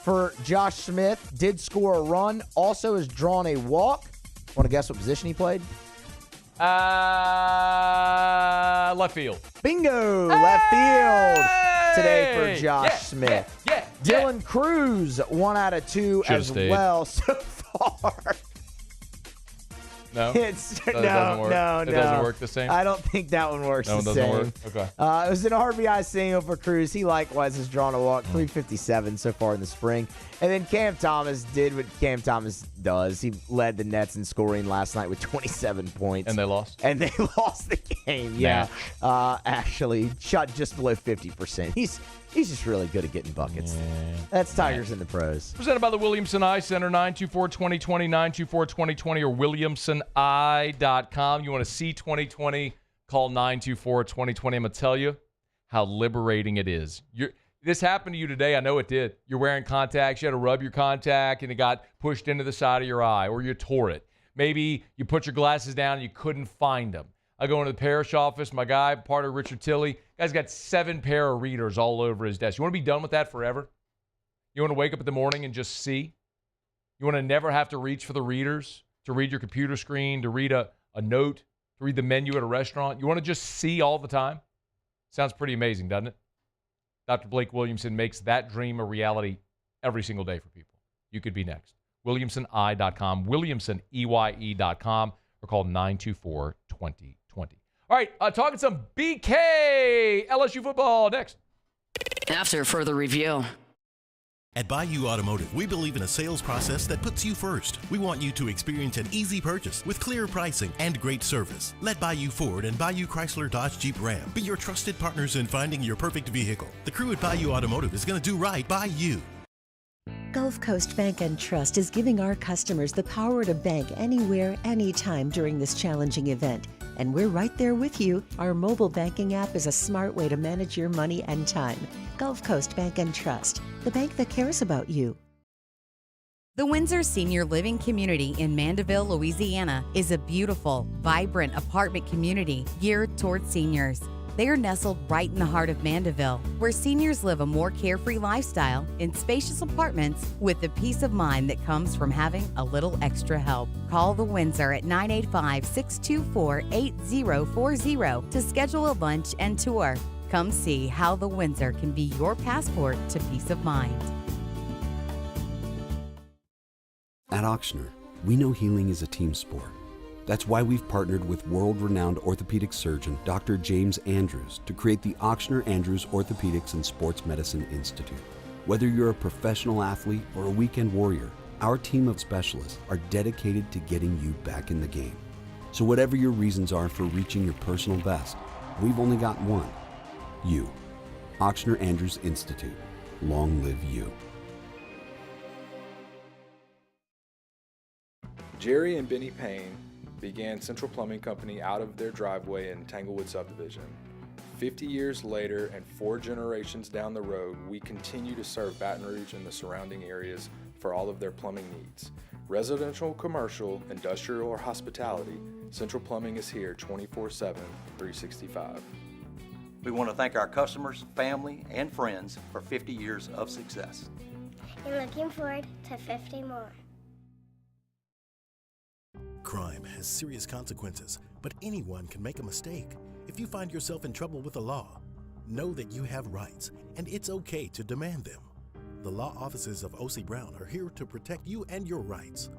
for Josh Smith. Did score a run. Also has drawn a walk. Want to guess what position he played? Left field. Bingo! Left field today for Josh Smith. Dylan Cruz, 1 out of 2 Should've as stayed. well so far. No? It's That doesn't work. no. It doesn't work the same? I don't think that one works No, it the doesn't same. work? Okay. It was an RBI single for Cruz. He likewise has drawn a walk, 357 so far in the spring. And then Cam Thomas did what Cam Thomas does. He led the Nets in scoring last night with 27 points. And they lost? And they lost the game, yeah. Actually, shot just below 50%. He's just really good at getting buckets. That's Tigers in the pros. Presented by the Williamson Eye Center, 924-2020, 924-2020, or williamsoneye.com. You want to see 2020, call 924-2020. I'm going to tell you how liberating it is. This happened to you today. I know it did. You're wearing contacts. You had to rub your contact, and it got pushed into the side of your eye, or you tore it. Maybe you put your glasses down and you couldn't find them. I go into the parish office. My guy, part of Richard Tilley, guy's got 7 pair of readers all over his desk. You want to be done with that forever? You want to wake up in the morning and just see? You want to never have to reach for the readers, to read your computer screen, to read a note, to read the menu at a restaurant? You want to just see all the time? Sounds pretty amazing, doesn't it? Dr. Blake Williamson makes that dream a reality every single day for people. You could be next. WilliamsonEye.com, WilliamsonEye.com, or call 924-2020. All right, talking some BK LSU football next. After further review. At Bayou Automotive, we believe in a sales process that puts you first. We want you to experience an easy purchase with clear pricing and great service. Let Bayou Ford and Bayou Chrysler Dodge Jeep Ram be your trusted partners in finding your perfect vehicle. The crew at Bayou Automotive is going to do right by you. Gulf Coast Bank and Trust is giving our customers the power to bank anywhere, anytime during this challenging event. And we're right there with you. Our mobile banking app is a smart way to manage your money and time. Gulf Coast Bank and Trust, the bank that cares about you. The Windsor Senior Living Community in Mandeville, Louisiana is a beautiful, vibrant apartment community geared towards seniors. They are nestled right in the heart of Mandeville, where seniors live a more carefree lifestyle in spacious apartments with the peace of mind that comes from having a little extra help. Call the Windsor at 985-624-8040 to schedule a lunch and tour. Come see how the Windsor can be your passport to peace of mind. At Auctioner, we know healing is a team sport. That's why we've partnered with world-renowned orthopedic surgeon Dr. James Andrews to create the Auctioner Andrews Orthopedics and Sports Medicine Institute. Whether you're a professional athlete or a weekend warrior, our team of specialists are dedicated to getting you back in the game. So whatever your reasons are for reaching your personal best, we've only got one. You. Auctioner Andrews Institute. Long live you. Jerry and Benny Payne began Central Plumbing Company out of their driveway in Tanglewood subdivision. 50 years later and 4 generations down the road, we continue to serve Baton Rouge and the surrounding areas for all of their plumbing needs. Residential, commercial, industrial, or hospitality, Central Plumbing is here 24/7, 365. We want to thank our customers, family, and friends for 50 years of success. And looking forward to 50 more. Crime has serious consequences, but anyone can make a mistake. If you find yourself in trouble with the law, know that you have rights, and it's okay to demand them. The law offices of O.C. Brown are here to protect you and your rights.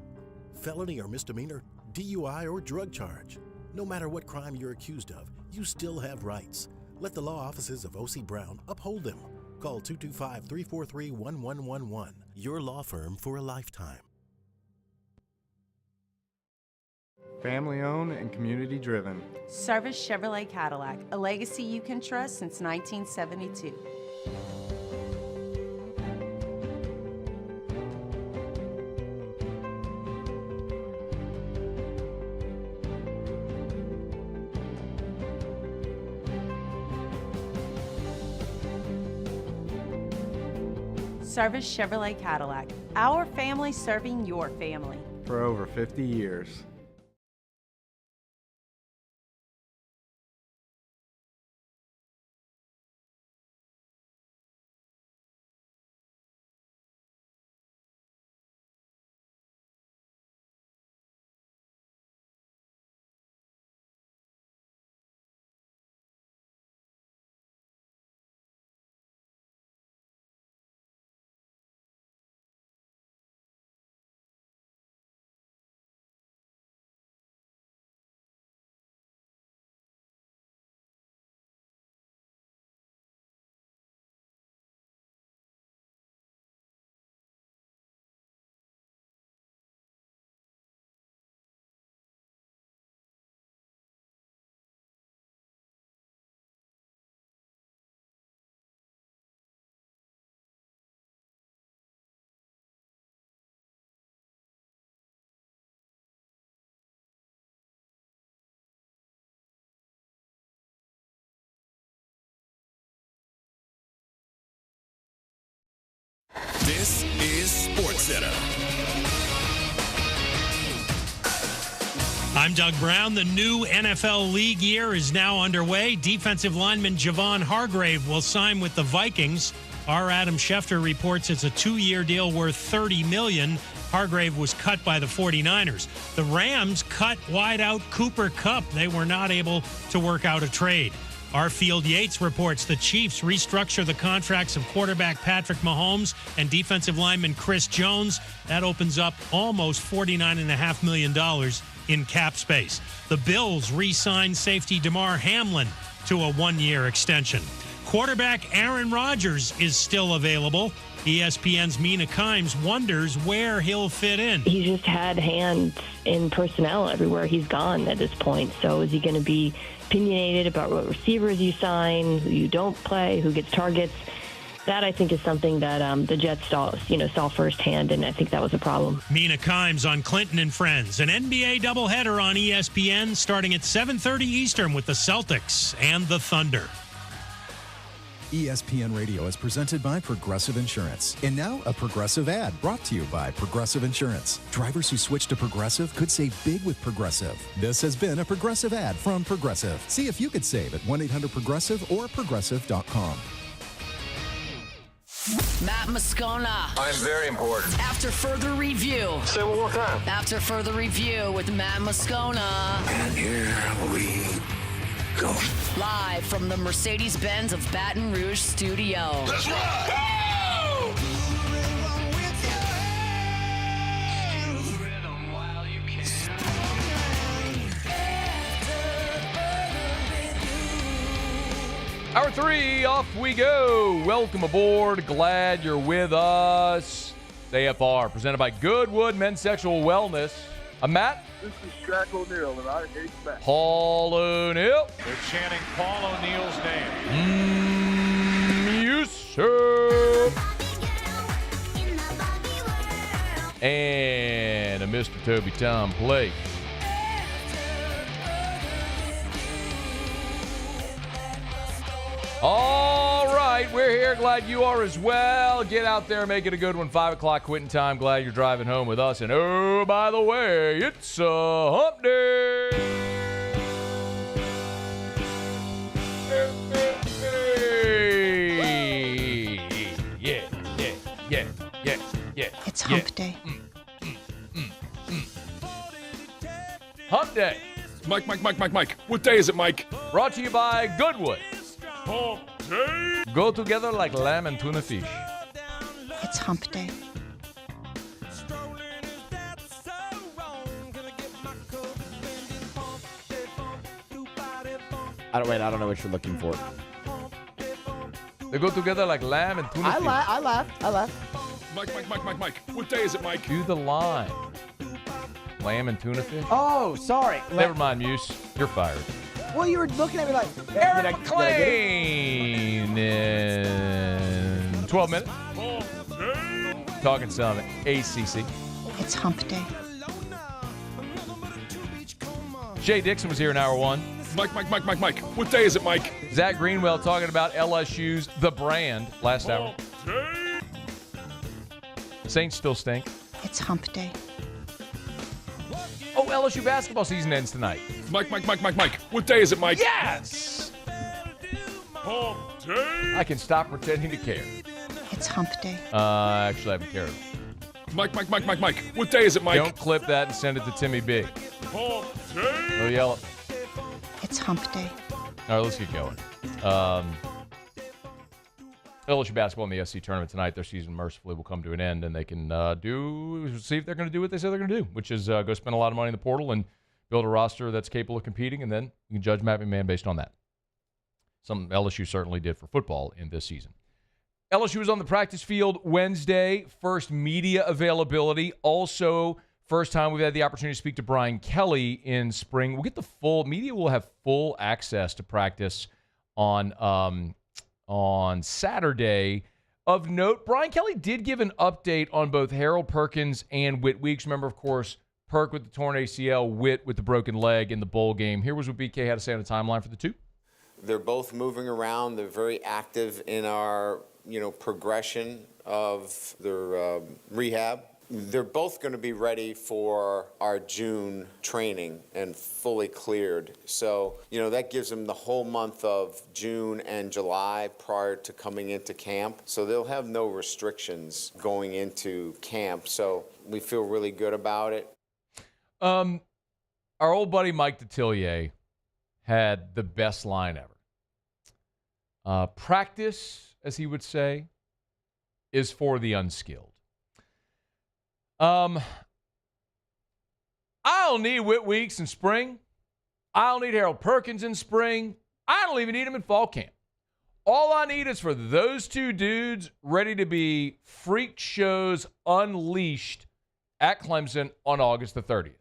felony or misdemeanor, DUI or drug charge. No matter what crime you're accused of, you still have rights. Let the law offices of O.C. Brown uphold them. Call 225-343-1111. Your law firm for a lifetime. Family owned and community driven. Service Chevrolet Cadillac, a legacy you can trust since 1972. Service Chevrolet Cadillac, our family serving your family. For over 50 years. This is SportsCenter. I'm Doug Brown. The new NFL league year is now underway. Defensive lineman Javon Hargrave will sign with the Vikings. Our Adam Schefter reports it's a 2-year deal worth $30 million. Hargrave was cut by the 49ers. The Rams cut wideout Cooper Kupp. They were not able to work out a trade. Our Field Yates reports the Chiefs restructure the contracts of quarterback Patrick Mahomes and defensive lineman Chris Jones. That opens up almost $49.5 million in cap space. The Bills re-signed safety DeMar Hamlin to a 1-year extension. Quarterback Aaron Rodgers is still available. ESPN's Mina Kimes wonders where he'll fit in. He's just had hands in personnel everywhere he's gone at this point. So is he going to be opinionated about what receivers you sign, who you don't play, who gets targets? That, I think, is something that the Jets saw firsthand, and I think that was a problem. Mina Kimes on Clinton and Friends, an NBA doubleheader on ESPN starting at 7:30 Eastern with the Celtics and the Thunder. ESPN Radio is presented by Progressive Insurance. And now a Progressive ad brought to you by Progressive Insurance. Drivers who switch to Progressive could save big with Progressive. This has been a Progressive ad from Progressive. See if you could save at 1-800-PROGRESSIVE or Progressive.com. Matt Moscona. I'm very important. After further review. Say one more time. After further review with Matt Moscona. And here we go. Live from the Mercedes-Benz of Baton Rouge studio. Let's rock! Go! Hour 3, off we go. Welcome aboard. Glad you're with us. AFR, presented by Goodwood Men's Sexual Wellness. I'm Matt. This is Shaq O'Neal, and I hate Matt. Paul O'Neal. They're chanting Paul O'Neal's name. You sir. And a Mr. Toby Tom Blake. All right, we're here. Glad you are as well. Get out there, make it a good one. 5 o'clock quitting time. Glad you're driving home with us. And oh, by the way, it's a hump day. Yeah. It's hump day. Hump day. Mike. What day is it, Mike? Brought to you by Goodwood. Hump day. Go together like lamb and tuna fish. It's hump day. I don't know what you're looking for. They go together like lamb and tuna fish. I laughed. Mike. What day is it, Mike? Do the line. Lamb and tuna fish? Oh, sorry. Never mind, Muse. You're fired. Well, you were looking at me like, Eric McLean in 12 minutes. Talking some ACC. It's hump day. Shea Dixon was here in hour one. Mike. What day is it, Mike? Zach Greenwell talking about LSU's The Brand last hour. Saints still stink. It's hump day. Oh, LSU basketball season ends tonight. Mike. What day is it, Mike? Yes! I can stop pretending to care. It's hump day. Actually, I haven't cared. Mike. What day is it, Mike? Don't clip that and send it to Timmy B. He'll yell it. It's hump day. All right, let's get going. LSU basketball in the SC tournament tonight. Their season mercifully will come to an end, and they can see if they're going to do what they say they're going to do, which is go spend a lot of money in the portal and build a roster that's capable of competing, and then you can judge Matt McMahon based on that. Some LSU certainly did for football in this season. LSU was on the practice field Wednesday. First media availability. Also, first time we've had the opportunity to speak to Brian Kelly in spring. We'll get the full media will have full access to practice on Saturday. Of note, Brian Kelly did give an update on both Harold Perkins and Whit Weeks. Remember, of course, Perk with the torn ACL, Whit with the broken leg in the bowl game. Here was what BK had to say on the timeline for the two. They're both moving around. They're very active in our, progression of their rehab. They're both going to be ready for our June training and fully cleared. So, that gives them the whole month of June and July prior to coming into camp. So they'll have no restrictions going into camp. So we feel really good about it. Our old buddy Mike Detillier had the best line ever. Practice, as he would say, is for the unskilled. I don't need Whit Weeks in spring. I don't need Harold Perkins in spring. I don't even need him in fall camp. All I need is for those two dudes ready to be freak shows unleashed at Clemson on August the 30th.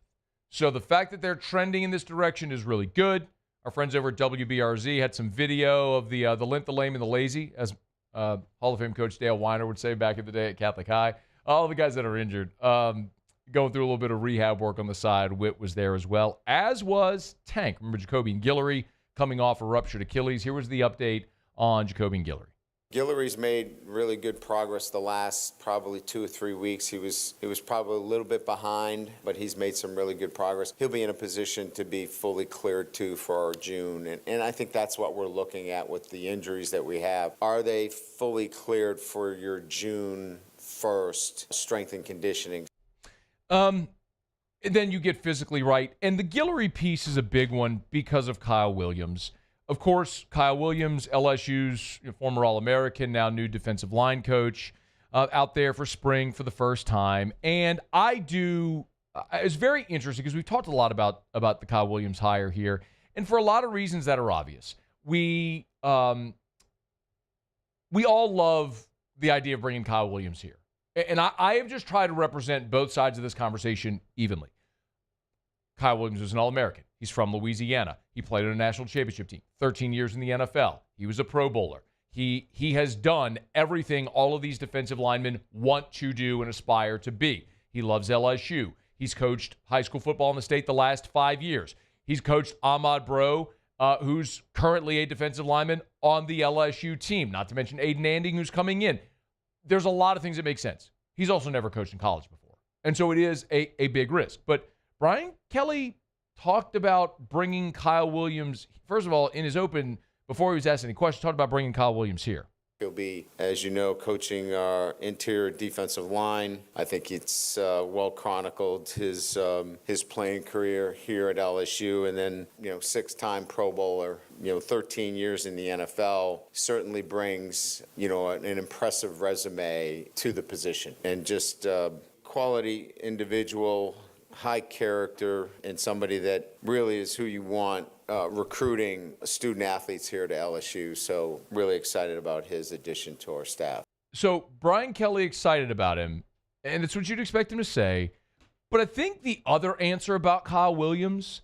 So the fact that they're trending in this direction is really good. Our friends over at WBRZ had some video of the limp, the lame, and the lazy, as Hall of Fame coach Dale Weiner would say back in the day at Catholic High. All the guys that are injured, going through a little bit of rehab work on the side. Whit was there as well, as was Tank. Remember Jacoby and Guillory coming off a ruptured Achilles. Here was the update on Jacoby and Guillory. Guillory's made really good progress the last probably 2 or 3 weeks. He was probably a little bit behind, but he's made some really good progress. He'll be in a position to be fully cleared too for our June, and I think that's what we're looking at with the injuries that we have. Are they fully cleared for your June 1st strength and conditioning? And then you get physically right, and the Guillory piece is a big one because of Kyle Williams. Of course, Kyle Williams, LSU's former All-American, now new defensive line coach, out there for spring for the first time. And it's very interesting because we've talked a lot about the Kyle Williams hire here. And for a lot of reasons that are obvious. We all love the idea of bringing Kyle Williams here. And I have just tried to represent both sides of this conversation evenly. Kyle Williams was an All-American. He's from Louisiana. He played on a national championship team, 13 years in the NFL. He was a Pro Bowler. He has done everything all of these defensive linemen want to do and aspire to be. He loves LSU. He's coached high school football in the state the last 5 years. He's coached Ahmad Bro, who's currently a defensive lineman on the LSU team, not to mention Aiden Anding, who's coming in. There's a lot of things that make sense. He's also never coached in college before. And so it is a big risk. But Brian Kelly talked about bringing Kyle Williams, first of all, in his open, before he was asked any questions, talked about bringing Kyle Williams here. He'll be, as you know, coaching our interior defensive line. I think it's well chronicled his playing career here at LSU, and then 6-time Pro Bowler, 13 years in the NFL, certainly brings an impressive resume to the position, and just quality individual. high character and somebody that really is who you want recruiting student athletes here to LSU. So really excited about his addition to our staff. So Brian Kelly excited about him, and it's what you'd expect him to say. But I think the other answer about Kyle Williams,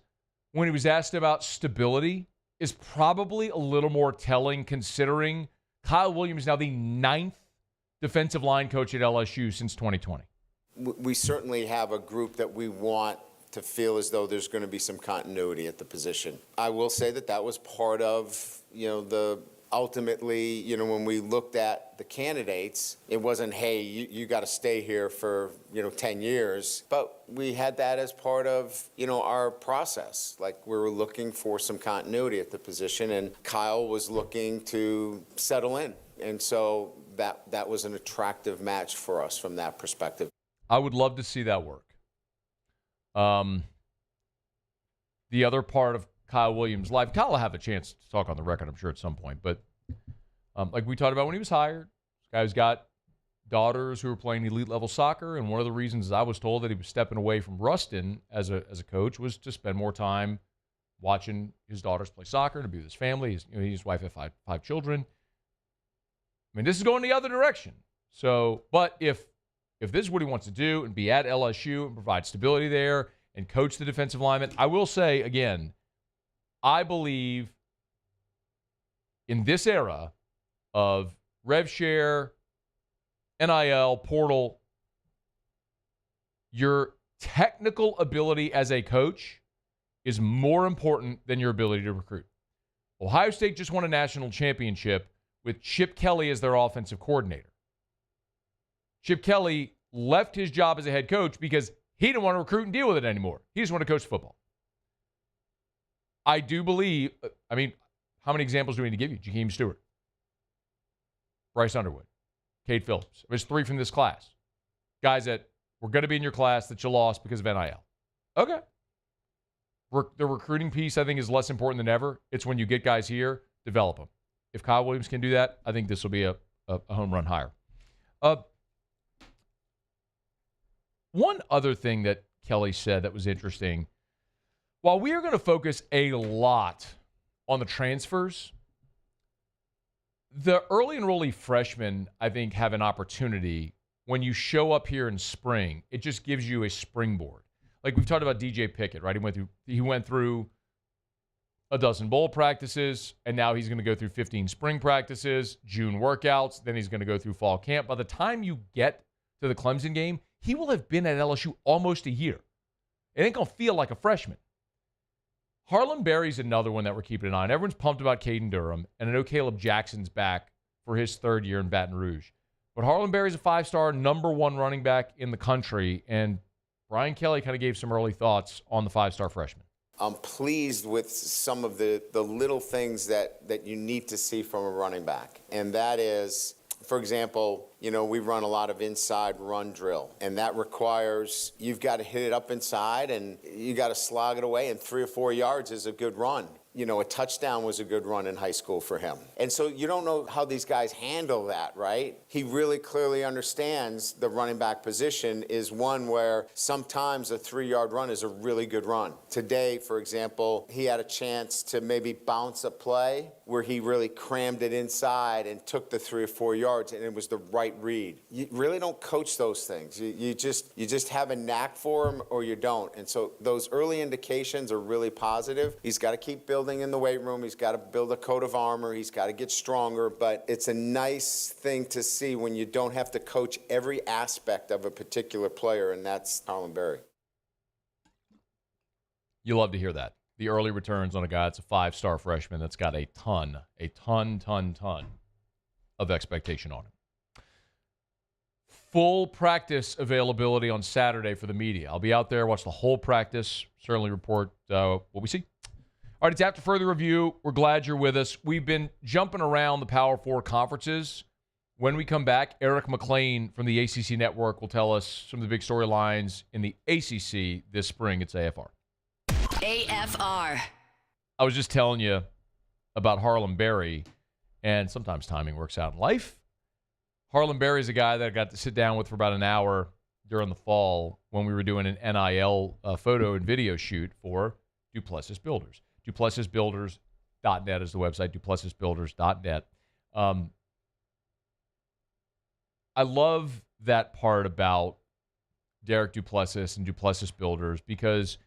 when he was asked about stability, is probably a little more telling, considering Kyle Williams is now the 9th defensive line coach at LSU since 2020. We certainly have a group that we want to feel as though there's going to be some continuity at the position. I will say that was part of, ultimately, when we looked at the candidates, it wasn't, hey, you got to stay here for, 10 years. But we had that as part of, our process. Like, we were looking for some continuity at the position, and Kyle was looking to settle in. And so that was an attractive match for us from that perspective. I would love to see that work. The other part of Kyle Williams' life, Kyle will have a chance to talk on the record, I'm sure, at some point. But like we talked about when he was hired, this guy who's got daughters who are playing elite-level soccer, and one of the reasons I was told that he was stepping away from Ruston as a coach was to spend more time watching his daughters play soccer, to be with his family. His wife had five children. I mean, this is going the other direction. So, but if this is what he wants to do and be at LSU and provide stability there and coach the defensive linemen, I will say, again, I believe in this era of rev share, NIL, portal, your technical ability as a coach is more important than your ability to recruit. Ohio State just won a national championship with Chip Kelly as their offensive coordinator. Chip Kelly left his job as a head coach because he didn't want to recruit and deal with it anymore. He just wanted to coach football. I do believe, how many examples do we need to give you? Jakeem Stewart, Bryce Underwood, Cade Phillips. There's 3 from this class. Guys that were going to be in your class that you lost because of NIL. Okay. The recruiting piece, I think, is less important than ever. It's when you get guys here, develop them. If Kyle Williams can do that, I think this will be a home run hire. One other thing that Kelly said that was interesting, while we are going to focus a lot on the transfers, the early enrollee freshmen, I think, have an opportunity when you show up here in spring. It just gives you a springboard. Like we've talked about DJ Pickett, right? He went through a dozen bowl practices, and now he's going to go through 15 spring practices, June workouts, then he's going to go through fall camp. By the time you get to the Clemson game, he will have been at LSU almost a year. It ain't going to feel like a freshman. Harlem Berry's another one that we're keeping an eye on. Everyone's pumped about Caden Durham, and I know Caleb Jackson's back for his 3rd year in Baton Rouge. But Harlem Berry's a 5-star, #1 running back in the country, and Brian Kelly kind of gave some early thoughts on the 5-star freshman. I'm pleased with some of the little things that you need to see from a running back, and that is, for example, we run a lot of inside run drill, and that requires you've got to hit it up inside, and you got to slog it away, and 3 or 4 yards is a good run. A touchdown was a good run in high school for him. And so you don't know how these guys handle that, right? He really clearly understands the running back position is one where sometimes a 3-yard run is a really good run. Today, for example, he had a chance to maybe bounce a play where he really crammed it inside and took the 3 or 4 yards, and it was the right read. You really don't coach those things. You just have a knack for them, or you don't. And so those early indications are really positive. He's got to keep building in the weight room. He's got to build a coat of armor. He's got to get stronger. But it's a nice thing to see when you don't have to coach every aspect of a particular player, and that's Harlem Berry. You love to hear that. The early returns on a guy that's a 5-star freshman that's got a ton of expectation on him. Full practice availability on Saturday for the media. I'll be out there, watch the whole practice, certainly report what we see. All right, it's after further review. We're glad you're with us. We've been jumping around the Power 4 conferences. When we come back, Eric McLean from the ACC Network will tell us some of the big storylines in the ACC this spring. It's AFR. AFR. I was just telling you about Harlem Berry, and sometimes timing works out in life. Harlem Berry is a guy that I got to sit down with for about an hour during the fall when we were doing an NIL photo and video shoot for Duplessis Builders. DuplessisBuilders.net is the website, DuplessisBuilders.net. I love that part about Derek Duplessis and Duplessis Builders because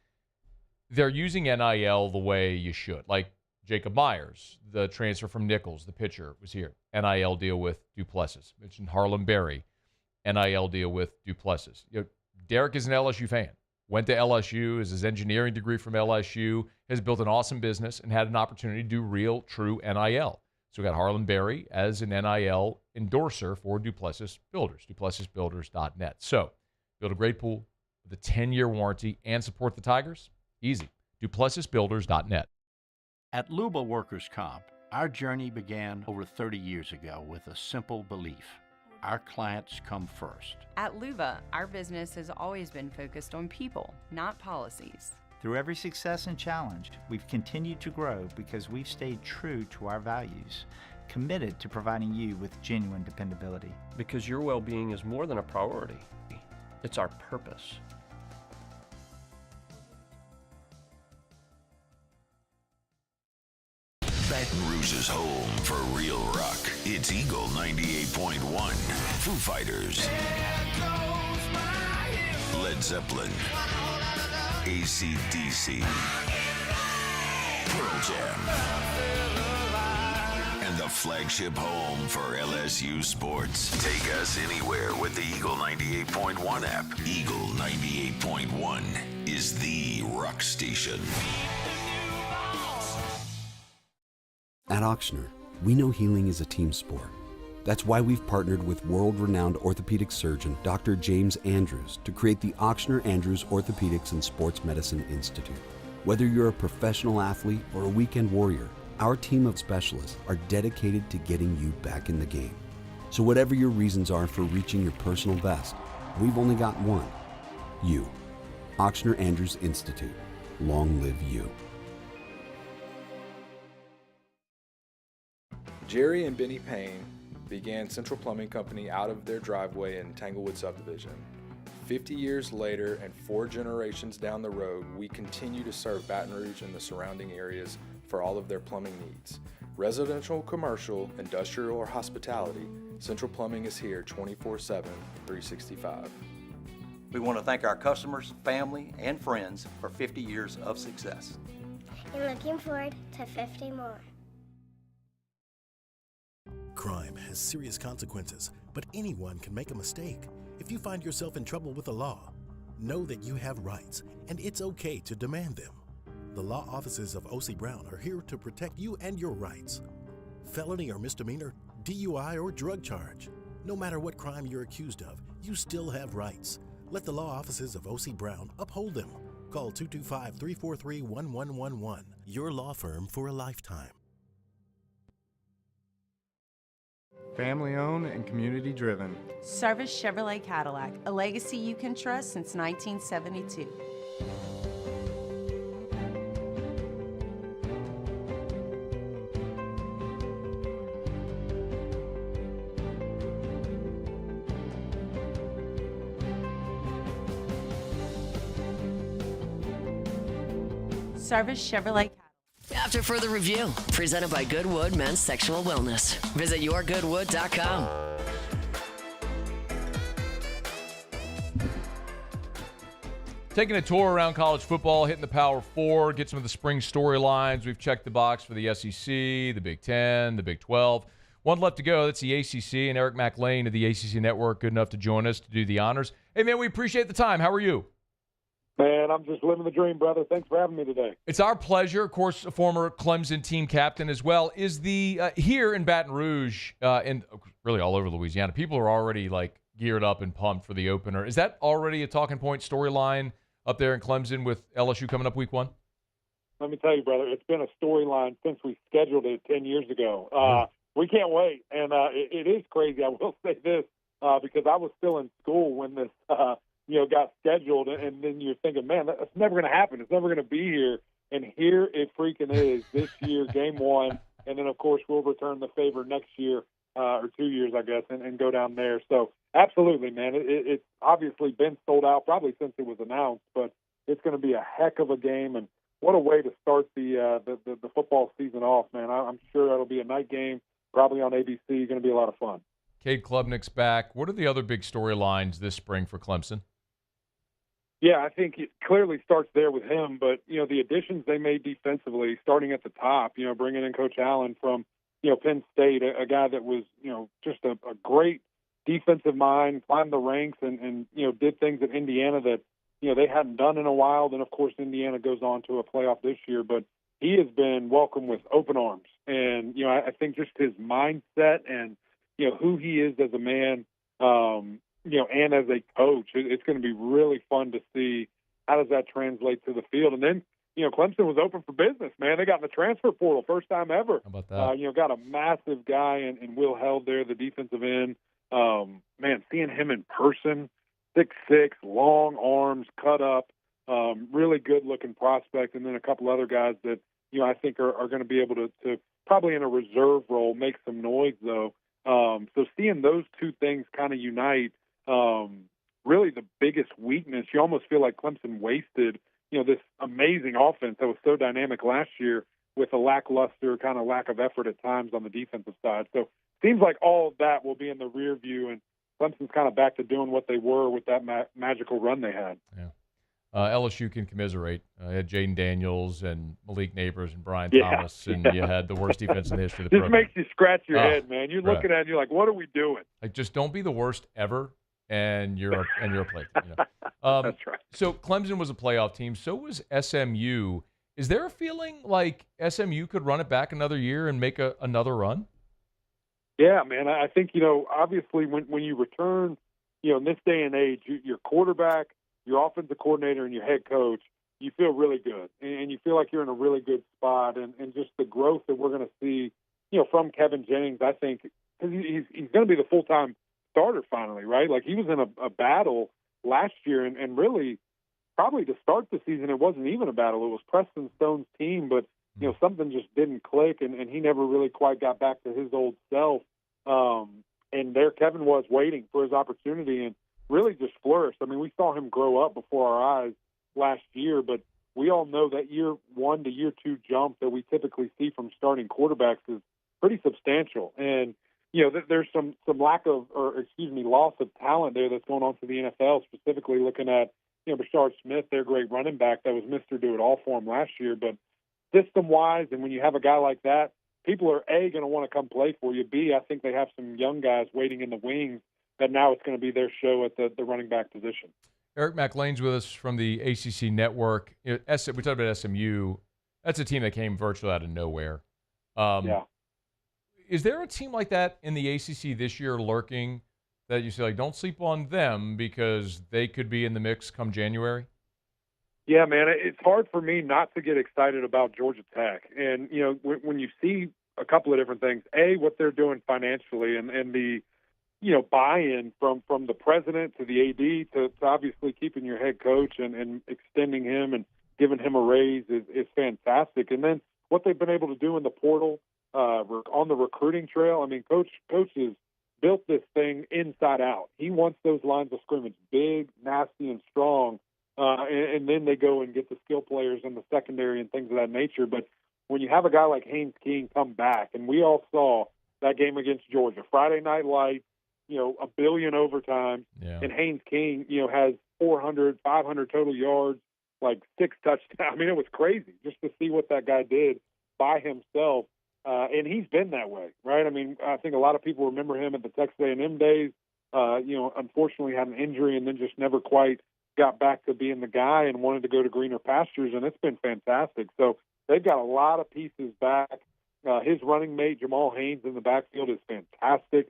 they're using NIL the way you should. Like Jacob Myers, the transfer from Nichols, the pitcher, was here. NIL deal with Duplessis. Mentioned Harlem Berry, NIL deal with Duplessis. Derek is an LSU fan. Went to LSU, is his engineering degree from LSU, has built an awesome business and had an opportunity to do real, true NIL. So we got Harlem Berry as an NIL endorser for Duplessis Builders, DuplessisBuilders.net. So build a great pool with a 10-year warranty and support the Tigers? Easy. DuplessisBuilders.net. At Luba Workers' Comp, our journey began over 30 years ago with a simple belief. Our clients come first. At Luba, our business has always been focused on people, not policies. Through every success and challenge, we've continued to grow because we've stayed true to our values, committed to providing you with genuine dependability. Because your well-being is more than a priority. It's our purpose. Baton Rouge's home for real rock. It's Eagle 98.1. Foo Fighters. Led Zeppelin. AC/DC. Pearl Jam. And the flagship home for LSU sports. Take us anywhere with the Eagle 98.1 app. Eagle 98.1 is the rock station. At Auctioner, we know healing is a team sport. That's why we've partnered with world-renowned orthopedic surgeon Dr. James Andrews to create the Auctioner Andrews Orthopedics and Sports Medicine Institute. Whether you're a professional athlete or a weekend warrior, our team of specialists are dedicated to getting you back in the game. So whatever your reasons are for reaching your personal best, we've only got one. You. Auctioner Andrews Institute. Long live you. Jerry and Benny Payne began Central Plumbing Company out of their driveway in Tanglewood Subdivision. 50 years later and 4 generations down the road, we continue to serve Baton Rouge and the surrounding areas for all of their plumbing needs. Residential, commercial, industrial, or hospitality, Central Plumbing is here 24/7, 365. We want to thank our customers, family, and friends for 50 years of success. And looking forward to 50 more. Crime has serious consequences, but anyone can make a mistake. If you find yourself in trouble with the law, know that you have rights, and it's okay to demand them. The law offices of O.C. Brown are here to protect you and your rights. Felony or misdemeanor, DUI or drug charge. No matter what crime you're accused of, you still have rights. Let the law offices of O.C. Brown uphold them. Call 225-343-1111. Your law firm for a lifetime. Family owned and community driven. Service Chevrolet Cadillac, a legacy you can trust since 1972. Service Chevrolet Cadillac. After further review, presented by Goodwood Men's Sexual Wellness. Visit yourgoodwood.com. Taking a tour around college football, hitting the Power Four, get some of the spring storylines. We've checked the box for the SEC, the Big Ten, the Big 12. One left to go. That's the ACC, and Eric Lain of the ACC Network, good enough to join us to do the honors. Hey, man, we appreciate the time. How are you? Man, I'm just living the dream, brother. Thanks for having me today. It's our pleasure. Of course, a former Clemson team captain as well. Is the here in Baton Rouge and really all over Louisiana, people are already like geared up and pumped for the opener. Is that already a talking point storyline up there in Clemson with LSU coming up week 1? Let me tell you, brother, it's been a storyline since we scheduled it 10 years ago. We can't wait, and it is crazy. I will say this because I was still in school when this got scheduled, and then you're thinking, man, that's never going to happen. It's never going to be here. And here it freaking is this year, game 1. And then, of course, we'll return the favor next year or 2 years, I guess, and go down there. So Absolutely, man. It's obviously been sold out probably since it was announced, but it's going to be a heck of a game, and what a way to start the football season off, man. I'm sure it'll be a night game, probably on ABC. Going to be a lot of fun. Cade Klubnik's back. What are the other big storylines this spring for Clemson? Yeah, I think it clearly starts there with him, but, the additions they made defensively, starting at the top, bringing in Coach Allen from, Penn State, a guy that was, just a great defensive mind, climbed the ranks and did things at Indiana that, they hadn't done in a while. Then, of course, Indiana goes on to a playoff this year, but he has been welcomed with open arms. And, I think just his mindset and, who he is as a man, and as a coach, it's going to be really fun to see how does that translate to the field. And then, Clemson was open for business, man. They got in the transfer portal, first time ever. How about that? Got a massive guy in Will Held there, the defensive end. Man, seeing him in person, 6'6", long arms, cut up, really good-looking prospect. And then a couple other guys that, I think are going to be able to probably in a reserve role make some noise, though. So seeing those two things kind of unite, really the biggest weakness, you almost feel like Clemson wasted, this amazing offense that was so dynamic last year with a lackluster kind of lack of effort at times on the defensive side. So seems like all of that will be in the rear view, and Clemson's kind of back to doing what they were with that magical run they had. Yeah. LSU can commiserate. You had Jaden Daniels and Malik Neighbors and Brian Thomas, and you had the worst defense in the history of the This program. makes you scratch your head, man. You're looking at it and you're like, what are we doing? Like, just don't be the worst ever, and you're a play. That's right. So Clemson was a playoff team. So was SMU. Is there a feeling like SMU could run it back another year and make another run? Yeah, man. I think, obviously when you return, in this day and age, your quarterback, your offensive coordinator, and your head coach, you feel really good. And you feel like you're in a really good spot. And just the growth that we're going to see, from Kevin Jennings, I think, because he's going to be the full-time starter finally, right? Like, he was in a battle last year, and really probably to start the season, it wasn't even a battle. It was Preston Stone's team, but, something just didn't click, and he never really quite got back to his old self. And there Kevin was waiting for his opportunity and really just flourished. I mean, we saw him grow up before our eyes last year, but we all know that year 1 to year 2 jump that we typically see from starting quarterbacks is pretty substantial. And, there's some lack of, loss of talent there that's going on to the NFL, specifically looking at, Bashard Smith, their great running back that was Mr. Do-It-All for him last year. But system-wise, and when you have a guy like that, people are, A, going to want to come play for you. B, I think they have some young guys waiting in the wings that now it's going to be their show at the running back position. Eric McLean's with us from the ACC Network. We talked about SMU. That's a team that came virtually out of nowhere. Yeah. Is there a team like that in the ACC this year lurking that you say, like, don't sleep on them because they could be in the mix come January? Yeah, man, it's hard for me not to get excited about Georgia Tech. And, when you see a couple of different things, A, what they're doing financially and the, buy-in from the president to the AD to obviously keeping your head coach and extending him and giving him a raise is fantastic. And then what they've been able to do in the portal on the recruiting trail, I mean, Coach has built this thing inside out. He wants those lines of scrimmage big, nasty, and strong. And then they go and get the skill players in the secondary and things of that nature. But when you have a guy like Haynes King come back, and we all saw that game against Georgia, Friday Night Lights, 1 billion overtime, and Haynes King, has 400, 500 total yards, like 6 touchdowns. I mean, it was crazy just to see what that guy did by himself. And he's been that way, right? I mean, I think a lot of people remember him at the Texas A&M days. Unfortunately had an injury and then just never quite got back to being the guy and wanted to go to greener pastures, and it's been fantastic. So they've got a lot of pieces back. His running mate, Jamal Haynes, in the backfield is fantastic,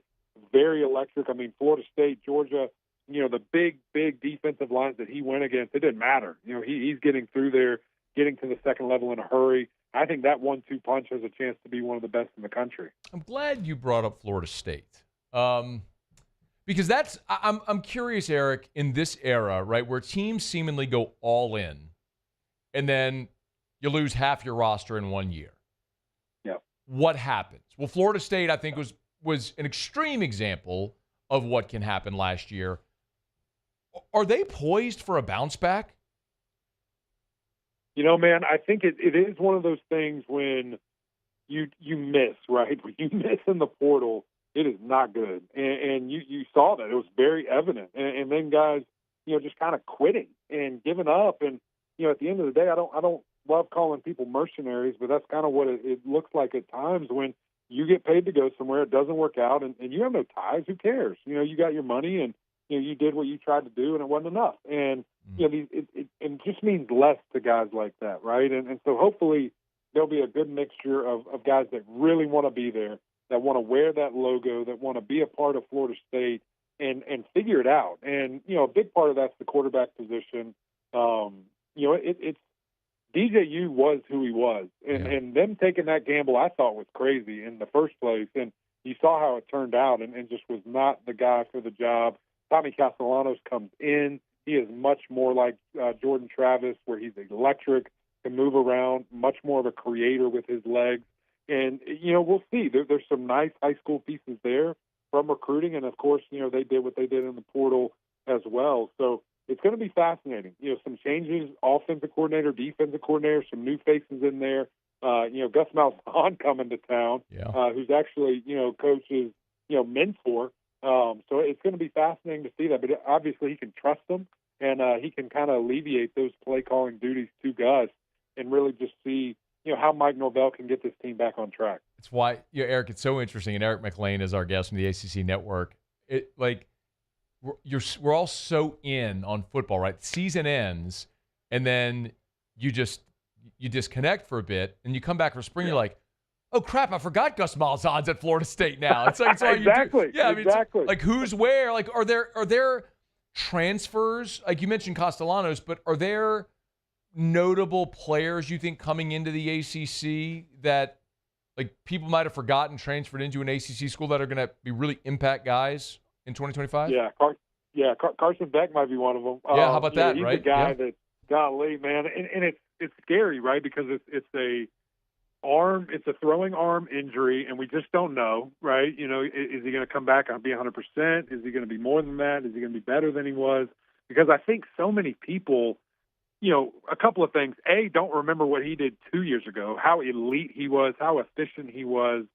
very electric. I mean, Florida State, Georgia, the big defensive lines that he went against, it didn't matter. He's getting through there, getting to the second level in a hurry. I think that 1-2 punch has a chance to be one of the best in the country. I'm glad you brought up Florida State. Because I'm curious, Eric, in this era, right, where teams seemingly go all in, and then you lose half your roster in 1 year. Yeah. What happens? Well, Florida State, I think, was an extreme example of what can happen last year. Are they poised for a bounce back? You know, man, I think it is one of those things when you miss, right? When you miss in the portal, it is not good. And you saw that. It was very evident. And then guys, just kind of quitting and giving up. And, at the end of the day, I don't love calling people mercenaries, but that's kind of what it looks like at times when you get paid to go somewhere, it doesn't work out, and you have no ties. Who cares? You got your money, and you did what you tried to do, and it wasn't enough. And it just means less to guys like that, right? And so hopefully there'll be a good mixture of guys that really want to be there, that want to wear that logo, that want to be a part of Florida State, and figure it out. And a big part of that's the quarterback position. It's DJU was who he was, and them taking that gamble I thought was crazy in the first place, and you saw how it turned out, and just was not the guy for the job. Tommy Castellanos comes in. He is much more like Jordan Travis, where he's electric, can move around, much more of a creator with his legs. And, we'll see. There's some nice high school pieces there from recruiting, and, of course, they did what they did in the portal as well. So it's going to be fascinating. Some changes, offensive coordinator, defensive coordinator, some new faces in there. Gus Malzahn coming to town, who's actually, coach's, mentor. So it's going to be fascinating to see that. But obviously he can trust them, and he can kind of alleviate those play-calling duties to Gus and really just see, how Mike Norvell can get this team back on track. It's why, Eric, it's so interesting. And Eric McLean is our guest from the ACC Network. We're all so in on football, right? Season ends, and then you disconnect for a bit, and you come back for spring. You're like, oh crap! I forgot Gus Malzahn's at Florida State now. It's like it's all exactly. You do. Yeah, exactly. Like who's where? Like are there transfers? Like you mentioned Castellanos, but are there notable players you think coming into the ACC that like people might have forgotten transferred into an ACC school that are going to be really impact guys in 2025? Yeah, Carson Beck might be one of them. Yeah, how about that, he's right? He's the guy that, golly, man, and it's scary, right? Because it's a throwing arm injury, and we just don't know, right? Is he going to come back and be 100%? Is he going to be more than that? Is he going to be better than he was? Because I think so many people, a couple of things. A, don't remember what he did 2 years ago, how elite he was, how efficient he was,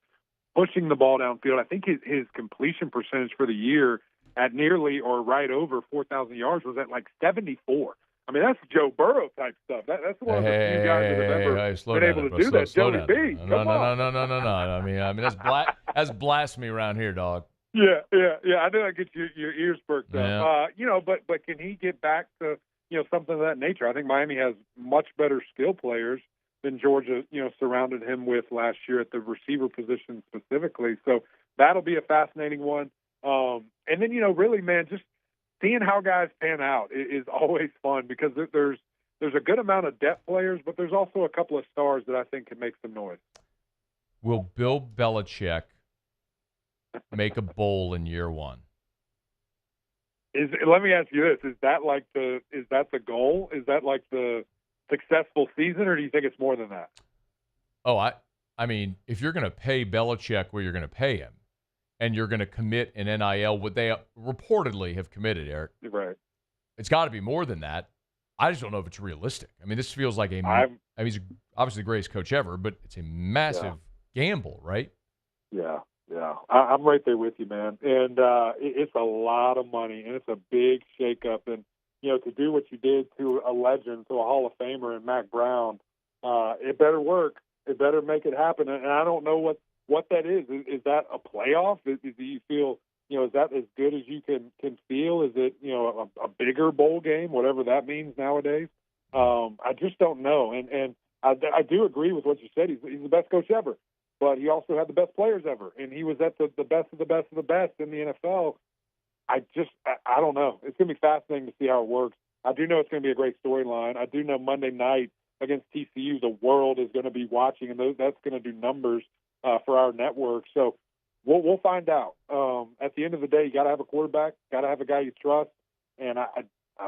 pushing the ball downfield. I think his completion percentage for the year at nearly or right over 4,000 yards was at like 74. I mean, that's Joe Burrow type stuff. That's one of the few guys that have ever been able to do that. Joey B. No. I mean that's blasphemy around here, dog. Yeah. I know that gets your ears perked up. Yeah. But can he get back to something of that nature? I think Miami has much better skill players than Georgia, surrounded him with last year at the receiver position specifically. So that'll be a fascinating one. And then, really, man, just seeing how guys pan out is always fun because there's a good amount of depth players, but there's also a couple of stars that I think can make some noise. Will Bill Belichick make a bowl in year one? Let me ask you this: Is that the goal? Is that like the successful season, or do you think it's more than that? Oh, I mean, if you're going to pay Belichick where you're going to pay him, and you're going to commit an NIL, what they reportedly have committed, Eric. Right. It's got to be more than that. I just don't know if it's realistic. I mean, this feels like he's obviously the greatest coach ever, but it's a massive gamble, right? Yeah. I'm right there with you, man. And it's a lot of money, and it's a big shakeup. And, to do what you did to a legend, to a Hall of Famer in Mac Brown, it better work. It better make it happen. And I don't know what that is. Is that a playoff? Do you feel, is that as good as you can feel? Is it, a bigger bowl game, whatever that means nowadays? I just don't know. And I do agree with what you said. He's the best coach ever, but he also had the best players ever. And he was at the best of the best of the best in the NFL. I don't know. It's going to be fascinating to see how it works. I do know it's going to be a great storyline. I do know Monday night against TCU, the world is going to be watching, and that's going to do numbers for our network. So we'll find out. At the end of the day, you got to have a quarterback, got to have a guy you trust, and I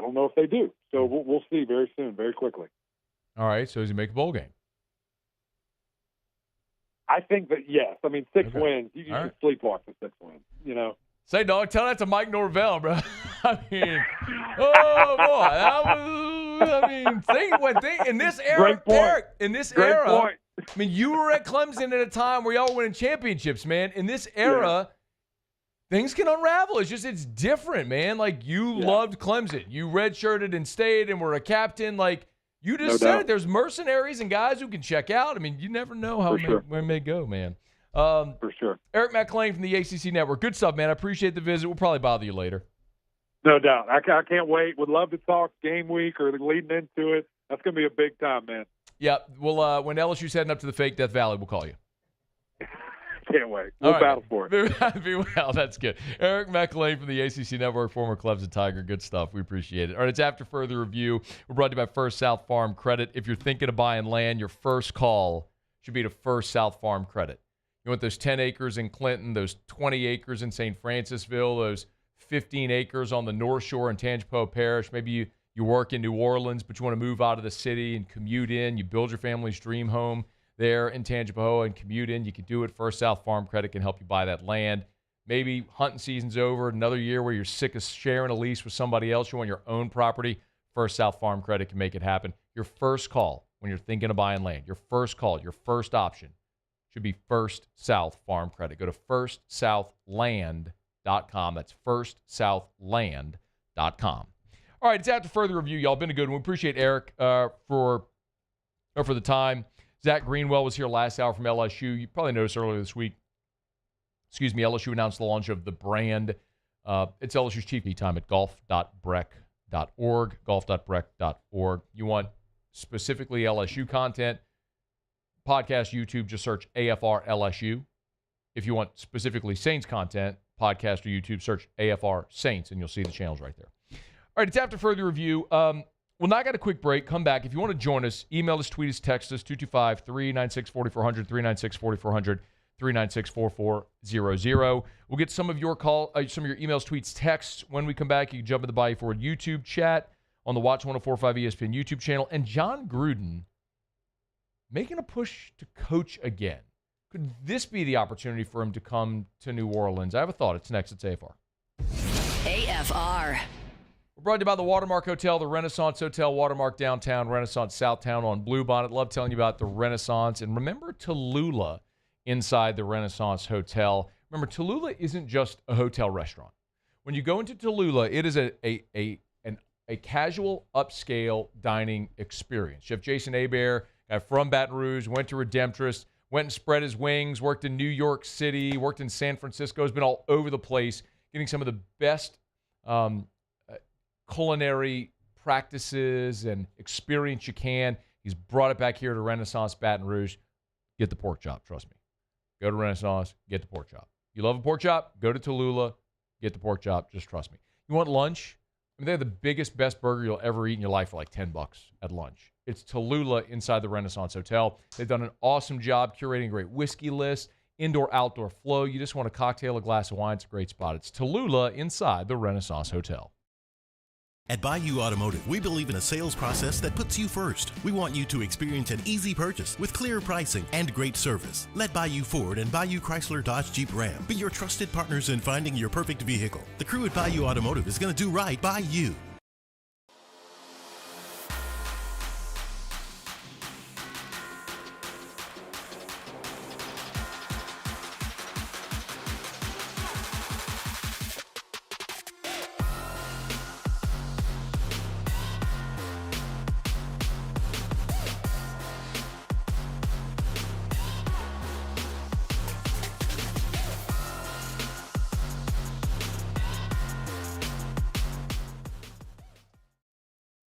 don't know if they do. So we'll see very soon, very quickly. All right, so does he make a bowl game? I think that, yes. I mean, 6 wins. You can sleepwalk to 6 wins, Say, dog, tell that to Mike Norvell, bro. I mean, oh, boy. That was, in this era, Eric, in this era, I mean, you were at Clemson at a time where y'all were winning championships, man. In this era, things can unravel. It's different, man. Like, you loved Clemson. You redshirted and stayed and were a captain. Like, you just said it. There's mercenaries and guys who can check out. I mean, you never know how where it may go, man. For sure. Eric McLean from the ACC Network. Good stuff, man. I appreciate the visit. We'll probably bother you later. No doubt. I can't wait. Would love to talk game week or leading into it. That's going to be a big time, man. Yeah. Well, when LSU's heading up to the fake Death Valley, we'll call you. Can't wait. We'll battle for it. Be well. That's good. Eric McLean from the ACC Network, former Clemson Tiger. Good stuff. We appreciate it. All right, it's After Further Review. We're brought to you by First South Farm Credit. If you're thinking of buying land, your first call should be to First South Farm Credit. You want those 10 acres in Clinton, those 20 acres in St. Francisville, those 15 acres on the North Shore in Tangipahoa Parish. Maybe you work in New Orleans, but you want to move out of the city and commute in. You build your family's dream home there in Tangipahoa and commute in. You can do it. First South Farm Credit can help you buy that land. Maybe hunting season's over, another year where you're sick of sharing a lease with somebody else. You want your own property. First South Farm Credit can make it happen. Your first call when you're thinking of buying land, your first call, your first option should be First South Farm Credit. Go to firstsouthland.com. That's firstsouthland.com. All right, it's After Further Review, y'all. Been a good one. We appreciate Eric for the time. Zach Greenwell was here last hour from LSU. You probably noticed earlier this week, LSU announced the launch of The Brand. It's LSU's TV time at golf.breck.org, golf.breck.org. You want specifically LSU content, podcast, YouTube, just search AFR LSU. If you want specifically Saints content, podcast or YouTube, search AFR Saints, and you'll see the channels right there. All right, it's After Further Review. Well, now I got a quick break. Come back. If you want to join us, email us, tweet us, text us, 225-396-4400, 396-4400, 396-4400. We'll get some of your emails, tweets, texts when we come back. You can jump in the Bayou Forward YouTube chat on the Watch 104.5 ESPN YouTube channel. And John Gruden making a push to coach again. Could this be the opportunity for him to come to New Orleans? I have a thought. It's next. It's AFR. AFR. We're brought to you by the Watermark Hotel, the Renaissance Hotel, Watermark Downtown, Renaissance Southtown on Bluebonnet. Love telling you about the Renaissance. And remember Tallulah inside the Renaissance Hotel. Remember, Tallulah isn't just a hotel restaurant. When you go into Tallulah, it is a casual, upscale dining experience. Chef Jason Hebert, from Baton Rouge, went to Redemptress, went and spread his wings, worked in New York City, worked in San Francisco, has been all over the place, getting some of the best culinary practices and experience you can. He's brought it back here to Renaissance Baton Rouge. Get the pork chop, trust me. Go to Renaissance, get the pork chop. You love a pork chop? Go to Tallulah, get the pork chop, just trust me. You want lunch? I mean, they have the biggest, best burger you'll ever eat in your life for like $10 at lunch. It's Tallulah inside the Renaissance Hotel. They've done an awesome job curating a great whiskey list, indoor-outdoor flow. You just want a cocktail, a glass of wine. It's a great spot. It's Tallulah inside the Renaissance Hotel. At Bayou Automotive, we believe in a sales process that puts you first. We want you to experience an easy purchase with clear pricing and great service. Let Bayou Ford and Bayou Chrysler Dodge Jeep Ram be your trusted partners in finding your perfect vehicle. The crew at Bayou Automotive is going to do right by you.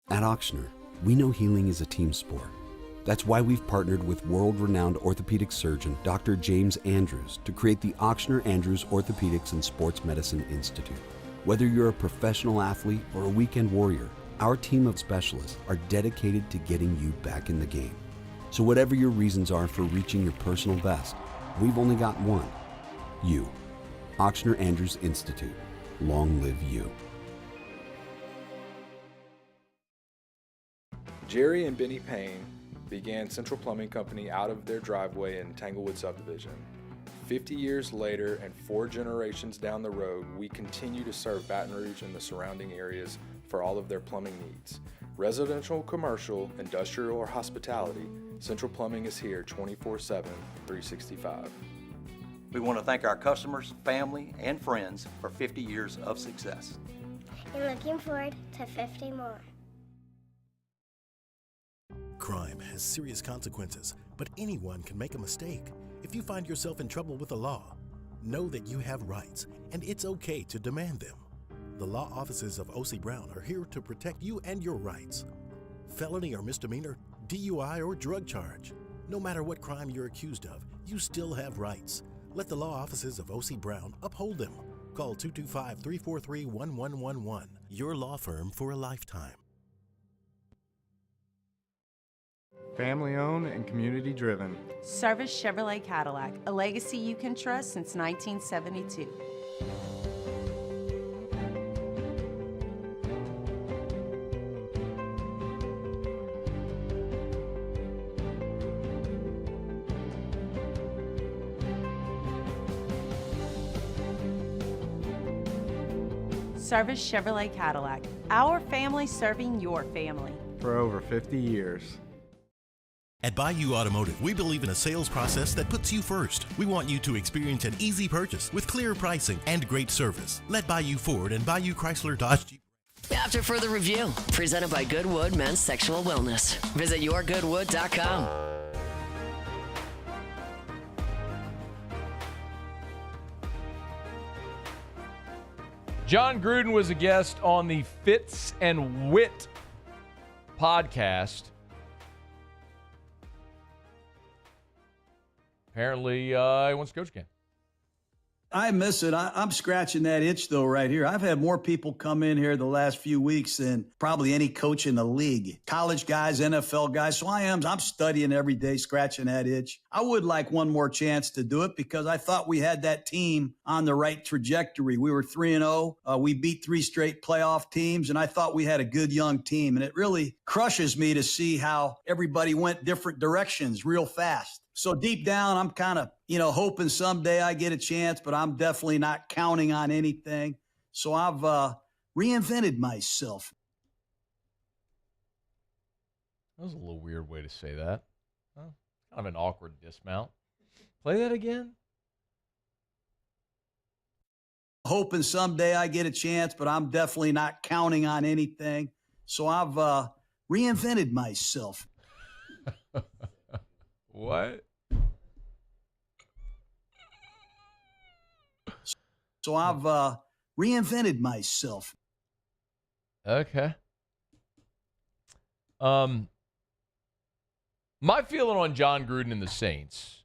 At Auctioner, we know healing is a team sport. That's why we've partnered with world-renowned orthopedic surgeon Dr. James Andrews to create the Auctioner Andrews Orthopedics and Sports Medicine Institute. Whether you're a professional athlete or a weekend warrior, our team of specialists are dedicated to getting you back in the game. So whatever your reasons are for reaching your personal best, we've only got one: you. Auctioner Andrews Institute. Long live you. Jerry and Benny Payne began Central Plumbing Company out of their driveway in Tanglewood Subdivision. 50 years later and 4 generations down the road, we continue to serve Baton Rouge and the surrounding areas for all of their plumbing needs. Residential, commercial, industrial, or hospitality, Central Plumbing is here 24/7, 365. We want to thank our customers, family, and friends for 50 years of success. And looking forward to 50 more. Crime has serious consequences, but anyone can make a mistake. If you find yourself in trouble with the law, know that you have rights, and it's okay to demand them. The law offices of O.C. Brown are here to protect you and your rights. Felony or misdemeanor, DUI or drug charge. No matter what crime you're accused of, you still have rights. Let the law offices of O.C. Brown uphold them. Call 225-343-1111. Your law firm for a lifetime. Family owned and community driven. Service Chevrolet Cadillac, a legacy you can trust since 1972. Service Chevrolet Cadillac, our family serving your family. For over 50 years. At Bayou Automotive, we believe in a sales process that puts you first. We want you to experience an easy purchase with clear pricing and great service. Let Bayou Ford and Bayou Chrysler Dodge Jeep. After further review, presented by Goodwood Men's Sexual Wellness. Visit yourgoodwood.com. John Gruden was a guest on the Fitz and Wit podcast. Apparently, he wants to coach again. I miss it. I'm scratching that itch, though, right here. I've had more people come in here the last few weeks than probably any coach in the league. College guys, NFL guys. So I'm studying every day, scratching that itch. I would like one more chance to do it because I thought we had that team on the right trajectory. We were 3-0. We beat 3 straight playoff teams, and I thought we had a good young team. And it really crushes me to see how everybody went different directions real fast. So deep down, I'm kind of, hoping someday I get a chance, but I'm definitely not counting on anything. So I've reinvented myself. That was a little weird way to say that. Kind of an awkward dismount. Play that again. Hoping someday I get a chance, but I'm definitely not counting on anything. So I've reinvented myself. What? So I've reinvented myself. Okay. My feeling on John Gruden and the Saints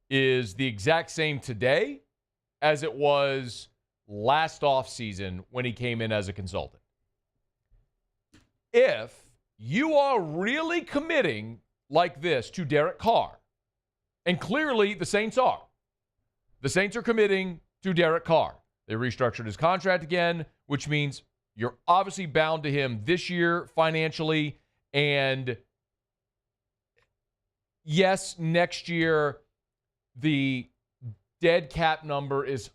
is the exact same today as it was last offseason when he came in as a consultant. If you are really committing like this to Derek Carr, and clearly the Saints are. The Saints are committing to Derek Carr. They restructured his contract again, which means you're obviously bound to him this year financially. And yes, next year, the cap number is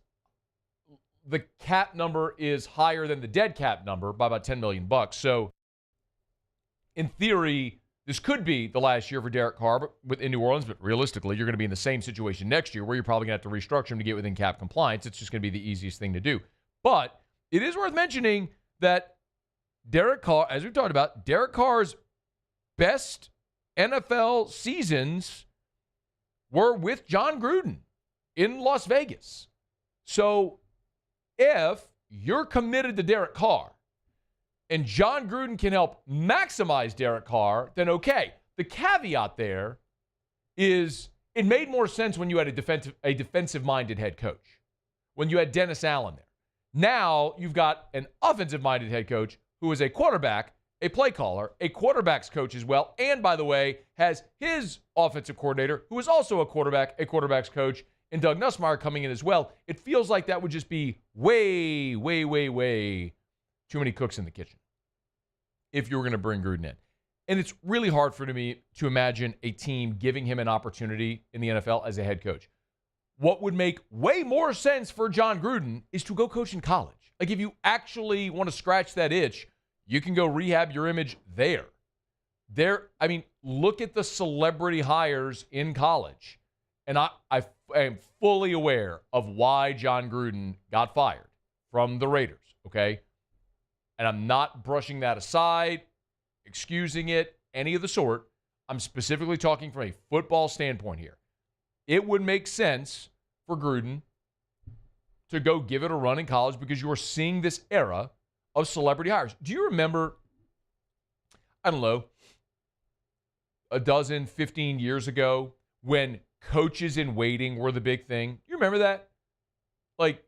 higher than the dead cap number by about $10 million. So in theory, this could be the last year for Derek Carr in New Orleans, but realistically, you're going to be in the same situation next year where you're probably going to have to restructure him to get within cap compliance. It's just going to be the easiest thing to do. But it is worth mentioning that Derek Carr, as we've talked about, Derek Carr's best NFL seasons were with John Gruden in Las Vegas. So if you're committed to Derek Carr, and John Gruden can help maximize Derek Carr, then okay. The caveat there is it made more sense when you had a defensive-minded head coach, when you had Dennis Allen there. Now you've got an offensive-minded head coach who is a quarterback, a play caller, a quarterback's coach as well, and, by the way, has his offensive coordinator, who is also a quarterback's coach, and Doug Nussmeier coming in as well. It feels like that would just be way, way, way, way too many cooks in the kitchen if you were going to bring Gruden in. And it's really hard for me to imagine a team giving him an opportunity in the NFL as a head coach. what would make way more sense for John Gruden is to go coach in college. Like, if you actually want to scratch that itch, you can go rehab your image there. Look at the celebrity hires in college. And I am fully aware of why John Gruden got fired from the Raiders, okay? And I'm not brushing that aside, excusing it, any of the sort. I'm specifically talking from a football standpoint here. It would make sense for Gruden to go give it a run in college because you are seeing this era of celebrity hires. Do you remember, I don't know, 15 years ago when coaches in waiting were the big thing? You remember that? Like,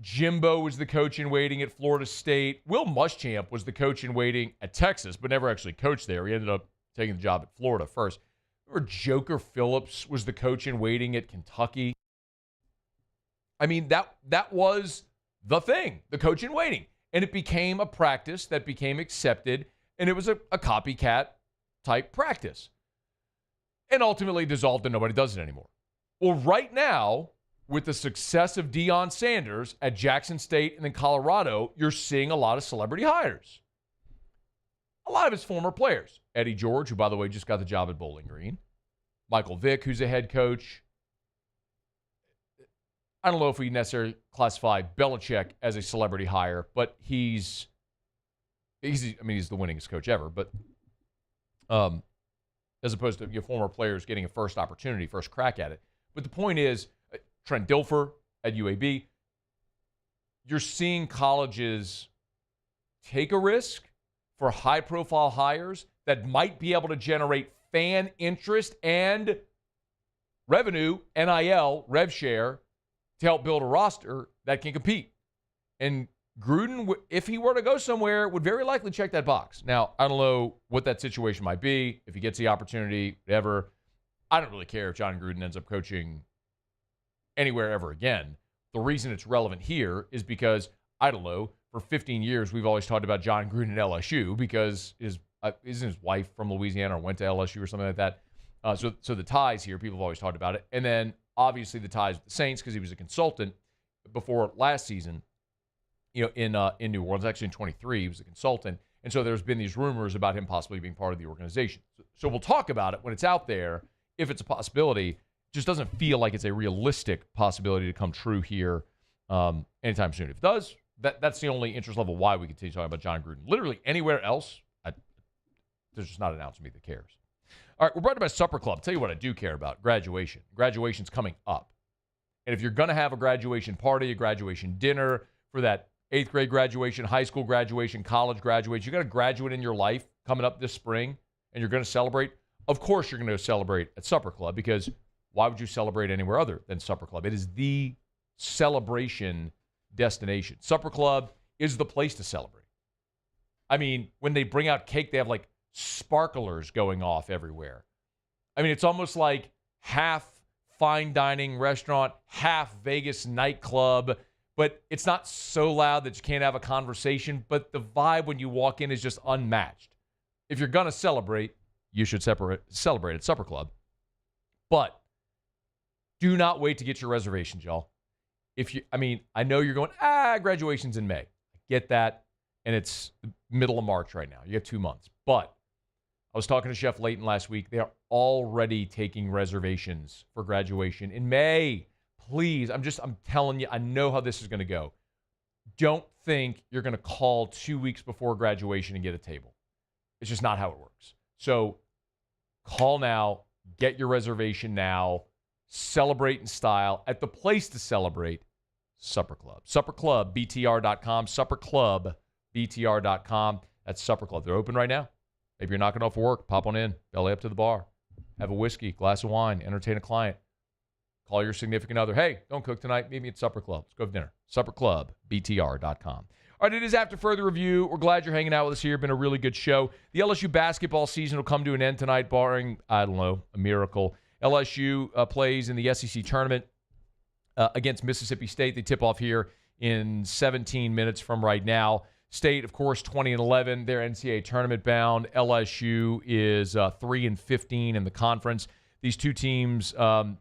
Jimbo was the coach in waiting at Florida State. Will Muschamp was the coach in waiting at Texas, but never actually coached there. He ended up taking the job at Florida first. Or Joker Phillips was the coach in waiting at Kentucky. I mean, that was the thing, the coach in waiting. And it became a practice that became accepted, and it was a copycat type practice. And ultimately dissolved and nobody does it anymore. Well, right now, with the success of Deion Sanders at Jackson State and then Colorado, you're seeing a lot of celebrity hires. A lot of his former players. Eddie George, who, by the way, just got the job at Bowling Green. Michael Vick, who's a head coach. I don't know if we necessarily classify Belichick as a celebrity hire, but he's the winningest coach ever. But as opposed to your former players getting a first opportunity, first crack at it. But the point is, Trent Dilfer at UAB, you're seeing colleges take a risk for high-profile hires that might be able to generate fan interest and revenue, NIL, rev share, to help build a roster that can compete. And Gruden, if he were to go somewhere, would very likely check that box. Now, I don't know what that situation might be. If he gets the opportunity, whatever. I don't really care if John Gruden ends up coaching anywhere ever again. The reason it's relevant here is because, I don't know, for 15 years, we've always talked about John Gruden at LSU because isn't his wife from Louisiana or went to LSU or something like that? So the ties here, people have always talked about it. And then, obviously, the ties with the Saints because he was a consultant before last season, in New Orleans. Actually, in 23, he was a consultant. And so there's been these rumors about him possibly being part of the organization. So we'll talk about it when it's out there, if it's a possibility. It just doesn't feel like it's a realistic possibility to come true here anytime soon. If it does, that's the only interest level why we continue talking about John Gruden. Literally anywhere else, there's just not an ounce of me that cares. All right, we're brought to by Supper Club. I'll tell you what I do care about, graduation. Graduation's coming up. And if you're going to have a graduation party, a graduation dinner for that 8th grade graduation, high school graduation, college graduation, you got a graduate in your life coming up this spring, and you're going to celebrate, of course you're going to celebrate at Supper Club, because why would you celebrate anywhere other than Supper Club? It is the celebration destination. Supper Club is the place to celebrate. I mean, when they bring out cake, they have like sparklers going off everywhere. I mean, it's almost like half fine dining restaurant, half Vegas nightclub, but it's not so loud that you can't have a conversation, but the vibe when you walk in is just unmatched. If you're going to celebrate, you should celebrate at Supper Club. But do not wait to get your reservations, y'all. I know you're going, graduation's in May. I get that, and it's the middle of March right now. You have 2 months. But I was talking to Chef Lain last week. They are already taking reservations for graduation in May. Please, I'm telling you, I know how this is going to go. Don't think you're going to call 2 weeks before graduation and get a table. It's just not how it works. So call now, get your reservation now, celebrate in style at the place to celebrate, Supper Club. SupperClubBTR.com, SupperClubBTR.com. That's Supper Club. They're open right now. Maybe you're knocking off work, pop on in, belly up to the bar, have a whiskey, glass of wine, entertain a client. Call your significant other. Hey, don't cook tonight. Meet me at Supper Club. Let's go have dinner. SupperClubBTR.com. All right, it is after further review. We're glad you're hanging out with us here. Been a really good show. The LSU basketball season will come to an end tonight, barring, I don't know, a miracle. LSU plays in the SEC tournament against Mississippi State. They tip off here in 17 minutes from right now. State, of course, 20-11. They're NCAA tournament bound. LSU is 3-15 in the conference. These two teams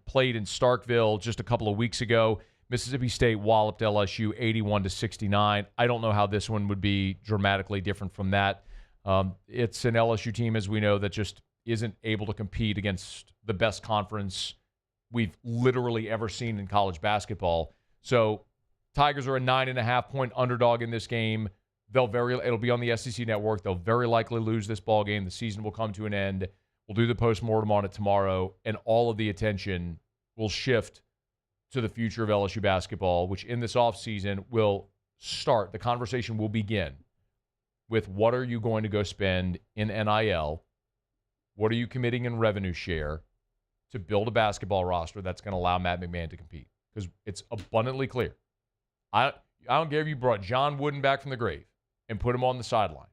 played in Starkville just a couple of weeks ago. Mississippi State walloped LSU 81-69. I don't know how this one would be dramatically different from that. It's an LSU team, as we know, that just isn't able to compete against the best conference we've literally ever seen in college basketball. So Tigers are a 9.5-point underdog in this game. It'll be on the SEC network. They'll very likely lose this ball game. The season will come to an end. We'll do the postmortem on it tomorrow, and all of the attention will shift to the future of LSU basketball, which in this offseason will start. The conversation will begin with what are you going to go spend in NIL? What are you committing in revenue share to build a basketball roster that's going to allow Matt McMahon to compete? Because it's abundantly clear. I don't care if you brought John Wooden back from the grave and put him on the sideline.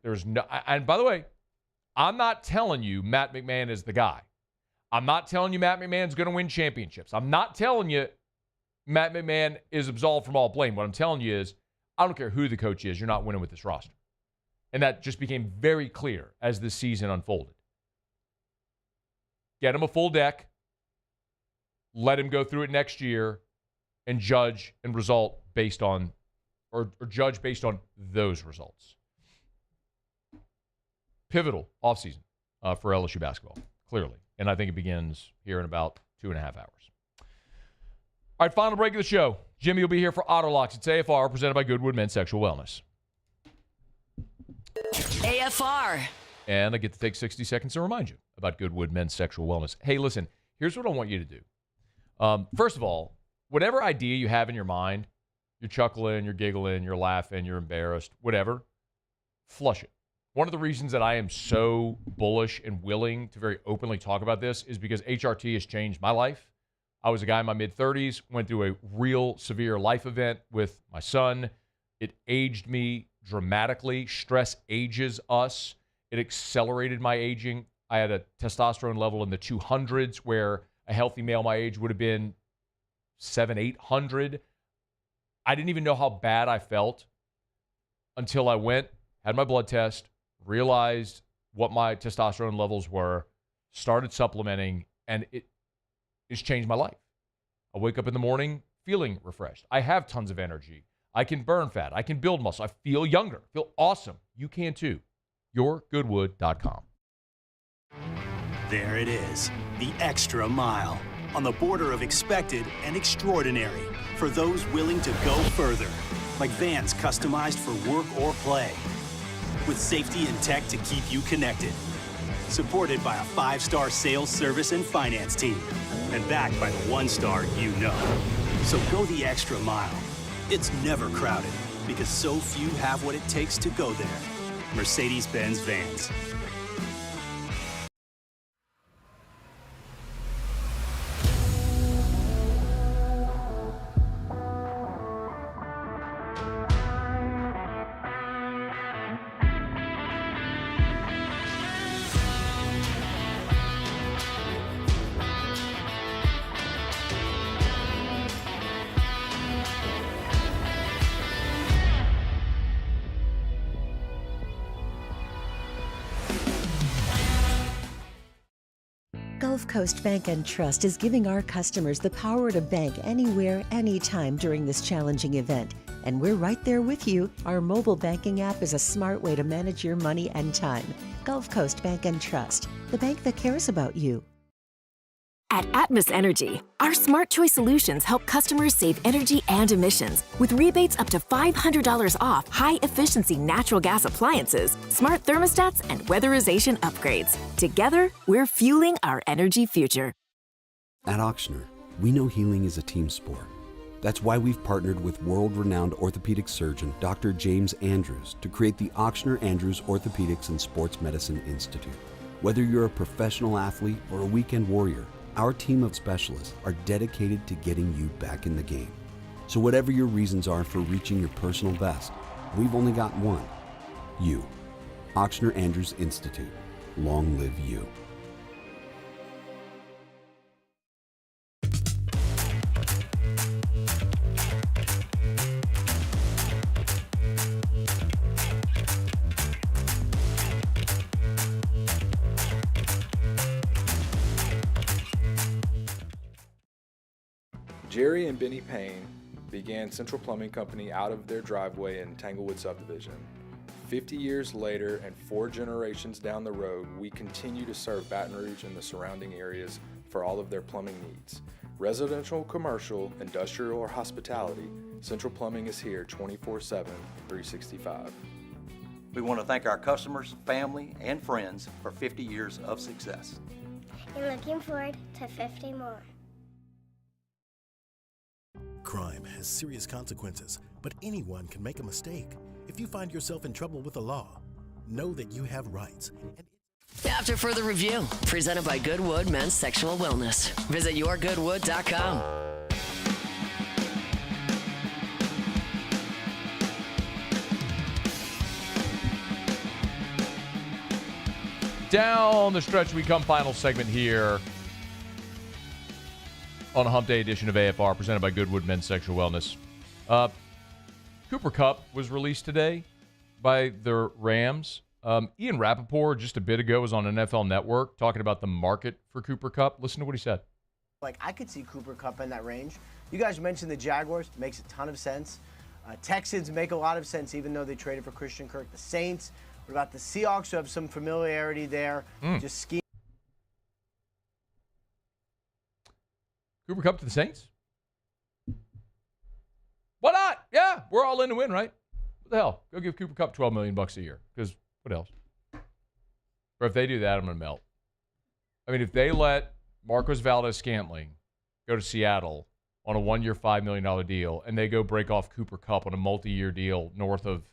There's no. And by the way, I'm not telling you Matt McMahon is the guy. I'm not telling you Matt McMahon's going to win championships. I'm not telling you Matt McMahon is absolved from all blame. What I'm telling you is I don't care who the coach is, you're not winning with this roster. And that just became very clear as the season unfolded. Get him a full deck, let him go through it next year, and judge and result based on, or judge based on those results. Pivotal offseason for LSU basketball, clearly. And I think it begins here in about 2.5 hours. All right, final break of the show. Jimmy will be here for Auto Locks at AFR, presented by Goodwood Men's Sexual Wellness. AFR. And I get to take 60 seconds to remind you about Goodwood Men's Sexual Wellness. Hey, listen, here's what I want you to do. First of all, whatever idea you have in your mind, you're chuckling, you're giggling, you're laughing, you're embarrassed, whatever, flush it. One of the reasons that I am so bullish and willing to very openly talk about this is because HRT has changed my life. I was a guy in my mid-30s, went through a real severe life event with my son. It aged me dramatically. Stress ages us. It accelerated my aging. I had a testosterone level in the 200s where a healthy male my age would have been 700-800. I didn't even know how bad I felt until I went, had my blood test, realized what my testosterone levels were, started supplementing, and it's changed my life. I wake up in the morning feeling refreshed. I have tons of energy. I can burn fat. I can build muscle. I feel younger. I feel awesome. You can too. YourGoodwood.com. There it is, the extra mile, on the border of expected and extraordinary for those willing to go further, like vans customized for work or play, with safety and tech to keep you connected, supported by a 5-star sales, service, and finance team, and backed by the 1-star you know. So go the extra mile. It's never crowded, because so few have what it takes to go there. Mercedes-Benz Vans. Gulf Coast Bank and Trust is giving our customers the power to bank anywhere, anytime during this challenging event. And we're right there with you. Our mobile banking app is a smart way to manage your money and time. Gulf Coast Bank and Trust, the bank that cares about you. At Atmos Energy, our Smart Choice solutions help customers save energy and emissions with rebates up to $500 off high-efficiency natural gas appliances, smart thermostats, and weatherization upgrades. Together, we're fueling our energy future. At Auctioner, we know healing is a team sport. That's why we've partnered with world-renowned orthopedic surgeon Dr. James Andrews to create the Auctioner Andrews Orthopedics and Sports Medicine Institute. Whether you're a professional athlete or a weekend warrior, our team of specialists are dedicated to getting you back in the game. So whatever your reasons are for reaching your personal best, we've only got one: you. Auctioner Andrews Institute. Long live you. Jerry and Benny Payne began Central Plumbing Company out of their driveway in Tanglewood subdivision. 50 years later and 4 generations down the road, we continue to serve Baton Rouge and the surrounding areas for all of their plumbing needs. Residential, commercial, industrial, or hospitality, Central Plumbing is here 24/7, 365. We want to thank our customers, family, and friends for 50 years of success. And looking forward to 50 more. Crime has serious consequences, but anyone can make a mistake. If you find yourself in trouble with the law, know that you have rights. After further review, presented by Goodwood Men's Sexual Wellness. Visit yourgoodwood.com. Down the stretch we come, final segment here on a Hump Day edition of AFR, presented by Goodwood Men's Sexual Wellness. Cooper Kupp was released today by the Rams. Ian Rappaport just a bit ago was on NFL Network talking about the market for Cooper Kupp. Listen to what he said. I could see Cooper Kupp in that range. You guys mentioned the Jaguars. Makes a ton of sense. Texans make a lot of sense, even though they traded for Christian Kirk. The Saints. What about the Seahawks, who have some familiarity there? Just scheme. Cooper Kupp to the Saints? Why not? Yeah, we're all in to win, right? What the hell? Go give Cooper Kupp $12 million a year. Because what else? Or if they do that, I'm going to melt. I mean, if they let Marquez Valdes-Scantling go to Seattle on a 1-year, $5 million deal, and they go break off Cooper Kupp on a multi-year deal north of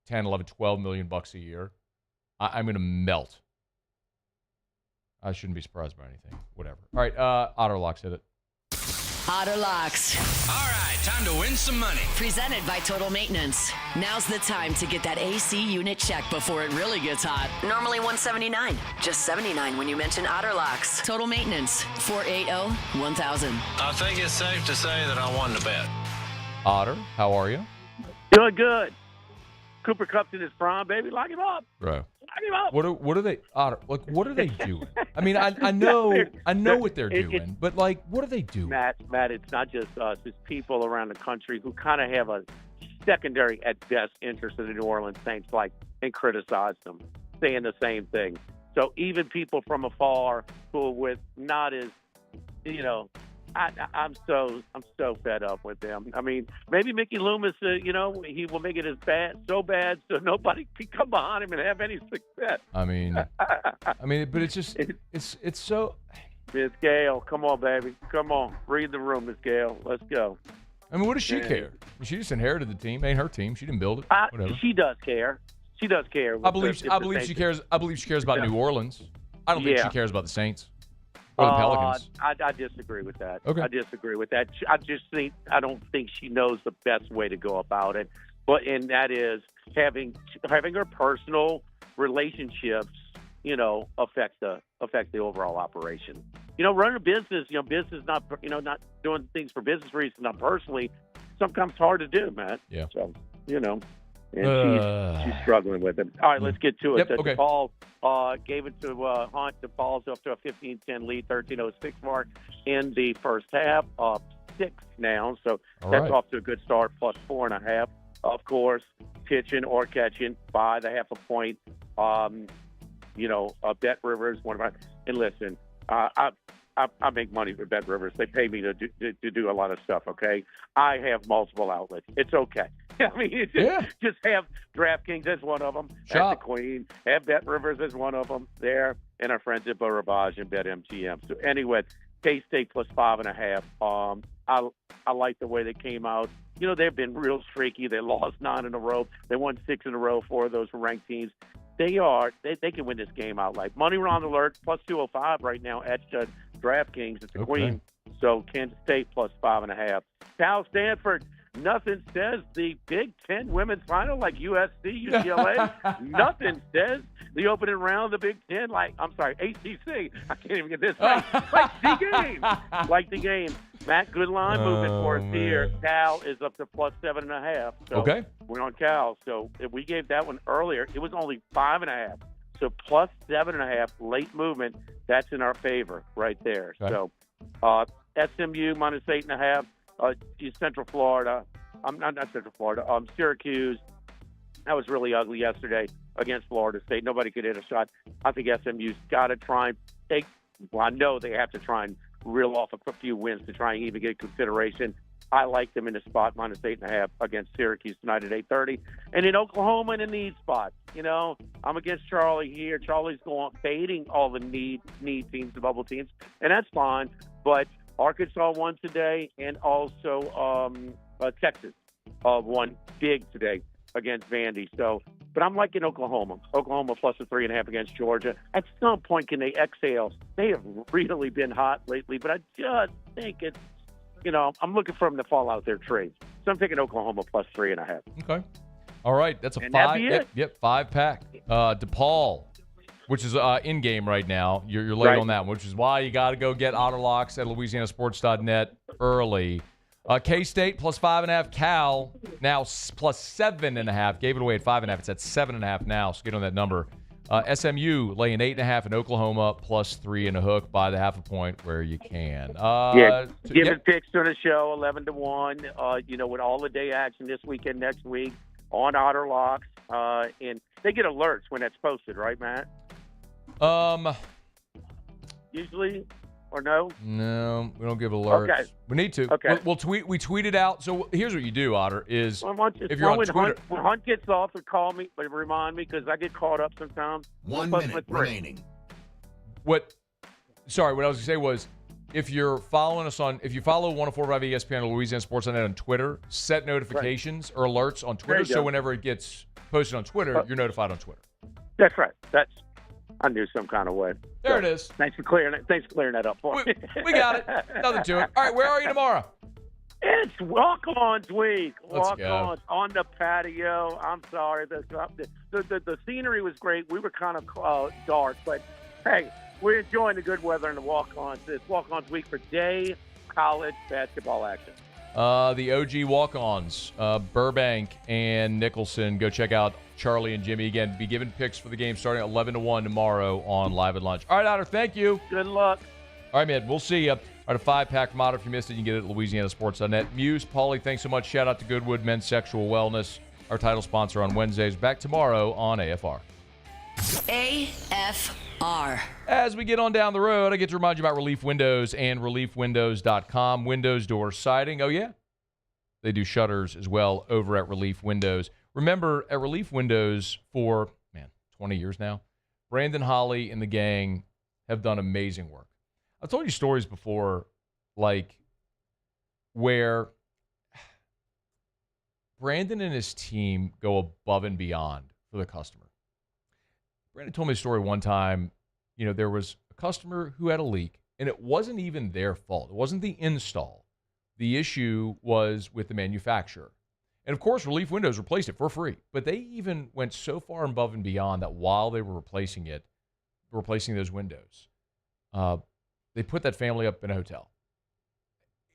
10, 11, $12 million a year, I'm going to melt. I shouldn't be surprised by anything. Whatever. All right, Otterlocks hit it. Otterlocks. All right, time to win some money. Presented by Total Maintenance. Now's the time to get that AC unit checked before it really gets hot. Normally $179. Just $79 when you mention Otterlocks. Total Maintenance. 480-1000. I think it's safe to say that I won the bet. Otter, how are you? Doing good. Cooper Kupp's in his prime, baby. Lock him up. Bro. Lock him up. What are they, Otter, like, what are they doing? I mean, I know what they're doing, but, like, what are they doing? Matt, it's not just us. It's people around the country who kind of have a secondary, at best, interest in the New Orleans Saints, and criticize them, saying the same thing. So even people from afar who are with not as, I'm so fed up with them. I mean, maybe Mickey Loomis, he will make it so bad, so nobody can come behind him and have any success. I mean, but it's just, it's so. Miss Gale, come on, baby, come on, read the room, Miss Gale. Let's go. I mean, what does she care? She just inherited the team. Ain't her team. She didn't build it. Whatever. She does care. She does care. I believe she cares. I believe she cares about New Orleans. I don't think she cares about the Saints. Or the Pelicans. I disagree with that. Okay. I disagree with that. I don't think she knows the best way to go about it. And that is having her personal relationships, affect the overall operation. Running a business, business not doing things for business reasons, not personally, sometimes hard to do, Matt. Yeah. So, and she's struggling with it. All right, let's get to it. Yep, okay. Paul gave it to Hunt. The Paul's up to a 15-10 lead, 13:06 mark in the first half. 6 now, so that's off to a good start. Plus 4.5, of course. Pitching or catching by the half a point. Bet Rivers, one of my. And listen, I make money with Bet Rivers. They pay me to do a lot of stuff. Okay, I have multiple outlets. It's okay. I mean, just have DraftKings as one of them. Have the Queen. Have Bet Rivers as one of them there, and our friends at Bourbon and BetMGM. So anyway, K-State plus 5.5. I like the way they came out. They've been real streaky. They lost 9 in a row. They won 6 in a row. 4 of those were ranked teams. They can win this game outright. Money round alert plus 205 right now at DraftKings. It's the Queen. So Kansas State plus 5.5. Cal Stanford. Nothing says the Big Ten women's final like USC, UCLA. Nothing says the opening round of the Big Ten ACC. I can't even get this right. Like the game. Matt, good line movement for us here. Cal is up to plus 7.5. So we're on Cal. So if we gave that one earlier, it was only 5.5. So plus 7.5, late movement. That's in our favor right there. Okay. So SMU minus 8.5. Central Florida. Not Central Florida. Syracuse. That was really ugly yesterday against Florida State. Nobody could hit a shot. I think SMU's got to try and take. Well, I know they have to try and reel off a few wins to try and even get consideration. I like them in the spot -8.5 against Syracuse tonight at 8:30. And in Oklahoma in the need spot, I'm against Charlie here. Charlie's fading all the need teams, the bubble teams, and that's fine. But Arkansas won today, and also Texas won big today against Vandy. So, but I'm liking Oklahoma. Oklahoma plus a 3.5 against Georgia. At some point, can they exhale? They have really been hot lately, but I just think it's, I'm looking for them to fall out their trades. So I'm taking Oklahoma plus 3.5. Okay. All right. That's a And 5. that'd be it. Yep, 5-pack. DePaul, which is in game right now. You're late Right. on that one, which is why you got to go get Otter Locks at LouisianaSports.net early. K-State plus 5.5. Cal now plus 7.5. Gave it away at 5.5. It's at 7.5 now. So get on that number. SMU laying 8.5 in Oklahoma plus 3 and a hook by the 0.5 point where you can. Giving picks to the show 11-1. With all the day action this weekend, next week on Otter Locks, and they get alerts when that's posted, right, Matt? Usually. Or no? No, we don't give alerts. Okay. We need to. Okay. We'll tweet. We tweet it out. So here's what you do, Otter, is if you're on when Twitter. When Hunt gets off, call me, but remind me because I get caught up sometimes. 1 minute remaining. What I was going to say was, if you're following us if you follow 104.5 ESPN or Louisiana Sports.net on Twitter, set notifications or alerts on Twitter, so whenever it gets posted on Twitter, you're notified on Twitter. That's right. I knew some kind of way. There it is. Thanks for clearing that up for me. We got it. Nothing to it. All right, where are you tomorrow? It's walk-ons week. Let's Walk-ons on the patio. I'm sorry. The scenery was great. We were kind of dark, but hey, we're enjoying the good weather and the walk-ons. It's walk-ons week for day college basketball action. The OG walk-ons, Burbank and Nicholson. Go check out Charlie and Jimmy. Again, be giving picks for the game starting at 11-1 tomorrow on Live at Lunch. All right, Otter, thank you. Good luck. All right, man, we'll see you. All right, a 5-pack from Otter. If you missed it, you can get it at LouisianaSports.net. Muse, Paulie, thanks so much. Shout out to Goodwood Men's Sexual Wellness, our title sponsor on Wednesdays. Back tomorrow on AFR. AFR. As we get on down the road, I get to remind you about Relief Windows and ReliefWindows.com. Windows door siding. Oh, yeah. They do shutters as well over at Relief Windows. Remember, at Relief Windows for, 20 years now, Brandon Holly and the gang have done amazing work. I've told you stories before, like where Brandon and his team go above and beyond for the customer. Brandon told me a story one time. There was a customer who had a leak, and it wasn't even their fault. It wasn't the install. The issue was with the manufacturer. And, of course, Relief Windows replaced it for free. But they even went so far above and beyond that while they were replacing those windows, they put that family up in a hotel.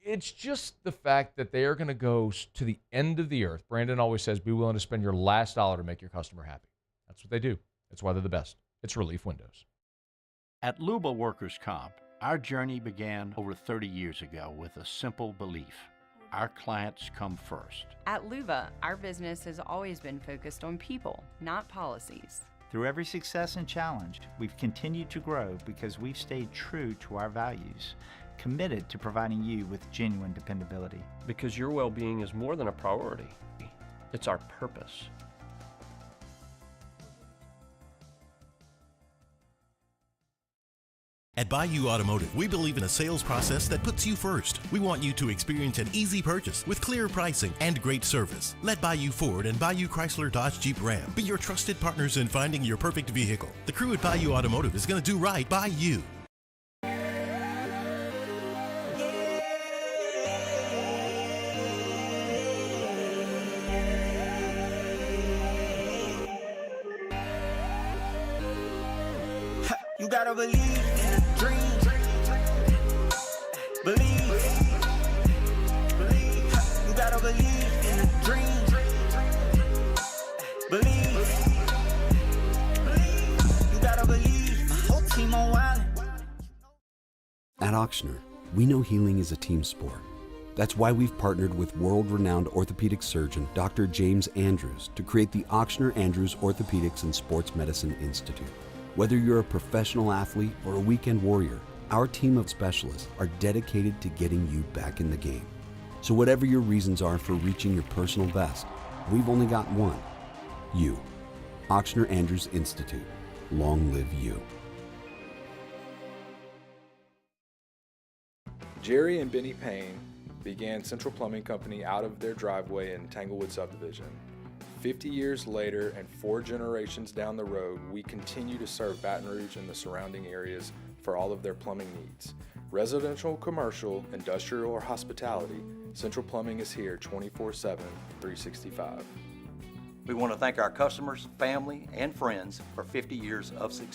It's just the fact that they are going to go to the end of the earth. Brandon always says, be willing to spend your last dollar to make your customer happy. That's what they do. That's why they're the best. It's Relief Windows. At Luba Workers' Comp, our journey began over 30 years ago with a simple belief. Our clients come first. At Luba, our business has always been focused on people, not policies. Through every success and challenge, we've continued to grow because we've stayed true to our values, committed to providing you with genuine dependability. Because your well-being is more than a priority. It's our purpose. At Bayou Automotive, we believe in a sales process that puts you first. We want you to experience an easy purchase with clear pricing and great service. Let Bayou Ford and Bayou Chrysler Dodge Jeep Ram be your trusted partners in finding your perfect vehicle. The crew at Bayou Automotive is going to do right by you. You gotta believe in a dream. Believe. You gotta believe in a dream. Believe. You gotta believe. My whole team on wild. At Auctioner, we know healing is a team sport. That's why we've partnered with world-renowned orthopedic surgeon Dr. James Andrews to create the Ochsner Andrews Orthopedics and Sports Medicine Institute. Whether you're a professional athlete or a weekend warrior, our team of specialists are dedicated to getting you back in the game. So whatever your reasons are for reaching your personal best, we've only got one: you. Ochsner Andrews Institute. Long live you. Jerry and Benny Payne began Central Plumbing Company out of their driveway in Tanglewood subdivision. 50 years later and 4 generations down the road, we continue to serve Baton Rouge and the surrounding areas for all of their plumbing needs. Residential, commercial, industrial, or hospitality, Central Plumbing is here 24/7, 365. We want to thank our customers, family, and friends for 50 years of success.